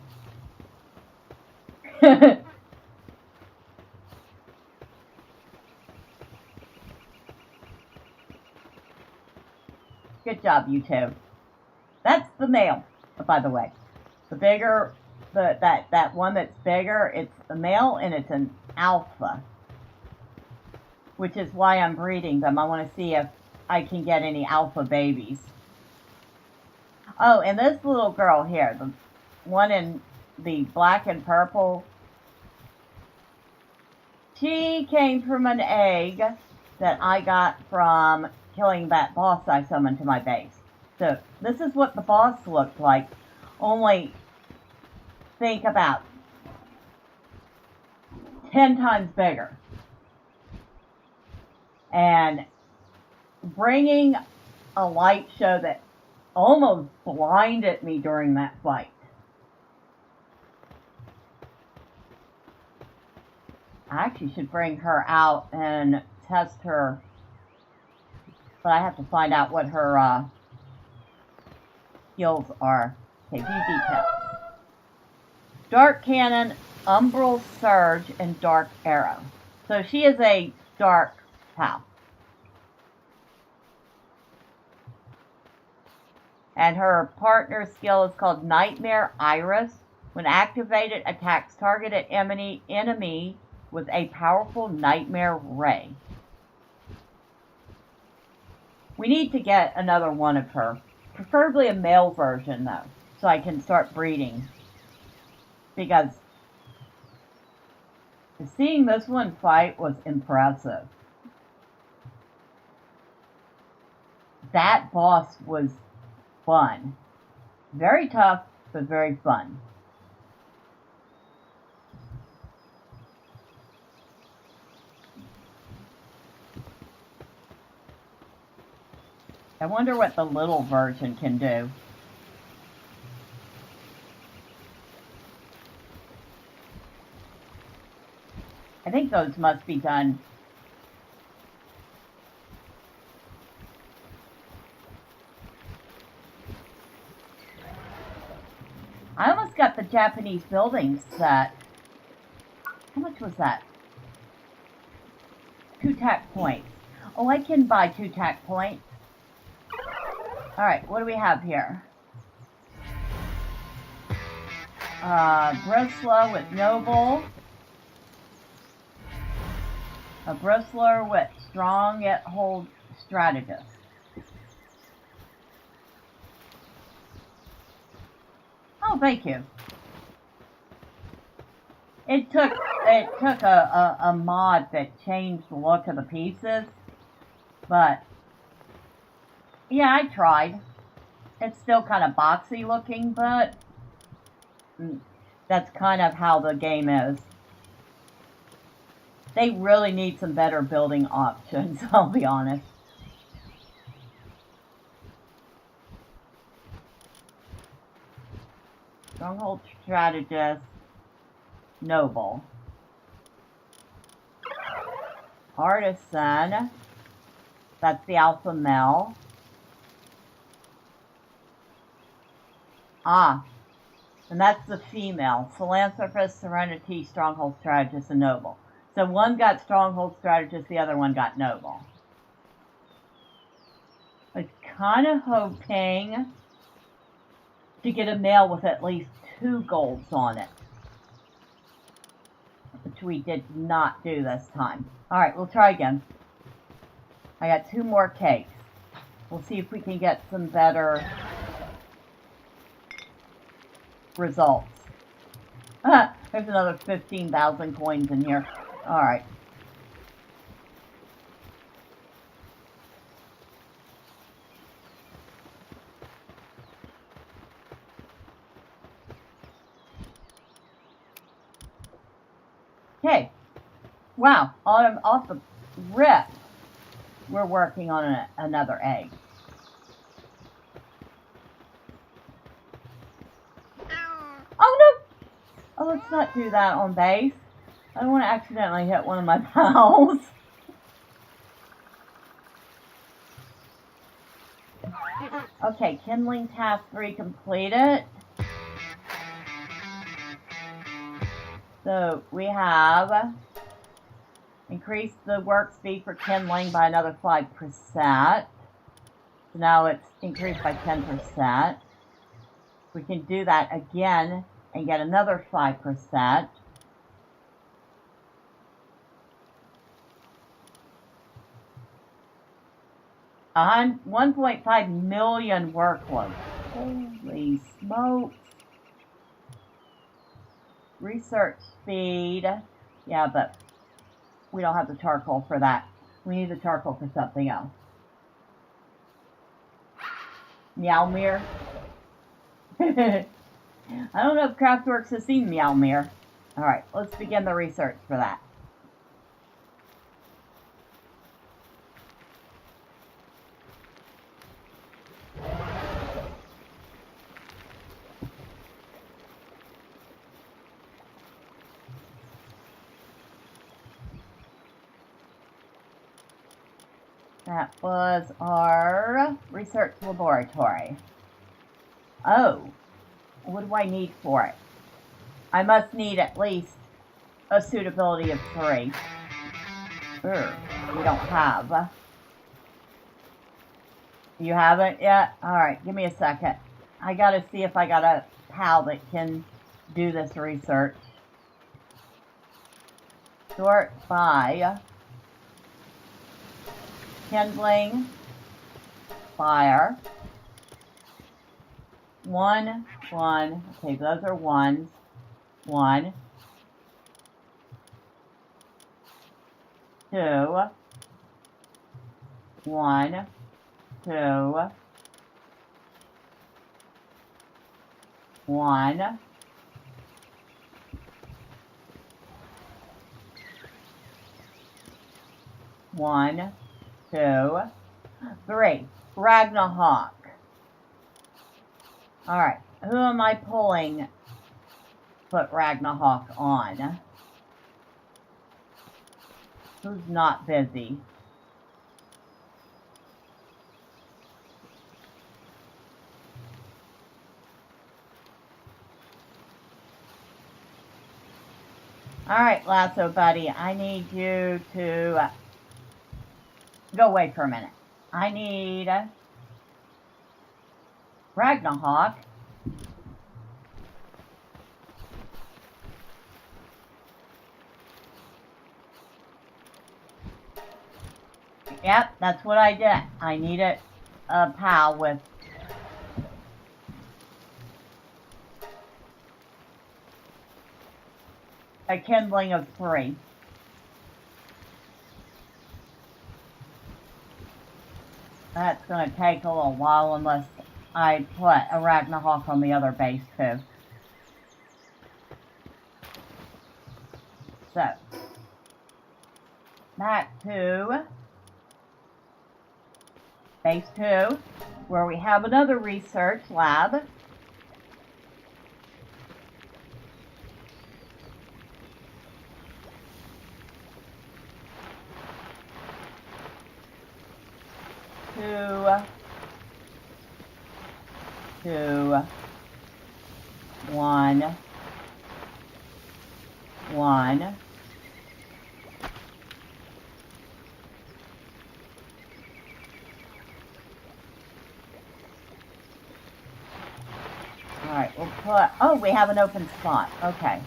Good job, you two. That's the male, by the way. The bigger, that one that's bigger, it's the male and it's an alpha. Which is why I'm breeding them. I want to see if I can get any alpha babies. Oh, and this little girl here, the one in the black and purple, she came from an egg that I got from killing that boss I summoned to my base. So this is what the boss looked like, only think about 10 times bigger. And bringing a light show that almost blinded me during that fight. I actually should bring her out and test her, but I have to find out what her skills are. Okay, view details. Dark Cannon, Umbral Surge, and Dark Arrow. So she is a dark pal. And her partner skill is called Nightmare Iris. When activated, attacks targeted enemy with a powerful Nightmare Ray. We need to get another one of her. Preferably a male version, though, so I can start breeding. Because seeing this one fight was impressive. That boss was fun. Very tough, but very fun. I wonder what the little version can do. I think those must be done. I almost got the Japanese building set. How much was that? 2 tack points. Oh, I can buy 2 tack points. Alright, what do we have here? Bristler with Noble. A Bristler with Strong yet Hold Strategist. Oh, thank you. It took a mod that changed the look of the pieces, but yeah, I tried. It's still kind of boxy looking, but that's kind of how the game is. They really need some better building options, I'll be honest. Stronghold Strategist, Noble. Artisan, that's the alpha male. Ah, and that's the female. Philanthropist, Serenity, Stronghold Strategist, and Noble. So one got Stronghold Strategist, the other one got Noble. I was kind of hoping to get a mail with at least 2 golds on it, which we did not do this time. Alright, we'll try again. I got 2 more cakes. We'll see if we can get some better results. There's another 15,000 coins in here. Alright. Okay. Wow. Off the rip, we're working on another egg. Oh no! Oh, let's not do that on base. I don't want to accidentally hit one of my pals. Okay, kindling task 3 completed. So we have increased the work speed for kindling by another 5%. So now it's increased by 10%. We can do that again and get another 5%. On 1.5 million workloads. Holy smokes. Research speed. Yeah, but we don't have the charcoal for that. We need the charcoal for something else. Meowmere. I don't know if Craftworks has seen Meowmere. Alright, let's begin the research for that. That was our research laboratory. Oh, what do I need for it? I must need at least a suitability of 3. We don't have. You haven't yet? Alright, give me a second. I gotta see if I got a pal that can do this research. Sort by kindling, fire, 1, 1, okay, those are 1s, 1, 2, 1, 2, 1, 1, 2, 3. Ragnarok. Alright, who am I pulling? Put Ragnarok on. Who's not busy? Alright, Lasso Buddy, I need you to go away for a minute. I need Ragnarok. Yep, that's what I did. I needed a pal with a kindling of 3. That's going to take a little while unless I put a Ragnarok on the other base too. So, back to base 2, where we have another research lab. Two, 1, 1, put... Oh, we have an open spot. Okay.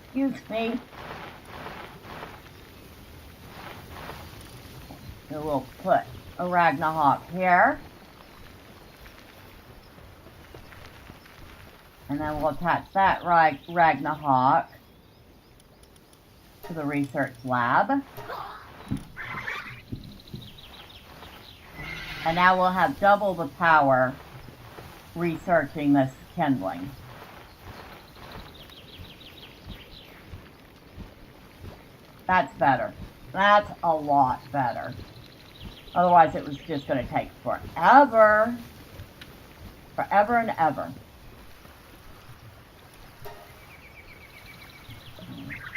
Excuse me. So we'll put Aragnahawk here. And then we'll attach that Ragnahawk to the research lab. And now we'll have double the power researching this kindling. That's better. That's a lot better. Otherwise it was just going to take forever. Forever and ever.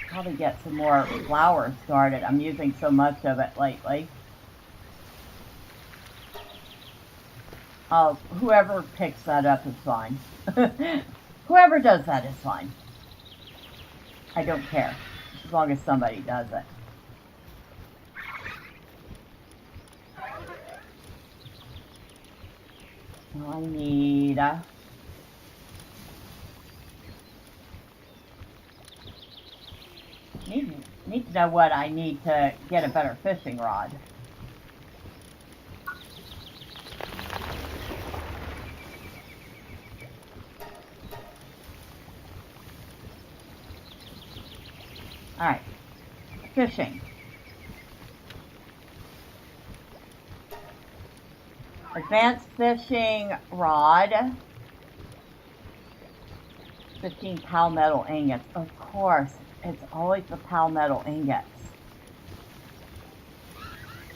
Probably get some more flowers started. I'm using so much of it lately. Whoever picks that up is fine. Whoever does that is fine. I don't care. As long as somebody does it. So I need... Need to know what I need to get a better fishing rod. Alright, fishing. Advanced fishing rod. 15 palmetto ingots. Of course, it's always the palmetto ingots.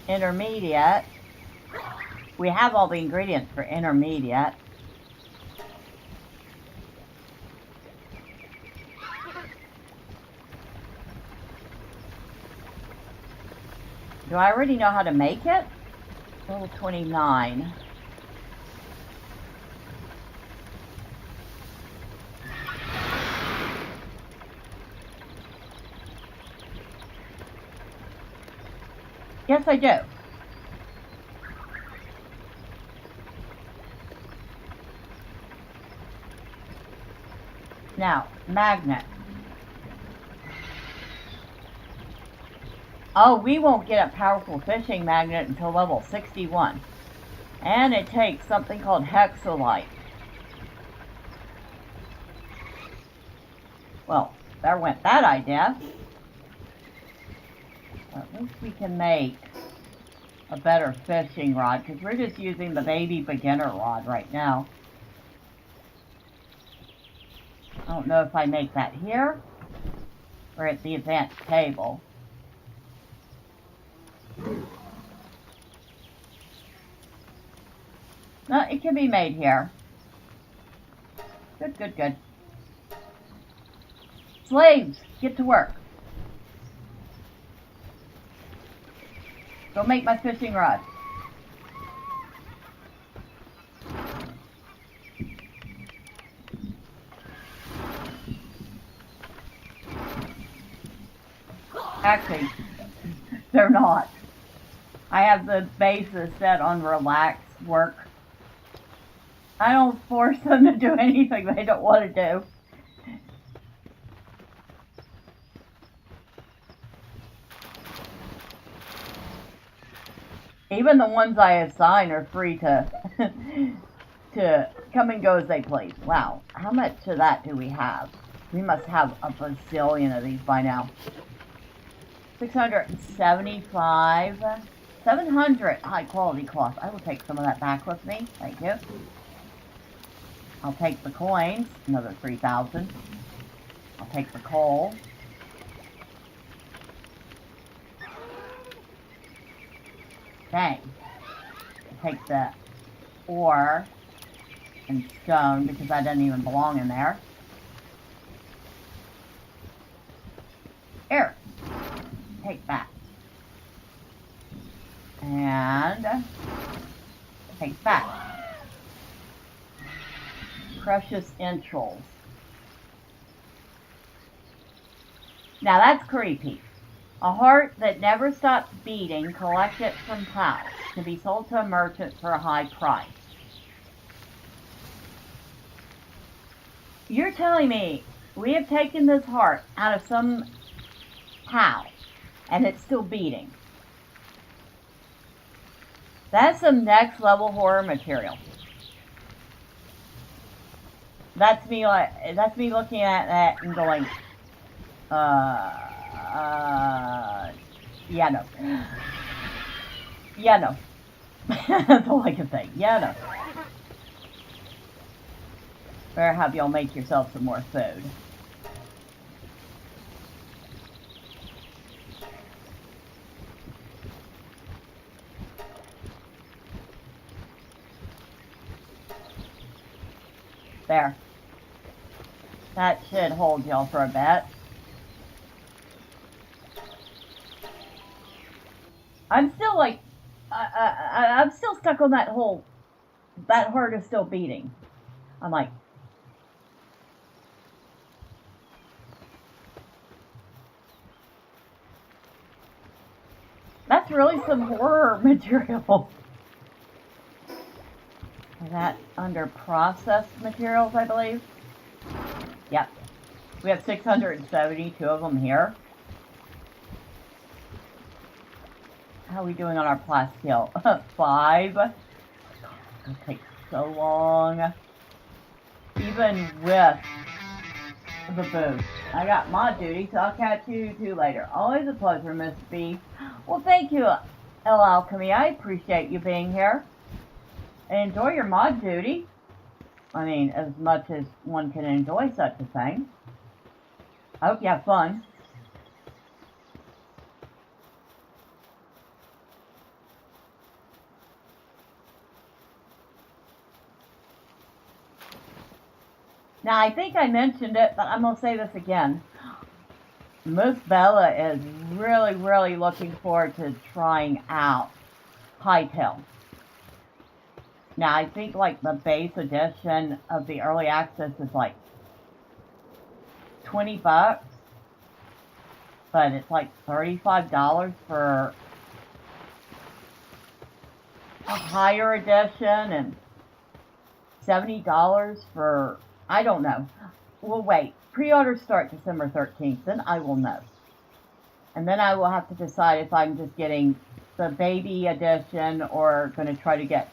Intermediate. We have all the ingredients for intermediate. Do I already know how to make it? Level 29. Yes, I do. Now, magnet. Oh, we won't get a powerful fishing magnet until level 61. And it takes something called hexolite. Well, there went that idea. At least we can make a better fishing rod, because we're just using the baby beginner rod right now. I don't know if I make that here or at the advanced table. No, it can be made here. Good, good, good. Slaves, get to work. Go make my fishing rod. Actually, they're not. I have the bases set on relax work. I don't force them to do anything they don't want to do. Even the ones I assign are free to to come and go as they please. Wow, how much of that do we have? We must have a bazillion of these by now. 675, 700 high quality cloth. I will take some of that back with me. Thank you. I'll take the coins, another 3,000. I'll take the coal. Dang. I'll take the ore and stone because that doesn't even belong in there. Here. Take that. And take that. Precious entrails. Now that's creepy. A heart that never stops beating, collect it from cows, to be sold to a merchant for a high price. You're telling me we have taken this heart out of some cow and it's still beating. That's some next level horror material. That's me looking at that and going, yeah, no. Yeah, no. That's all I can say. Yeah, no. Better have y'all make yourself some more food. There. That should hold y'all for a bit. I'm still like, I'm still stuck on that whole, that heart is still beating. I'm like, that's really some horror material. Is that under processed materials, I believe? Yep. We have 672 of them here. How are we doing on our plasteel? 5. God, it'll take so long. Even with the booth. I got mod duty, so I'll catch you two later. Always a pleasure, Miss B. Well, thank you, El Alchemy. I appreciate you being here. And enjoy your mod duty. I mean, as much as one can enjoy such a thing. I hope you have fun. Now, I think I mentioned it, but I'm going to say this again. Miss Bella is really, really looking forward to trying out Hightail. Now, I think like the base edition of the early access is like $20, but it's like $35 for a higher edition and $70 for, I don't know. Well, wait. Pre-orders start December 13th, then I will know. And then I will have to decide if I'm just getting the baby edition or going to try to get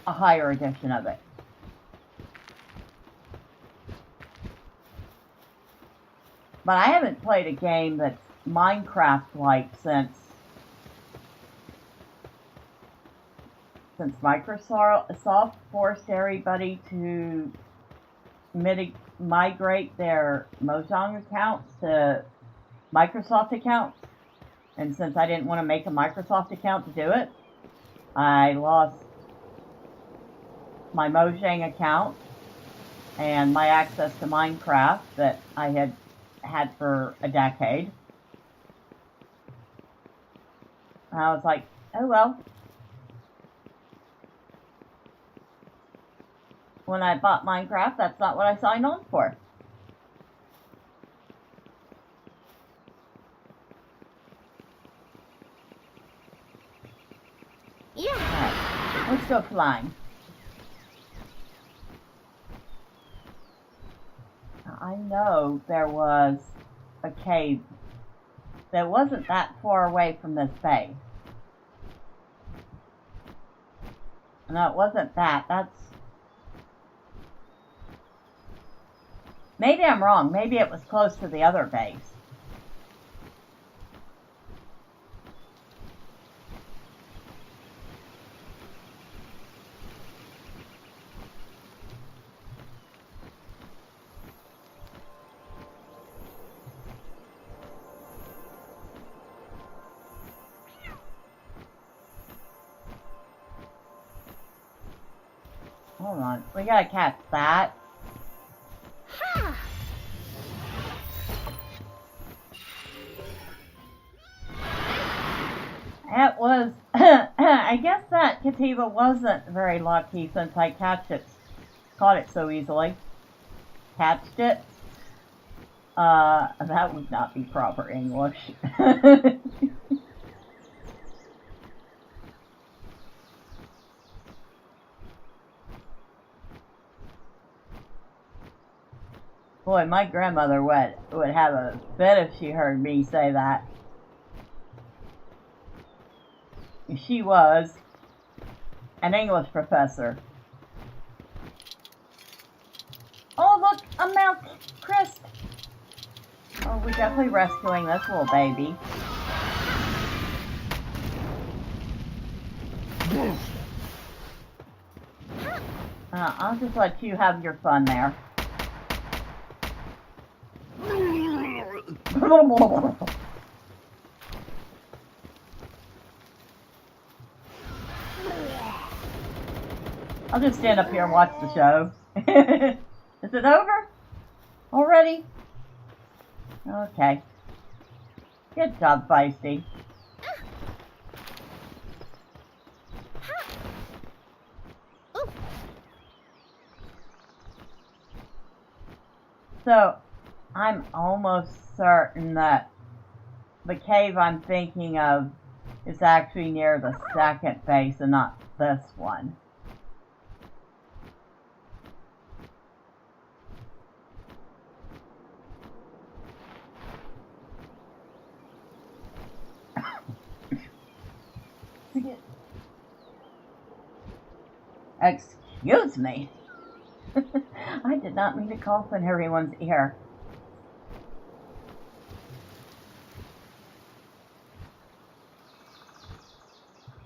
a higher edition of it. But I haven't played a game that's Minecraft-like since Microsoft forced everybody to migrate their Mojang accounts to Microsoft accounts. And since I didn't want to make a Microsoft account to do it, I lost my Mojang account and my access to Minecraft that I had for a decade. And I was like, oh well. When I bought Minecraft, that's not what I signed on for. Yeah. Alright, let's go flying. I know there was a cave that wasn't that far away from this base. No, it wasn't that. That's... Maybe I'm wrong. Maybe it was close to the other base. Hold on. We gotta catch that. It was, I guess that Kativa wasn't very lucky since I caught it so easily. Catched it. That would not be proper English. Boy, my grandmother would have a fit if she heard me say that. She was an English professor. Oh, look, a milk crisp. Oh, we're definitely rescuing this little baby. I'll just let you have your fun there. I'll just stand up here and watch the show. Is it over? Already? Okay. Good job, Feisty. So, I'm almost certain that the cave I'm thinking of is actually near the second base and not this one. Excuse me. I did not mean to cough in everyone's ear.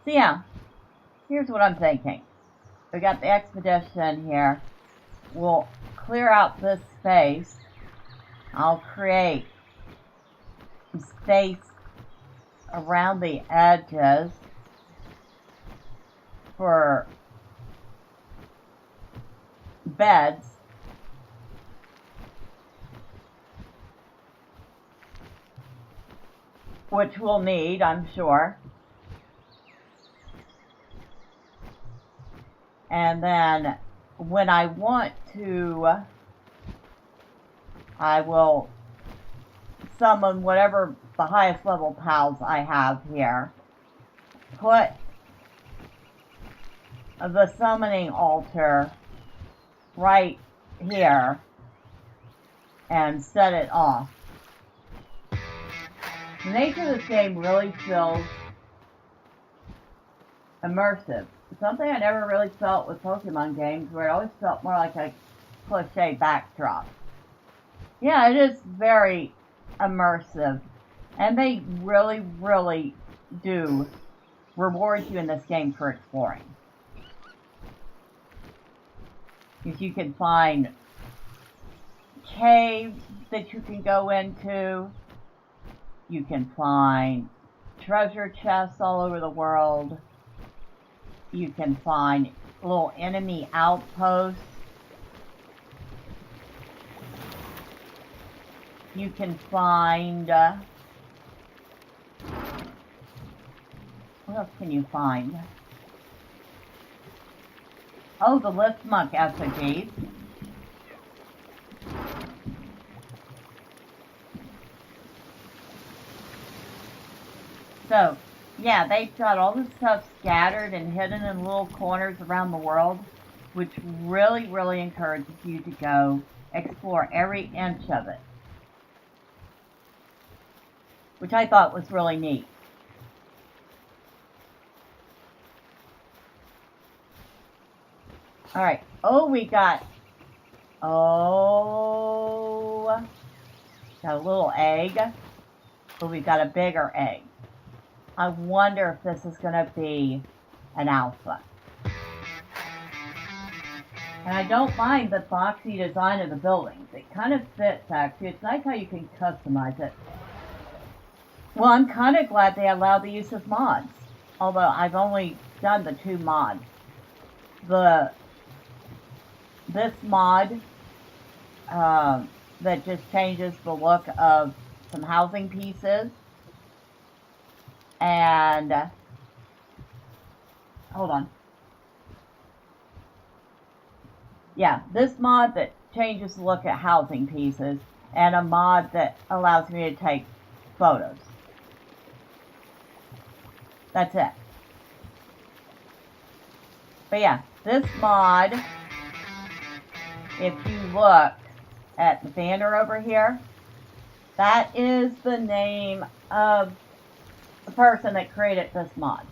So yeah, here's what I'm thinking. We got the expedition here. We'll clear out this space. I'll create space around the edges for beds. Which we'll need, I'm sure. And then when I want to, I will summon whatever the highest level pals I have here. Put the summoning altar right here and set it off. The nature of this game really feels immersive. Something I never really felt with Pokemon games, where it always felt more like a cliche backdrop. Yeah, it is very immersive, and they really, really do reward you in this game for exploring. Because you can find caves that you can go into. You can find treasure chests all over the world. You can find little enemy outposts. You can find... what else can you find? Oh, the Liftmuck effigies. So, yeah, they've got all this stuff scattered and hidden in little corners around the world, which really, really encourages you to go explore every inch of it. Which I thought was really neat. Alright, we got a little egg, but we've got a bigger egg. I wonder if this is going to be an alpha. And I don't mind the boxy design of the buildings. It kind of fits, actually. It's nice how you can customize it. Well, I'm kind of glad they allowed the use of mods. Although I've only done the 2 mods. This mod that just changes the look of some housing pieces. And, hold on. Yeah, this mod that changes the look at housing pieces, and a mod that allows me to take photos. That's it. But yeah, this mod, if you look, at the banner over here, that is the name of the person that created this mod.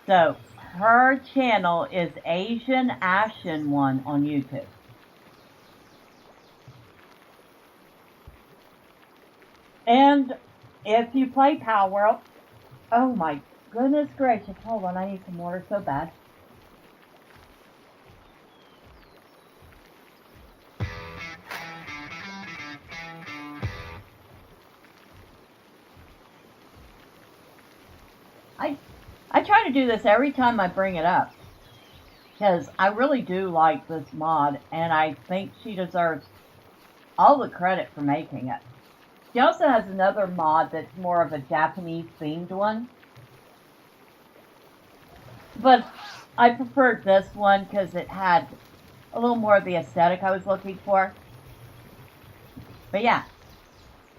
So her channel is Asian Ashen One on YouTube. And if you play Palworld, oh my goodness gracious, hold on, I need some water so bad. I try to do this every time I bring it up, because I really do like this mod, and I think she deserves all the credit for making it. She also has another mod that's more of a Japanese themed one, but I preferred this one because it had a little more of the aesthetic I was looking for. But yeah,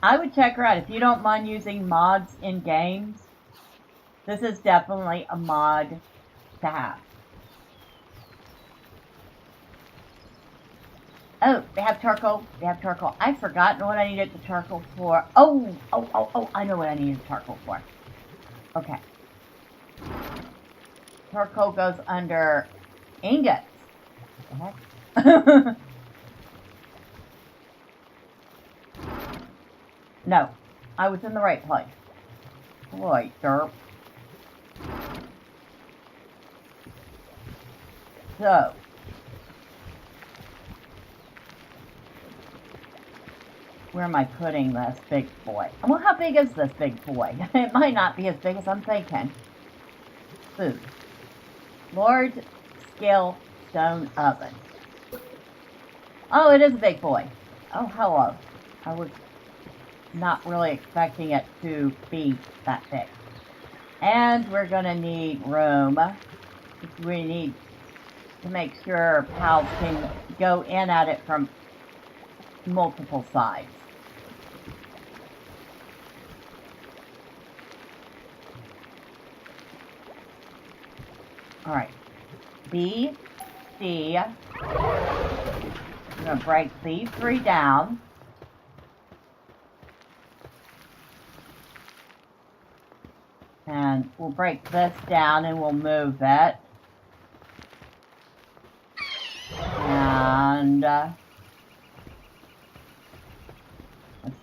I would check her out. If you don't mind using mods in games, this is definitely a mod to have. Oh, they have charcoal. They have charcoal. I've forgotten what I needed the charcoal for. Oh, I know what I needed charcoal for. Okay. Charcoal goes under ingots. What the heck? No, I was in the right place. Boy, derp. So, where am I putting this big boy? Well, how big is this big boy? It might not be as big as I'm thinking. Food. Large scale stone oven. Oh, it is a big boy. Oh, hello. I was not really expecting it to be that big. And we're going to need room. We need to make sure pals can go in at it from multiple sides. Alright. B, C. I'm going to break these three down. And we'll break this down and we'll move it. And this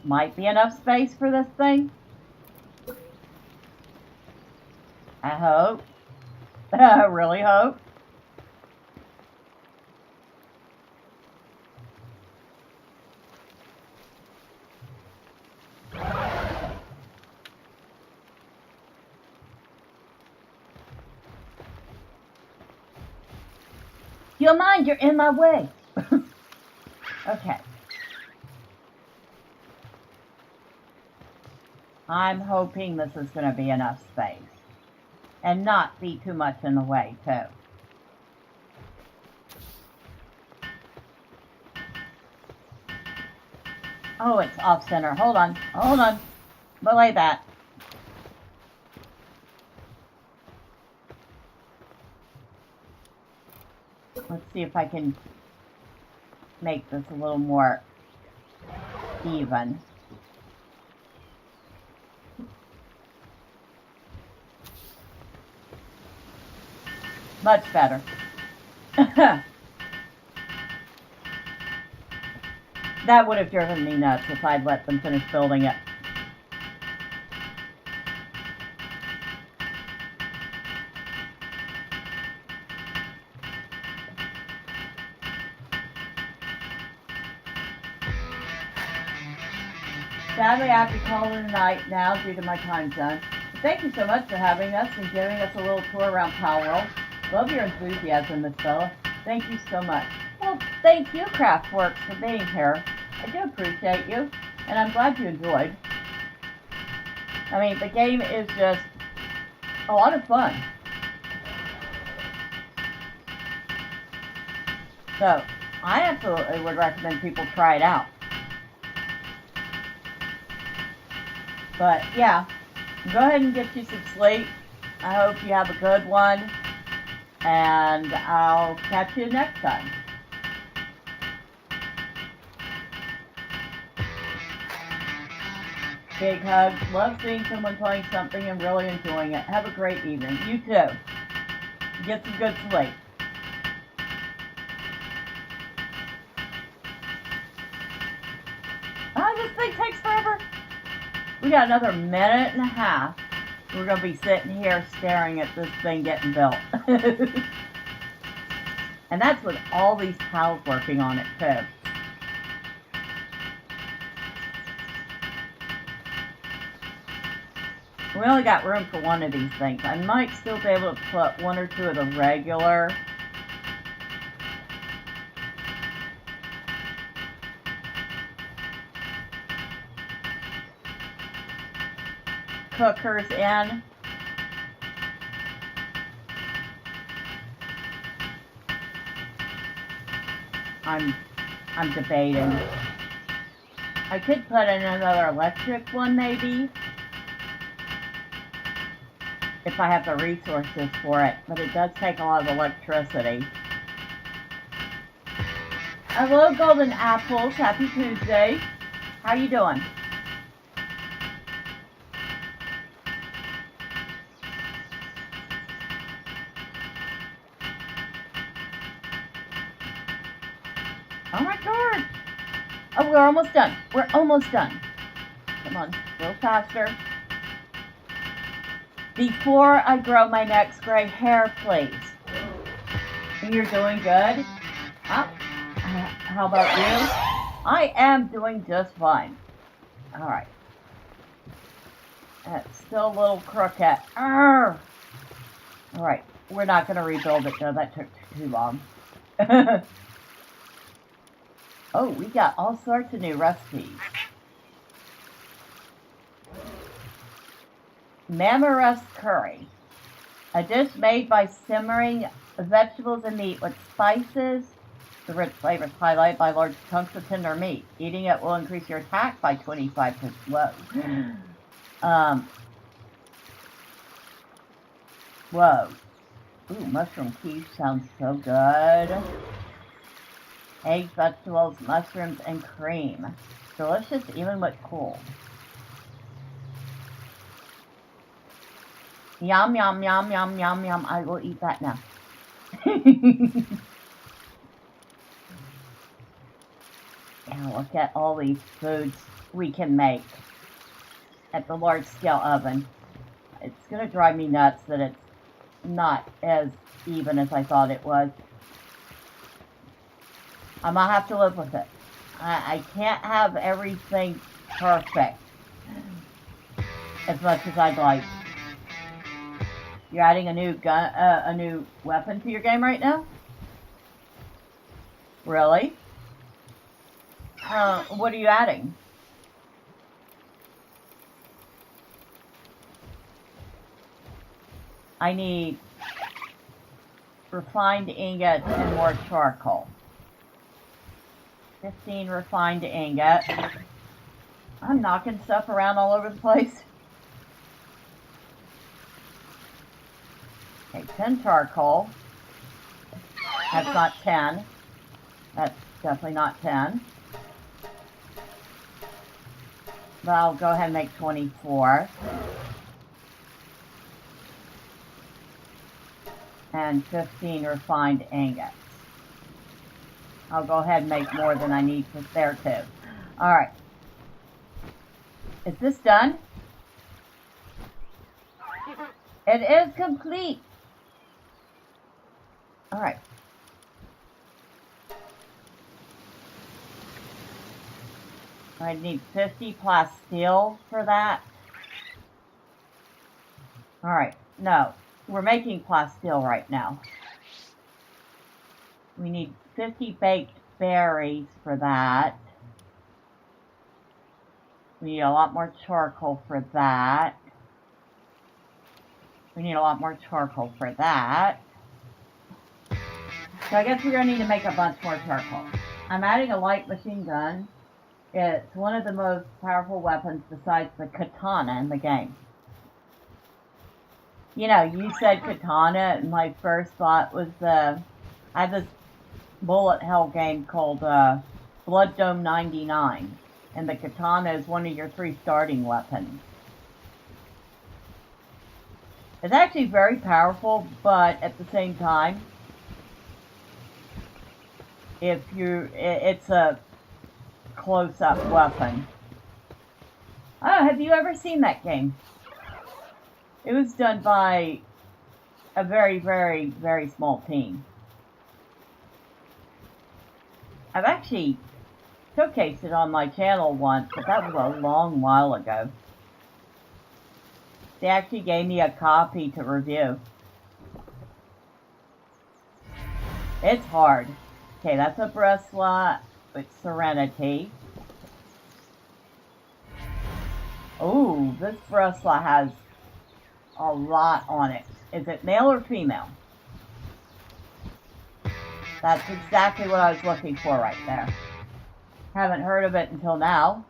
might be enough space for this thing. I hope. I really hope. You don't mind, you're in my way. Okay. I'm hoping this is going to be enough space. And not be too much in the way, too. Oh, it's off center. Hold on. Hold on. Belay that. Let's see if I can make this a little more even. Much better. That would have driven me nuts if I'd let them finish building it. Sadly, I have to call it a night now due to my time zone. Thank you so much for having us and giving us a little tour around Palworld. Love your enthusiasm, Miss Bella. Thank you so much. Well, thank you, Craftworks, for being here. I do appreciate you, and I'm glad you enjoyed. I mean, the game is just a lot of fun. So, I absolutely would recommend people try it out. But, yeah, go ahead and get you some sleep. I hope you have a good one. And I'll catch you next time. Big hugs. Love seeing someone playing something and really enjoying it. Have a great evening. You too. Get some good sleep. Oh, this thing takes forever. We got another minute and a half. We're going to be sitting here staring at this thing getting built. And that's with all these pals working on it too. We only got room for one of these things. I might still be able to put one or two of the regular. Cookers in. I'm debating. I could put in another electric one maybe, if I have the resources for it, but it does take a lot of electricity. Hello, Golden Apples. Happy Tuesday. How you doing? Oh my god! Oh, we're almost done. We're almost done. Come on, a little faster. Before I grow my next gray hair, please. You're doing good? How about you? I am doing just fine. Alright. That's still a little crooked. Alright, we're not going to rebuild it though. That took too long. Oh, we got all sorts of new recipes. Mama curry. A dish made by simmering vegetables and meat with spices. The rich flavor is highlighted by large chunks of tender meat. Eating it will increase your attack by 25%. Whoa. Whoa. Ooh, mushroom quiche sounds so good. Eggs, vegetables, mushrooms, and cream. Delicious even with cold. Yum, yum, yum, yum, yum, yum. I will eat that now. Now look at all these foods we can make at the large scale oven. It's going to drive me nuts that it's not as even as I thought it was. I'm going to have to live with it. I can't have everything perfect as much as I'd like. You're adding a new weapon to your game right now? Really? What are you adding? I need refined ingot and more charcoal. 15 refined ingot. I'm knocking stuff around all over the place. Okay, 10 charcoal. That's not 10. That's definitely not 10. But I'll go ahead and make 24. And 15 refined ingots. I'll go ahead and make more than I need for there too. Alright. Is this done? It is complete. Alright. I need 50 plasteel for that. Alright, no. We're making plasteel right now. We need 50 baked berries for that. We need a lot more charcoal for that. We need a lot more charcoal for that. So I guess we're going to need to make a bunch more charcoal. I'm adding a light machine gun. It's one of the most powerful weapons besides the katana in the game. You know, you said katana, and my first thought was I had this bullet hell game called Blood Dome 99. and the katana is one of your 3 starting weapons. It's actually very powerful, but at the same time, it's a close-up weapon. Oh, have you ever seen that game? It was done by a very, very, very small team. I've actually showcased it on my channel once, but that was a long while ago. They actually gave me a copy to review. It's hard. Okay, that's a bracelet with Serenity. Oh, this bracelet has a lot on it. Is it male or female? That's exactly what I was looking for right there. Haven't heard of it until now.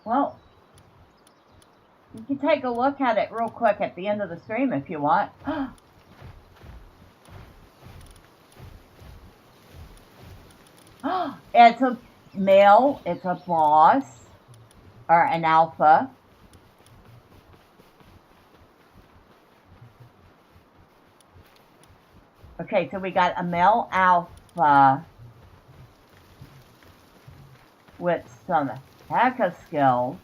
Well, you can take a look at it real quick at the end of the stream if you want. It's a male, it's a boss, or an alpha. Okay, so we got a male alpha with some hecka skills.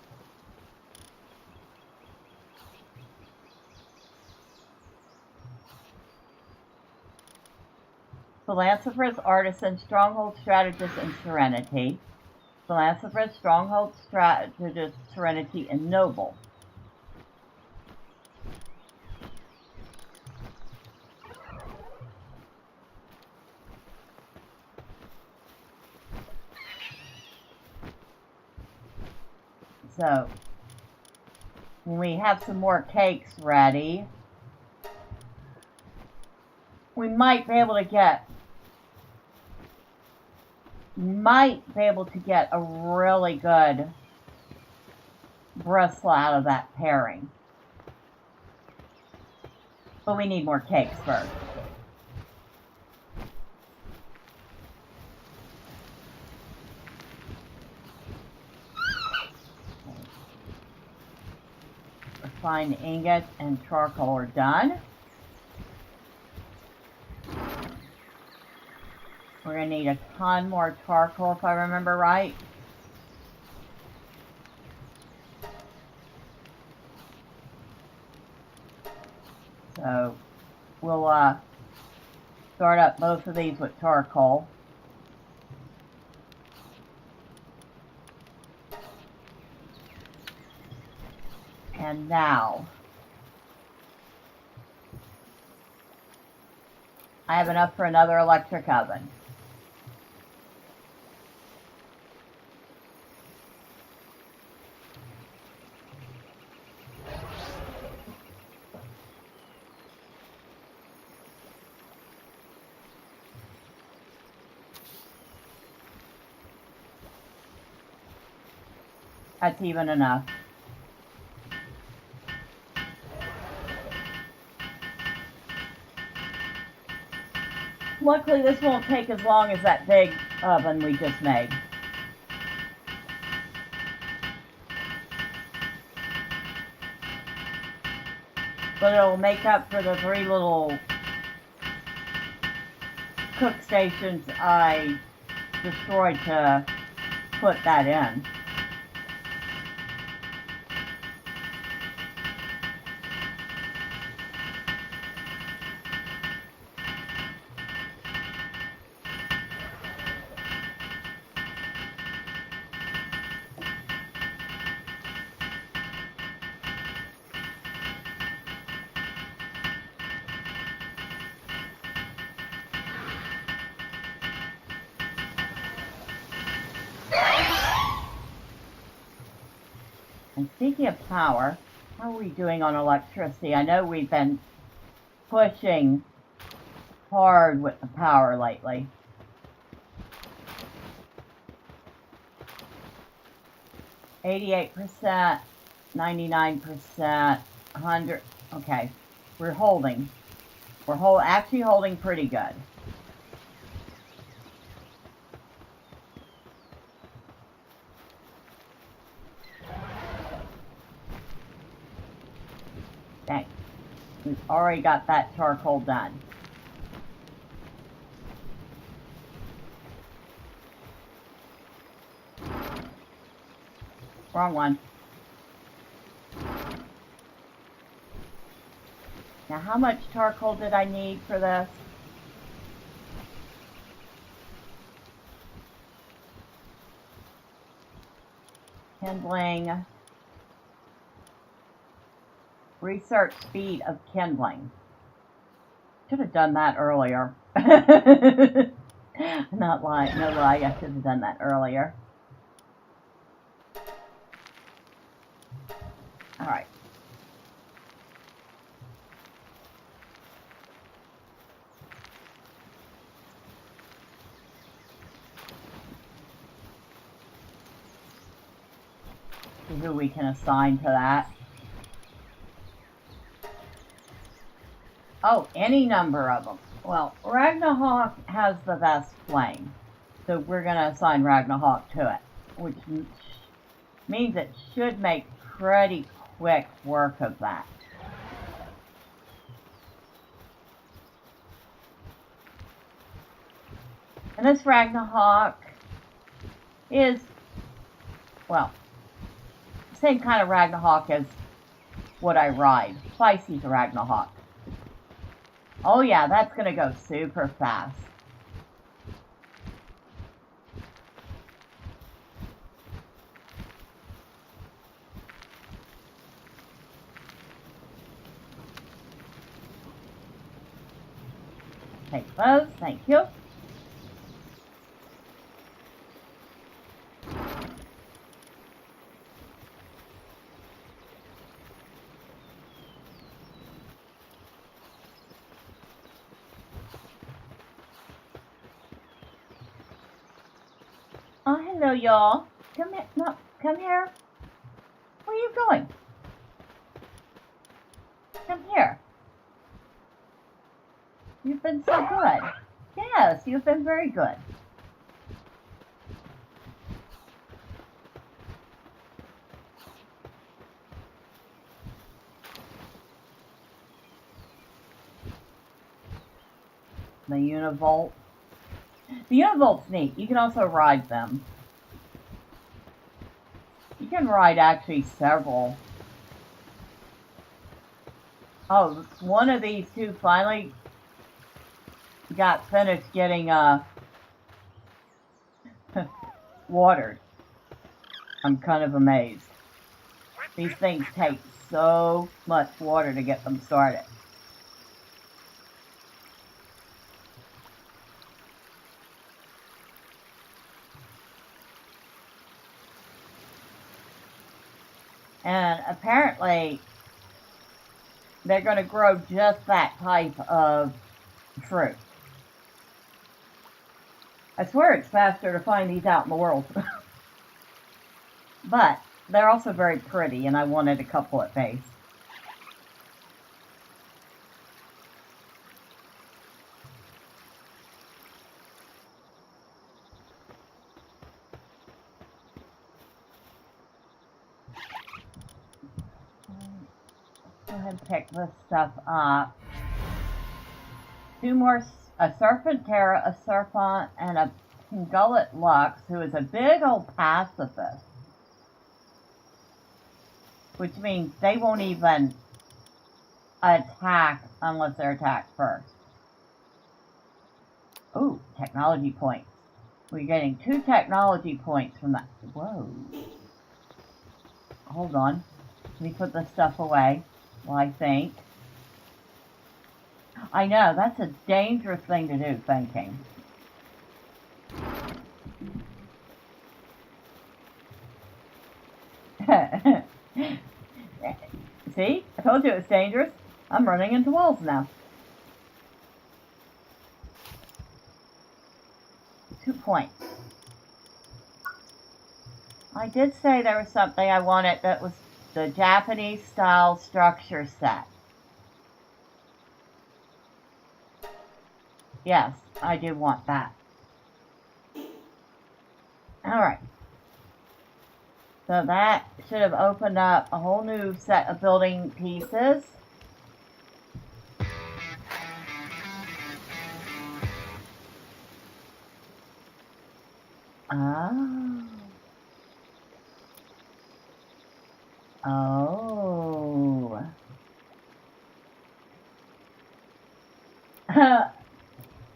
Philanthropist, Artisan, Stronghold Strategist, and Serenity. Philanthropist, Stronghold Strategist, Serenity, and Noble. So, when we have some more cakes ready, we might be able to get a really good bracelet out of that pairing. But we need more cakes first. Refined ingot and charcoal are done. We're going to need a ton more charcoal if I remember right. So we'll start up both of these with charcoal. And now, I have enough for another electric oven. That's even enough. Luckily, this won't take as long as that big oven we just made. But it'll make up for the 3 little cook stations I destroyed to put that in. And speaking of power, how are we doing on electricity? I know we've been pushing hard with the power lately. %, 99%, 100. Okay, we're holding. We're actually holding pretty good. Okay. We've already got that charcoal done. Wrong one. Now, how much charcoal did I need for this? Kindling. Research speed of kindling. Should have done that earlier. Not lie, no lie, I should have done that earlier. Alright. See who we can assign to that. Oh, any number of them. Well, Ragnarok has the best flame, so we're going to assign Ragnarok to it, which means it should make pretty quick work of that. And this Ragnarok is, well, same kind of Ragnarok as what I ride. Spicy's Ragnarok. Oh yeah, that's gonna go super fast. Take those, thank you. Oh, hello, y'all. Come here. No, come here. Where are you going? Come here. You've been so good. Yes, you've been very good. The Univolt. The Univolt's neat. You can also ride them. You can ride actually several. Oh, one of these two finally got finished getting watered. I'm kind of amazed. These things take so much water to get them started. And apparently, they're going to grow just that type of fruit. I swear it's faster to find these out in the world. But they're also very pretty, and I wanted a couple at base. Go ahead and pick this stuff up. Two more, a Serpent Terra, a Serpent, and a Pingullet Lux, who is a big old pacifist. Which means they won't even attack unless they're attacked first. Ooh, technology points. We're getting 2 technology points from that. Whoa. Hold on. Let me put this stuff away. Well, I think. I know, that's a dangerous thing to do, thinking. See? I told you it was dangerous. I'm running into walls now. 2 points. I did say there was something I wanted that was the Japanese style structure set. Yes, I do want that. Alright. So that should have opened up a whole new set of building pieces. Oh. Oh.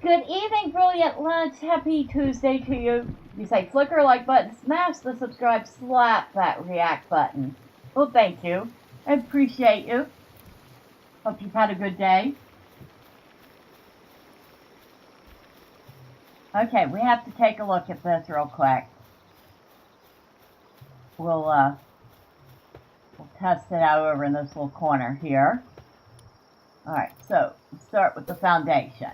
Good evening, Brilliant Lunch. Happy Tuesday to you. You say flicker like button, smash the subscribe, slap that react button. Well, thank you. I appreciate you. Hope you've had a good day. Okay, we have to take a look at this real quick. We'll test it out over in this little corner here. Alright, so let's start with the foundation.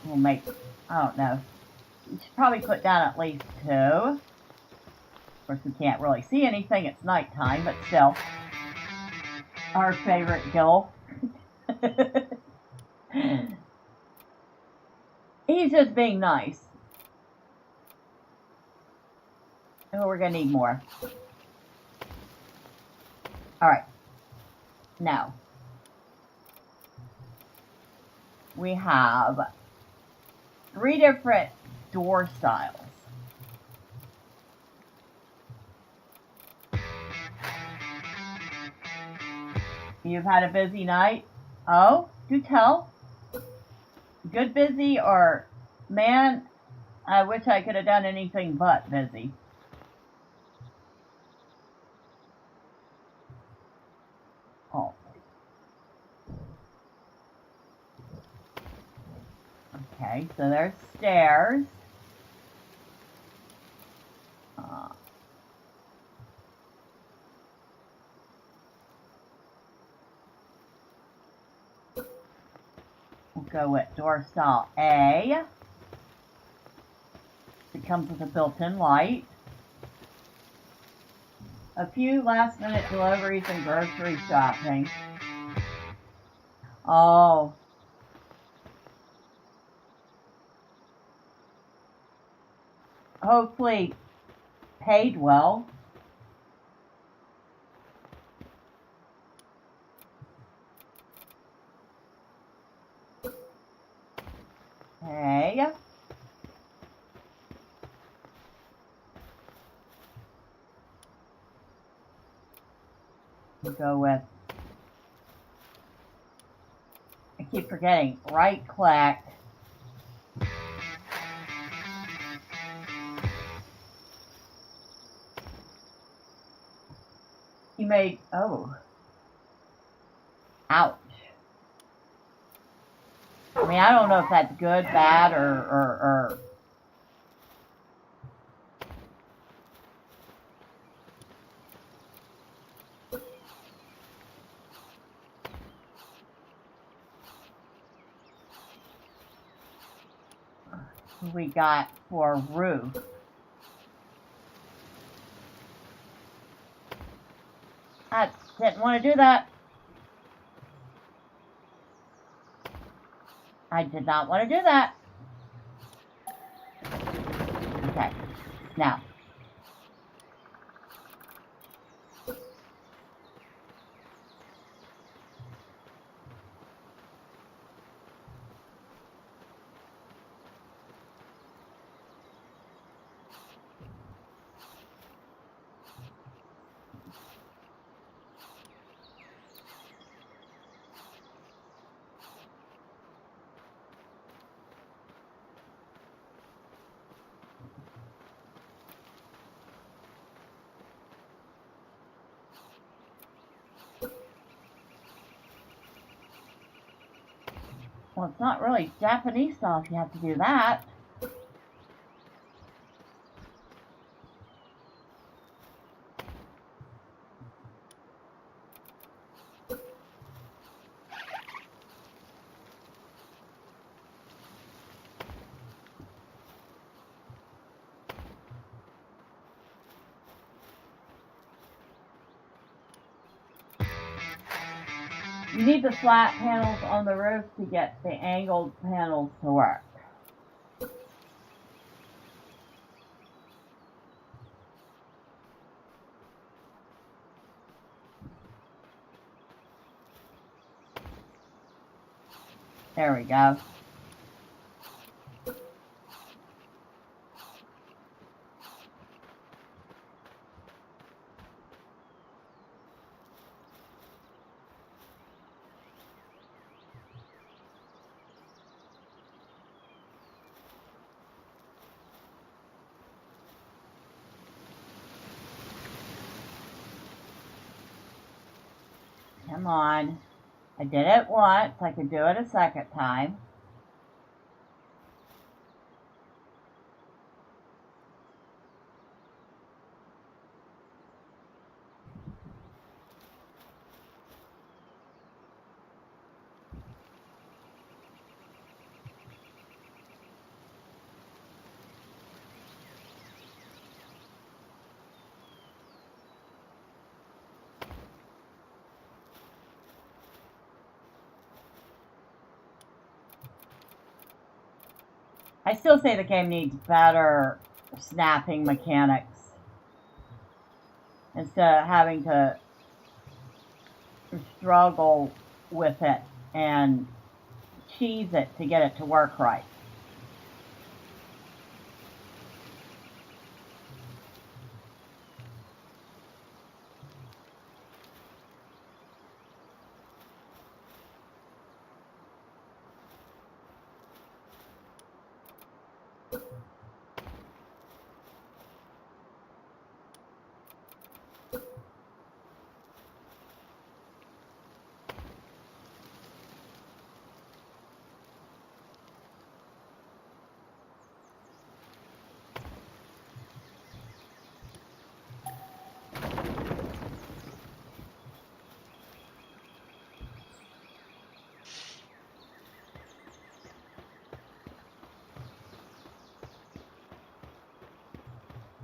We'll make, I don't know, we should probably put down at least 2. Of course, we can't really see anything, it's nighttime, but still. Our favorite Gil. He's just being nice. Oh, we're going to need more. Alright. Now, we have 3 different door styles. You've had a busy night? Oh, do tell. Good busy or, man, I wish I could have done anything but busy. Oh. Okay, so there's stairs. We'll go with door style A. It comes with a built-in light. A few last-minute deliveries and grocery shopping. Oh. Hopefully paid well. Okay. We'll go with, I keep forgetting, right click. You made, oh. Ouch. I mean, I don't know if that's good, bad, or we got for roof. I didn't want to do that. I did not want to do that. Okay, now. Well, it's not really Japanese style if you have to do that. You need the flat panels on the roof to get the angled panels to work. There we go. Come on. I did it once. I could do it a second time. I still say the game needs better snapping mechanics instead of having to struggle with it and cheese it to get it to work right.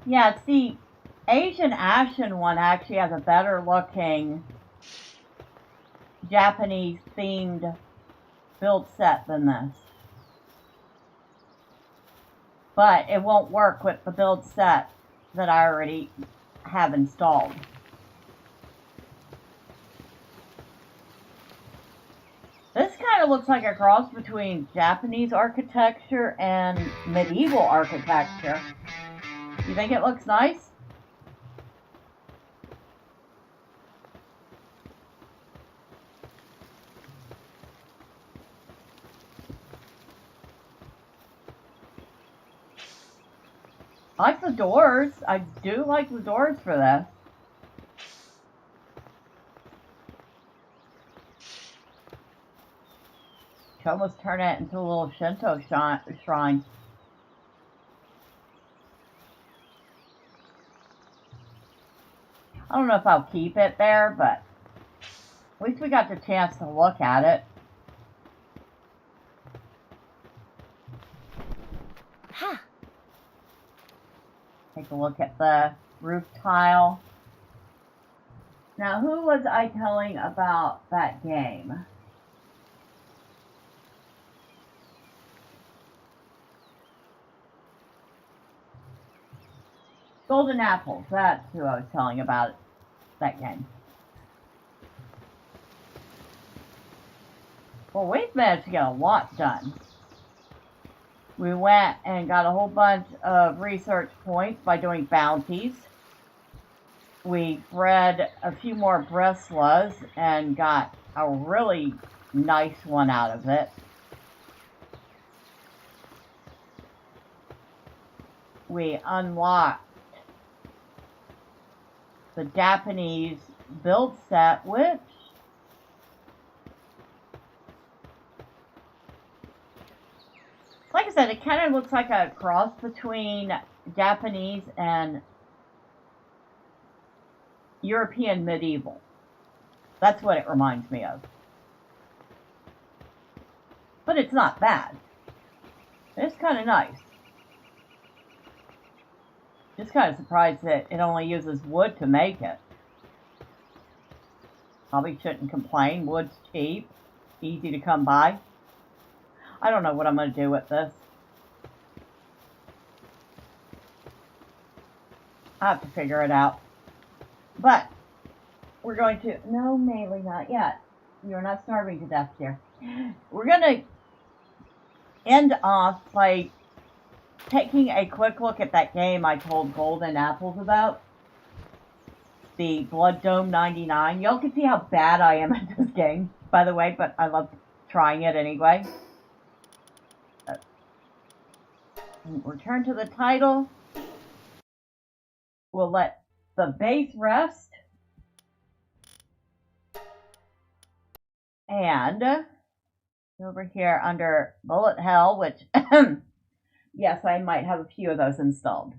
Yeah, it's the Asian Ashen one actually has a better looking Japanese themed build set than this. But it won't work with the build set that I already have installed. This kind of looks like a cross between Japanese architecture and medieval architecture. You think it looks nice? I like the doors. I do like the doors for this. Could almost turn it into a little Shinto shrine. I don't know if I'll keep it there, but at least we got the chance to look at it. Take a look at the roof tile. Now, who was I telling about that game? Golden Apples, that's who I was telling about that game. Well, we've managed to get a lot done. We went and got a whole bunch of research points by doing bounties. We bred a few more bristlers and got a really nice one out of it. We unlocked the Japanese build set, which like I said, it kind of looks like a cross between Japanese and European medieval. That's what it reminds me of. But it's not bad. It's kind of nice. Just kind of surprised that it only uses wood to make it. Probably shouldn't complain. Wood's cheap, easy to come by. I don't know what I'm going to do with this. I have to figure it out. But we're going to... No, Maylee, not yet. You're not starving to death, dear. We're going to end off by taking a quick look at that game I told Golden Apples about. The Blood Dome 99. Y'all can see how bad I am at this game, by the way, but I love trying it anyway. Return to the title. We'll let the base rest. And over here under Bullet Hell, which, yes, I might have a few of those installed.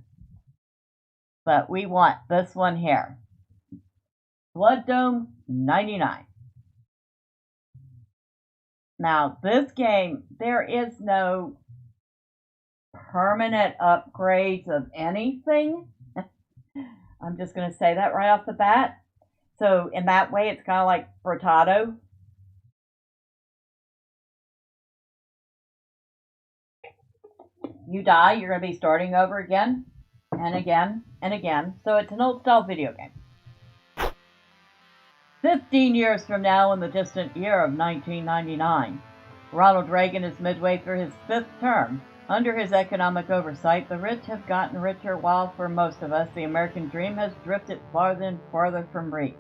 But we want this one here. Blood Dome 99. Now, this game, there is no permanent upgrades of anything. I'm just going to say that right off the bat. So, in that way, it's kind of like Frittata. You die, you're going to be starting over again, and again, and again. So, it's an old-style video game. 15 years from now, in the distant year of 1999, Ronald Reagan is midway through his 5th term. Under his economic oversight, the rich have gotten richer, while for most of us, the American dream has drifted farther and farther from reach.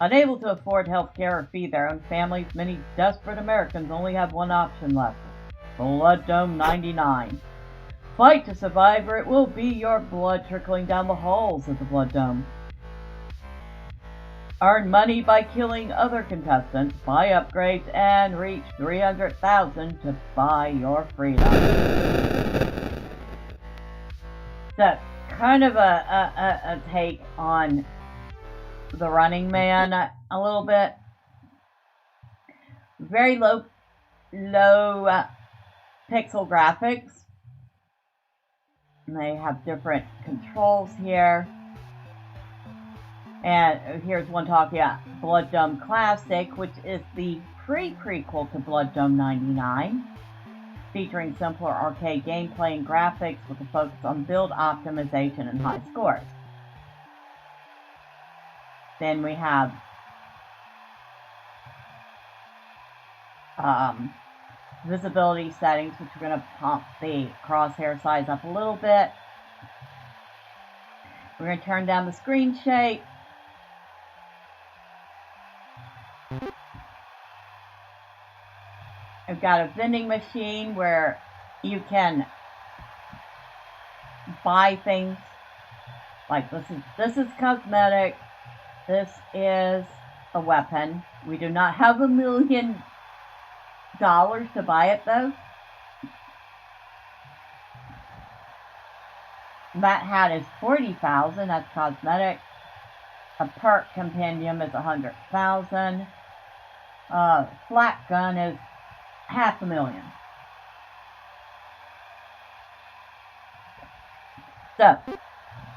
Unable to afford health care or feed their own families, many desperate Americans only have one option left: Blood Dome 99. Fight to survive, or it will be your blood trickling down the halls of the Blood Dome. Earn money by killing other contestants, buy upgrades, and reach 300,000 to buy your freedom. So, kind of a take on the Running Man a little bit. Very low pixel graphics. And they have different controls here. And here's one talking about Blood Dome Classic, which is the prequel to Blood Dome 99, featuring simpler arcade gameplay and graphics with a focus on build optimization and high scores. Then we have visibility settings, which we're going to pump the crosshair size up a little bit. We're going to turn down the screen shape. I've got a vending machine where you can buy things. Like this is cosmetic. This is a weapon. We do not have $1 million to buy it though. That hat is $40,000. That's cosmetic. A perk compendium is $100,000. Flat gun is $500,000. So,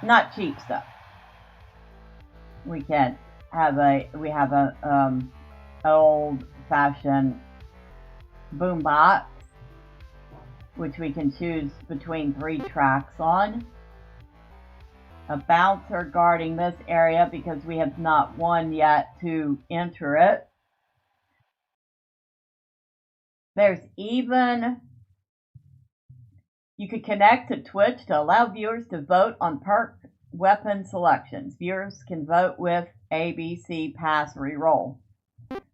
not cheap stuff. We have a old-fashioned boombox, which we can choose between 3 tracks on. A bouncer guarding this area because we have not won yet to enter it. There's even, you could connect to Twitch to allow viewers to vote on perk weapon selections. Viewers can vote with ABC Pass Reroll.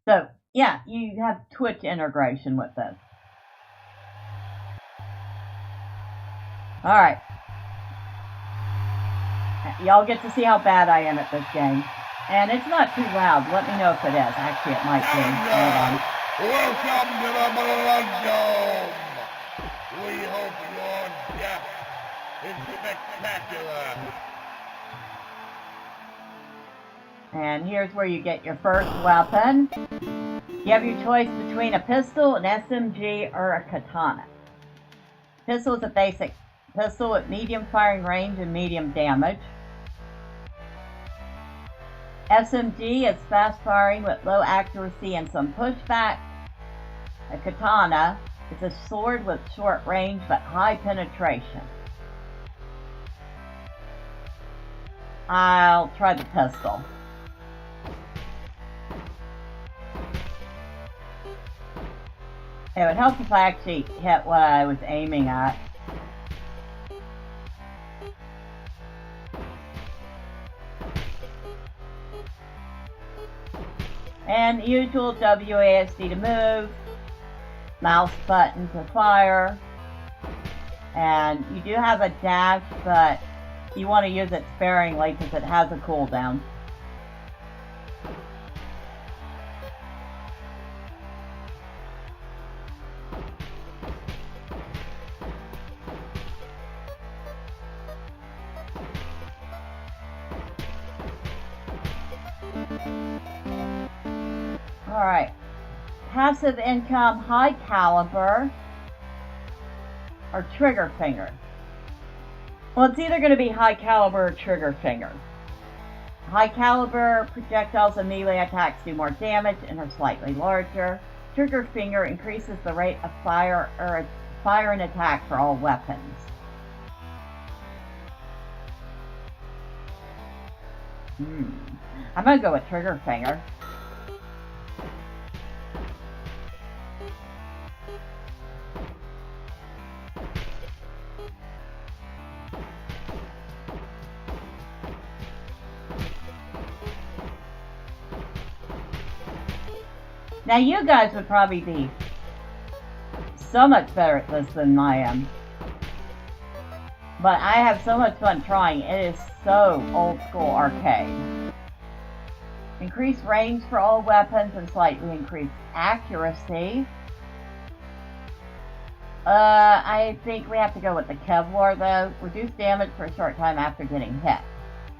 So, yeah, you have Twitch integration with this. Alright. Y'all get to see how bad I am at this game. And it's not too loud. Let me know if it is. Actually, it might be. Hold on. Welcome to the Blood Dome. We hope your death is spectacular. And here's where you get your first weapon. You have your choice between a pistol, an SMG, or a katana. Pistol is a basic pistol with medium firing range and medium damage. SMG is fast firing with low accuracy and some pushback. A katana is a sword with short range but high penetration. I'll try the pistol. It would help if I actually hit what I was aiming at. And usual WASD to move, mouse button to fire, and you do have a dash, but you want to use it sparingly because it has a cooldown. Alright, passive income, high caliber, or trigger finger. Well, it's either going to be high caliber or trigger finger. High caliber projectiles and melee attacks do more damage and are slightly larger. Trigger finger increases the rate of fire and attack for all weapons. I'm going to go with trigger finger. Now you guys would probably be so much better at this than I am. But I have so much fun trying. It is so old school arcade. Increase range for all weapons and slightly increase accuracy. I think we have to go with the Kevlar though. Reduce damage for a short time after getting hit.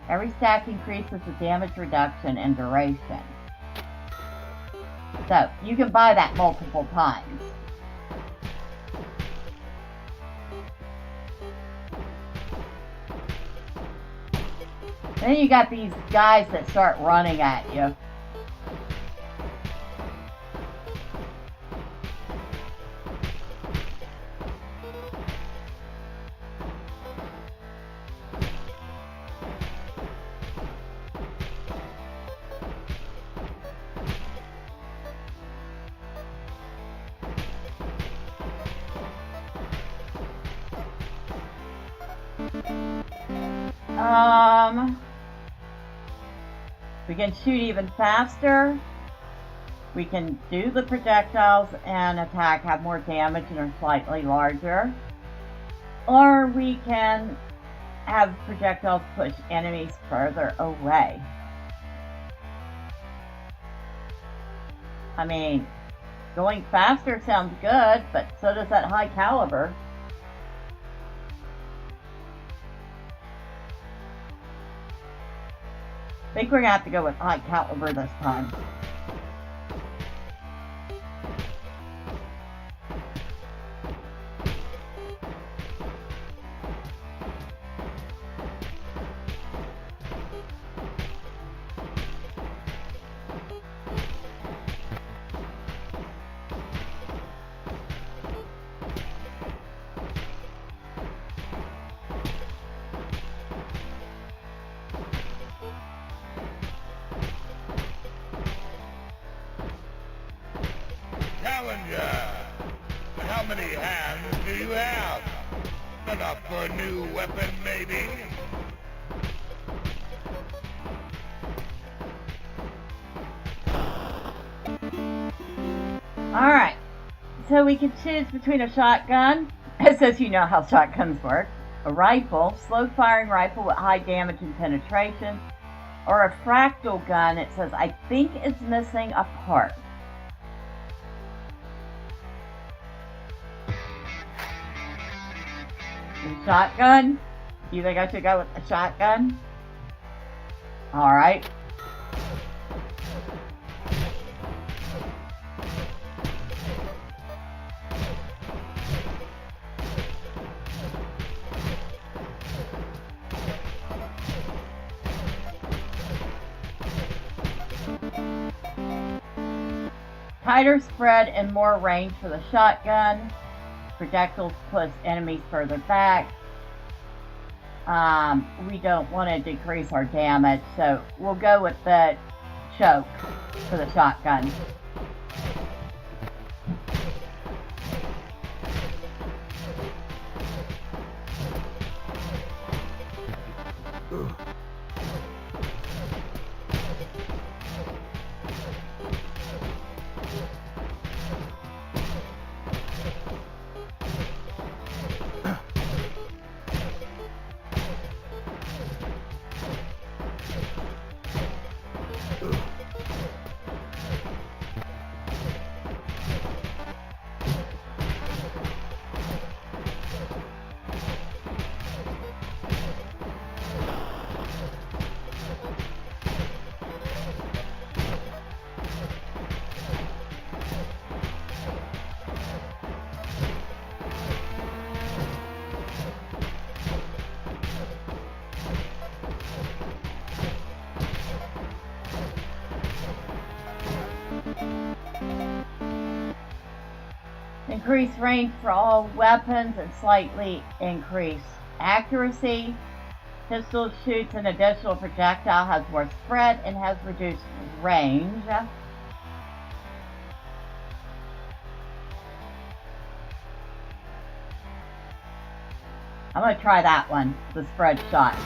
Every stack increases the damage reduction and duration. So, you can buy that multiple times. Then you got these guys that start running at you. We can shoot even faster. We can do the projectiles and attack, have more damage and are slightly larger. Or we can have projectiles push enemies further away. I mean, going faster sounds good, but so does that high caliber. I think we're gonna have to go with high caliber this time. Challenger, how many hands do you have? Enough for a new weapon, maybe? Alright, so we can choose between a shotgun, it says you know how shotguns work, a rifle, slow firing rifle with high damage and penetration, or a fractal gun, it says I think it's missing a part. A shotgun? You think I should go with a shotgun? Alright. Tighter spread and more range for the shotgun. Projectiles push enemies further back. We don't want to decrease our damage, so we'll go with the choke for the shotgun. Increase range for all weapons and slightly increase accuracy. Pistol shoots an additional projectile, has more spread, and has reduced range. I'm going to try that one, the spread shot.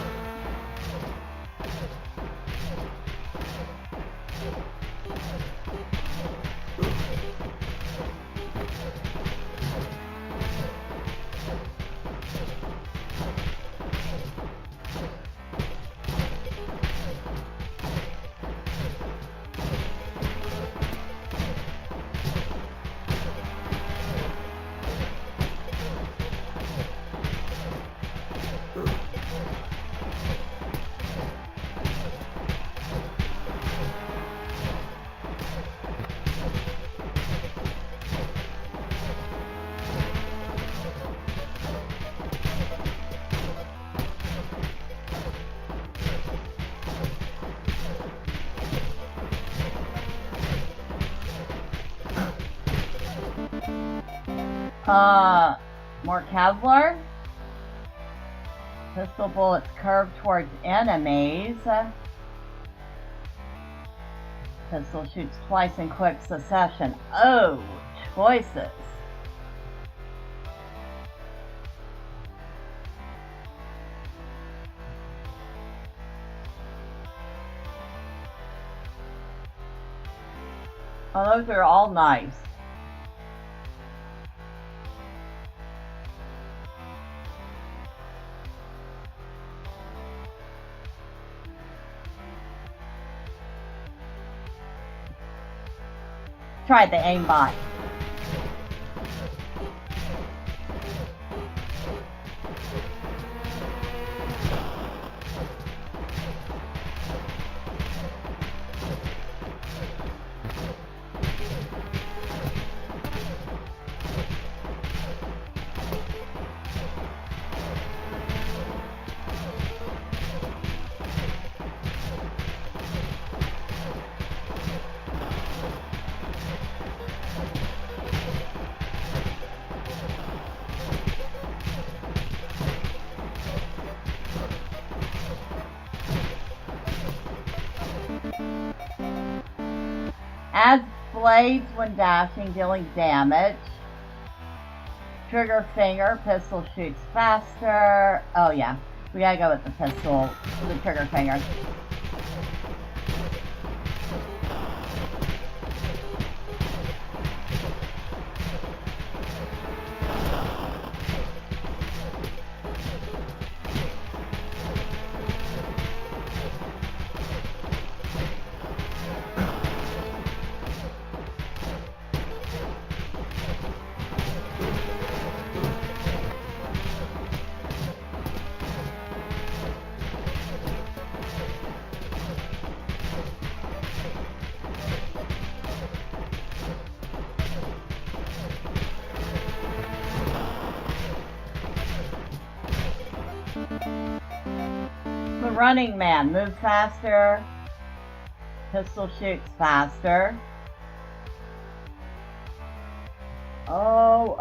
More Kevlar. Pistol bullets curve towards enemies. Pistol shoots twice in quick succession. Oh, choices. Oh, those are all nice. Try the aimbot. Adds blades when dashing, dealing damage. Trigger finger, pistol shoots faster. Oh yeah, we gotta go with the pistol, the trigger finger. The running man, move faster. Pistol shoots faster. Oh.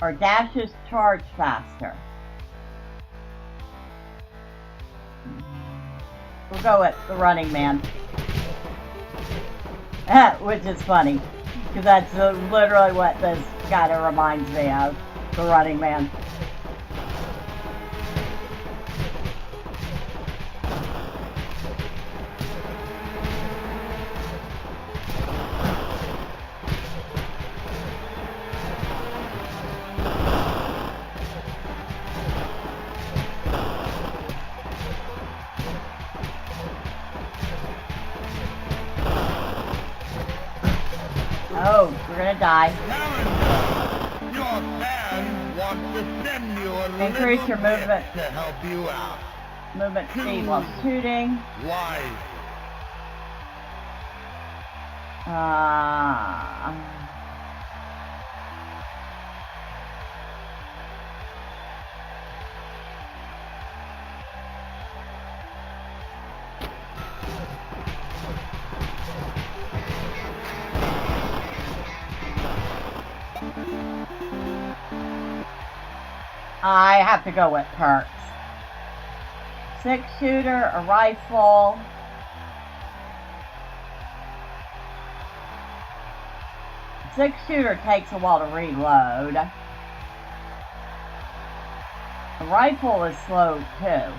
Or dashes charge faster. We'll go with the running man. Which is funny, because that's literally what this kind of reminds me of, the running man. Oh, we're gonna die. Challenger, your fans want to send you a Increase little your movement. gift to help you out. Movement speed while shooting. Why? I have to go with perks. 6-shooter, a rifle. Six-shooter takes a while to reload. The rifle is slow too.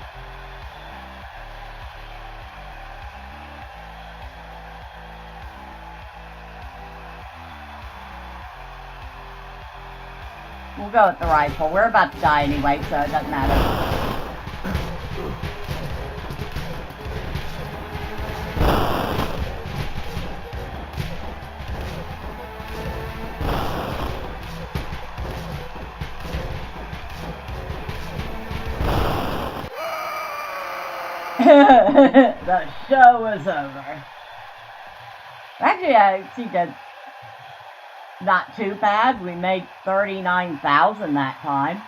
We'll go with the rifle. We're about to die anyway, so it doesn't matter. The show is over. Actually, I see that not too bad. We made 39,000 that time.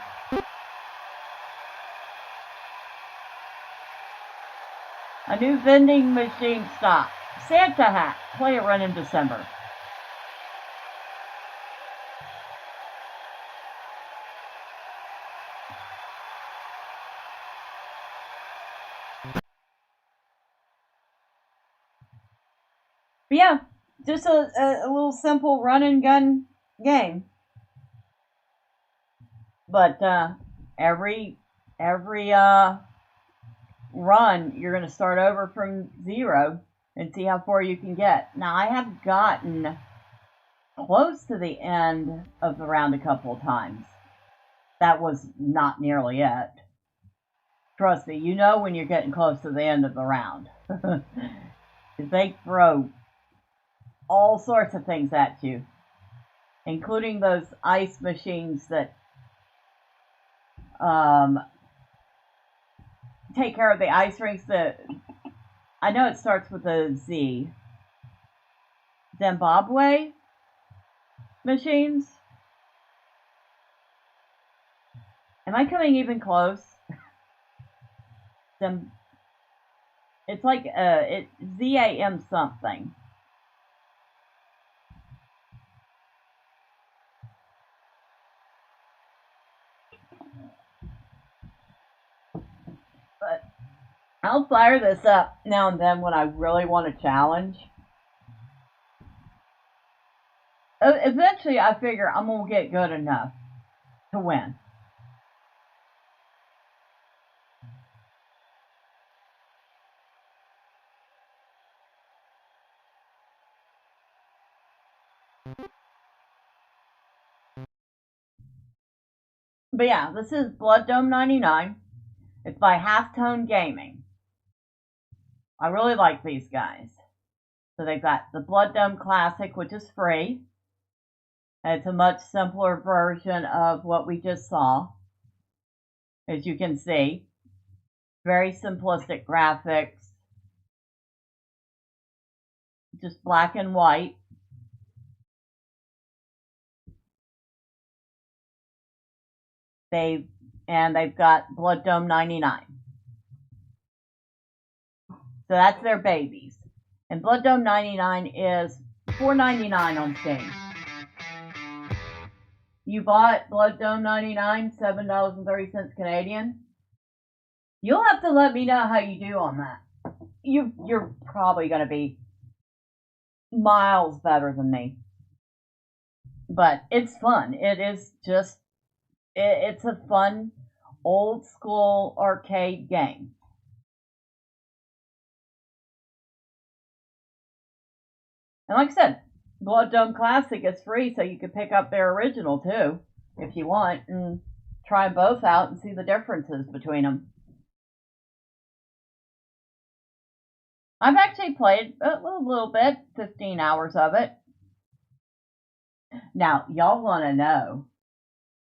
A new vending machine stop. Santa hat. Play a run in December. But yeah, just a little simple run and gun game. But every run, you're going to start over from 0 and see how far you can get. Now, I have gotten close to the end of the round a couple of times. That was not nearly it. Trust me, you know when you're getting close to the end of the round. They throw all sorts of things at you, including those ice machines that take care of the ice rinks. I know it starts with a Z. Zimbabwe machines. Am I coming even close? It's like it's ZAM something. But I'll fire this up now and then when I really want a challenge. Eventually, I figure I'm going to get good enough to win. But yeah, this is Blood Dome 99. It's by Halftone Gaming. I really like these guys. So they've got the Blood Dome Classic, which is free. It's a much simpler version of what we just saw. As you can see, very simplistic graphics. Just black and white. They've got Blood Dome 99. So that's their babies. And Blood Dome 99 is $4.99 on Steam. You bought Blood Dome 99, $7.30 Canadian. You'll have to let me know how you do on that. You're probably going to be miles better than me. But it's fun. It is just, it's a fun, old school arcade game. And like I said, Blood Dome Classic is free, so you can pick up their original too, if you want, and try both out and see the differences between them. I've actually played a little bit, 15 hours of it. Now, y'all want to know,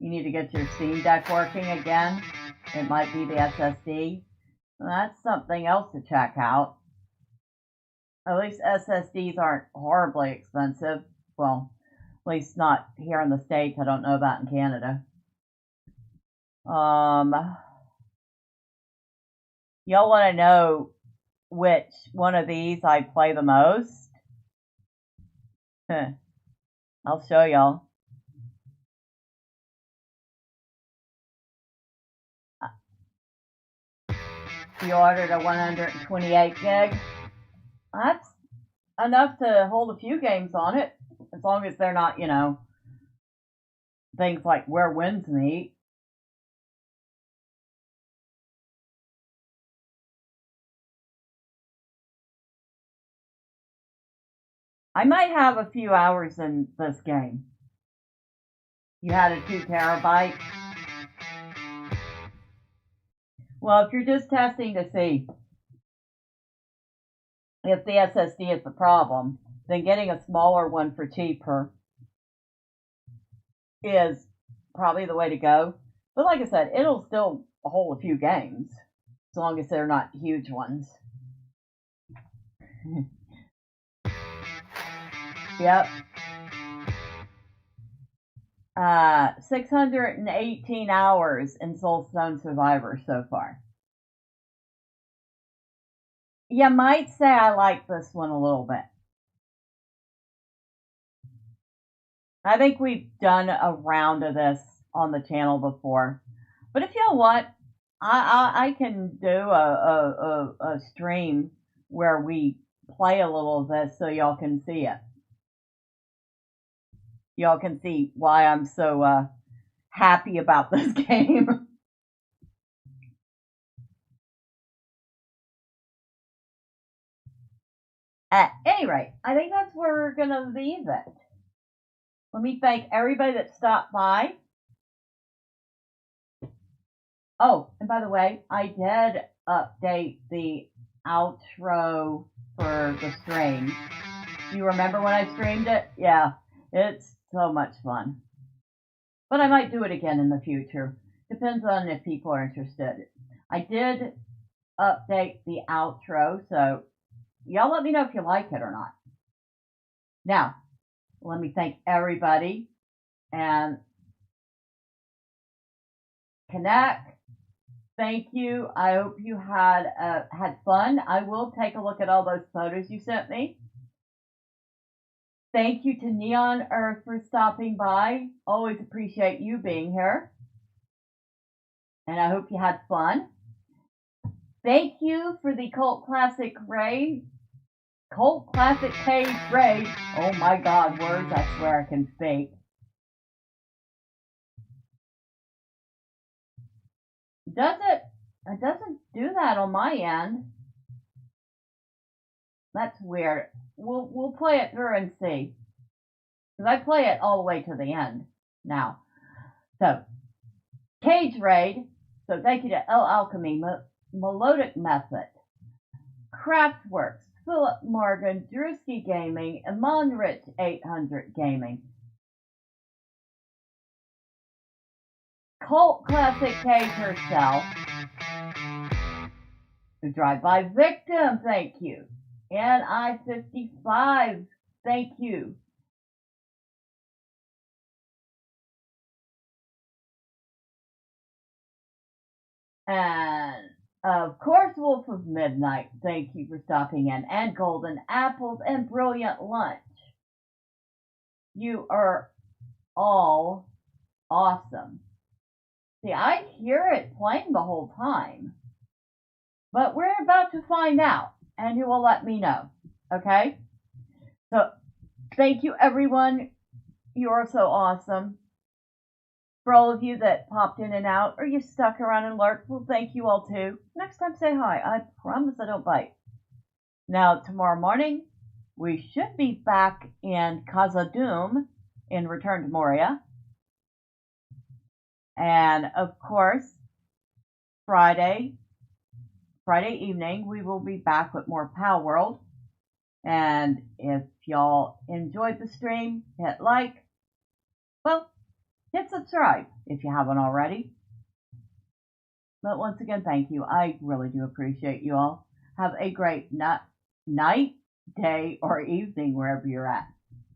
you need to get your Steam Deck working again. It might be the SSD. Well, that's something else to check out. At least SSDs aren't horribly expensive. Well, at least not here in the States. I don't know about in Canada. Y'all want to know which one of these I play the most? I'll show y'all. You ordered a 128 gig. That's enough to hold a few games on it, as long as they're not, things like Where Winds Meet. I might have a few hours in this game. You had a 2 terabyte. Well, if you're just testing to see if the SSD is the problem, then getting a smaller one for cheaper is probably the way to go. But like I said, it'll still hold a few games, as long as they're not huge ones. Yep. 618 hours in Soulstone Survivor so far. You might say I like this one a little bit. I think we've done a round of this on the channel before. But if y'all want, I can do a stream where we play a little of this so y'all can see it. Y'all can see why I'm so happy about this game. At any rate, I think that's where we're going to leave it. Let me thank everybody that stopped by. Oh, and by the way, I did update the outro for the stream. You remember when I streamed it? Yeah, it's so much fun. But I might do it again in the future. Depends on if people are interested. I did update the outro, so y'all let me know if you like it or not. Now, let me thank everybody and connect. Thank you. I hope you had fun. I will take a look at all those photos you sent me. Thank you to Neon Earth for stopping by. Always appreciate you being here. And I hope you had fun. Thank you for the Cult Classic Cage Raid. Oh my God, words I swear I can speak. It doesn't do that on my end. That's weird. We'll play it through and see. Because I play it all the way to the end now. So, Cage Raid. So thank you to L Alchemy, Melodic Method, Craftworks, Philip Morgan, Drewski Gaming, Iman Rich 800 Gaming, Cult Classic Cage herself, the Drive-By Victim, thank you, and I-55, thank you. And, of course, Wolf of Midnight, thank you for stopping in. And Golden Apples and Brilliant Lunch. You are all awesome. See, I hear it playing the whole time. But we're about to find out. And you will let me know. Okay? So, thank you, everyone. You are so awesome. For all of you that popped in and out, or you stuck around and lurked, well, thank you all too. Next time, say hi. I promise I don't bite. Now, tomorrow morning, we should be back in Casa Doom in Return to Moria. And, of course, Friday evening, we will be back with more Palworld. And if y'all enjoyed the stream, hit like. Well, hit subscribe if you haven't already. But once again, thank you. I really do appreciate you all. Have a great night, day, or evening wherever you're at.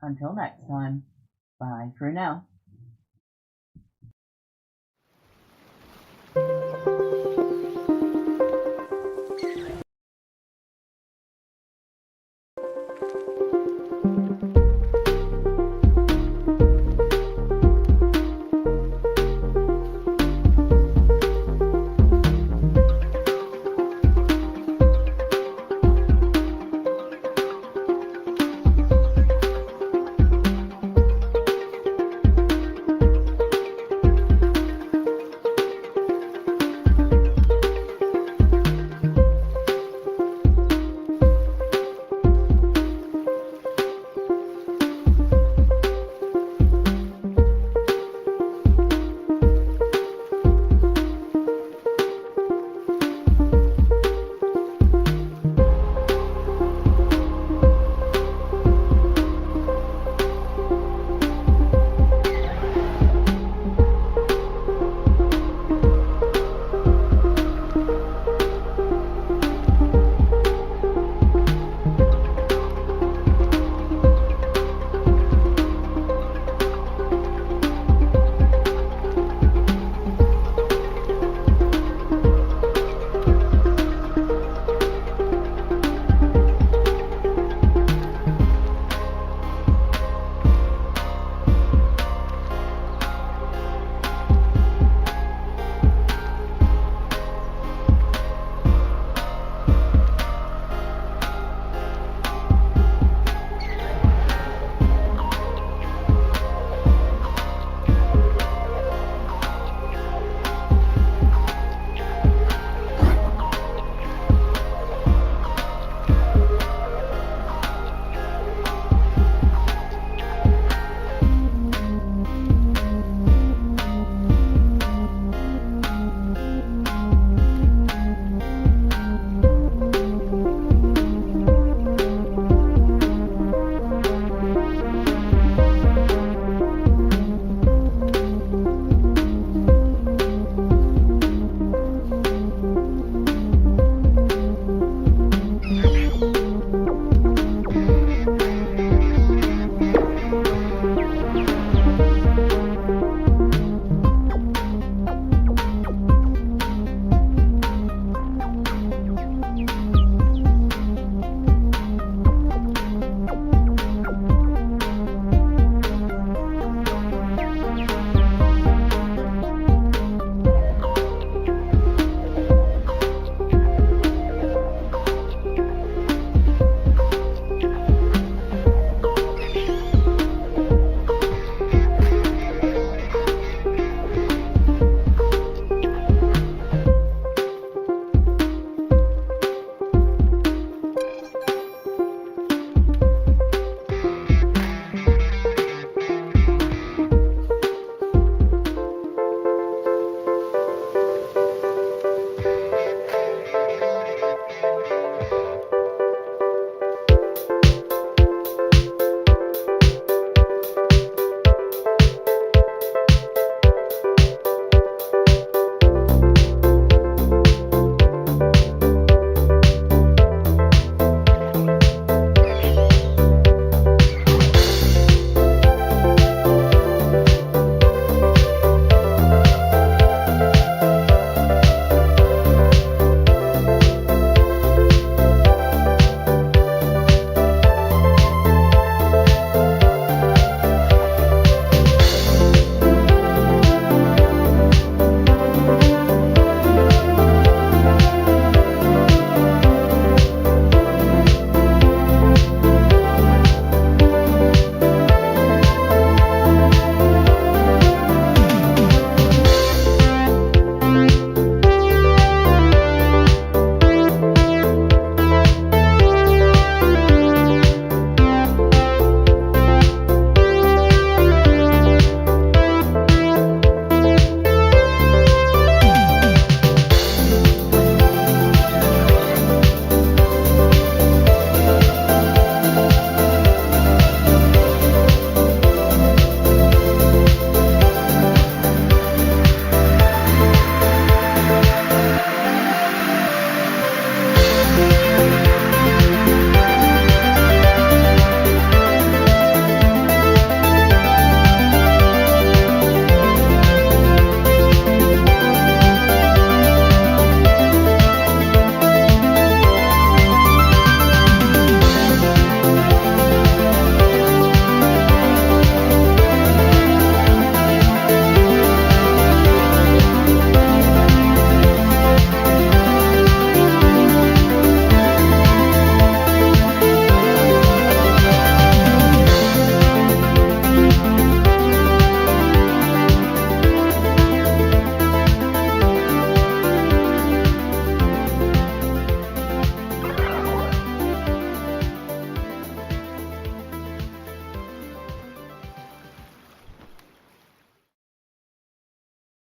Until next time, bye for now.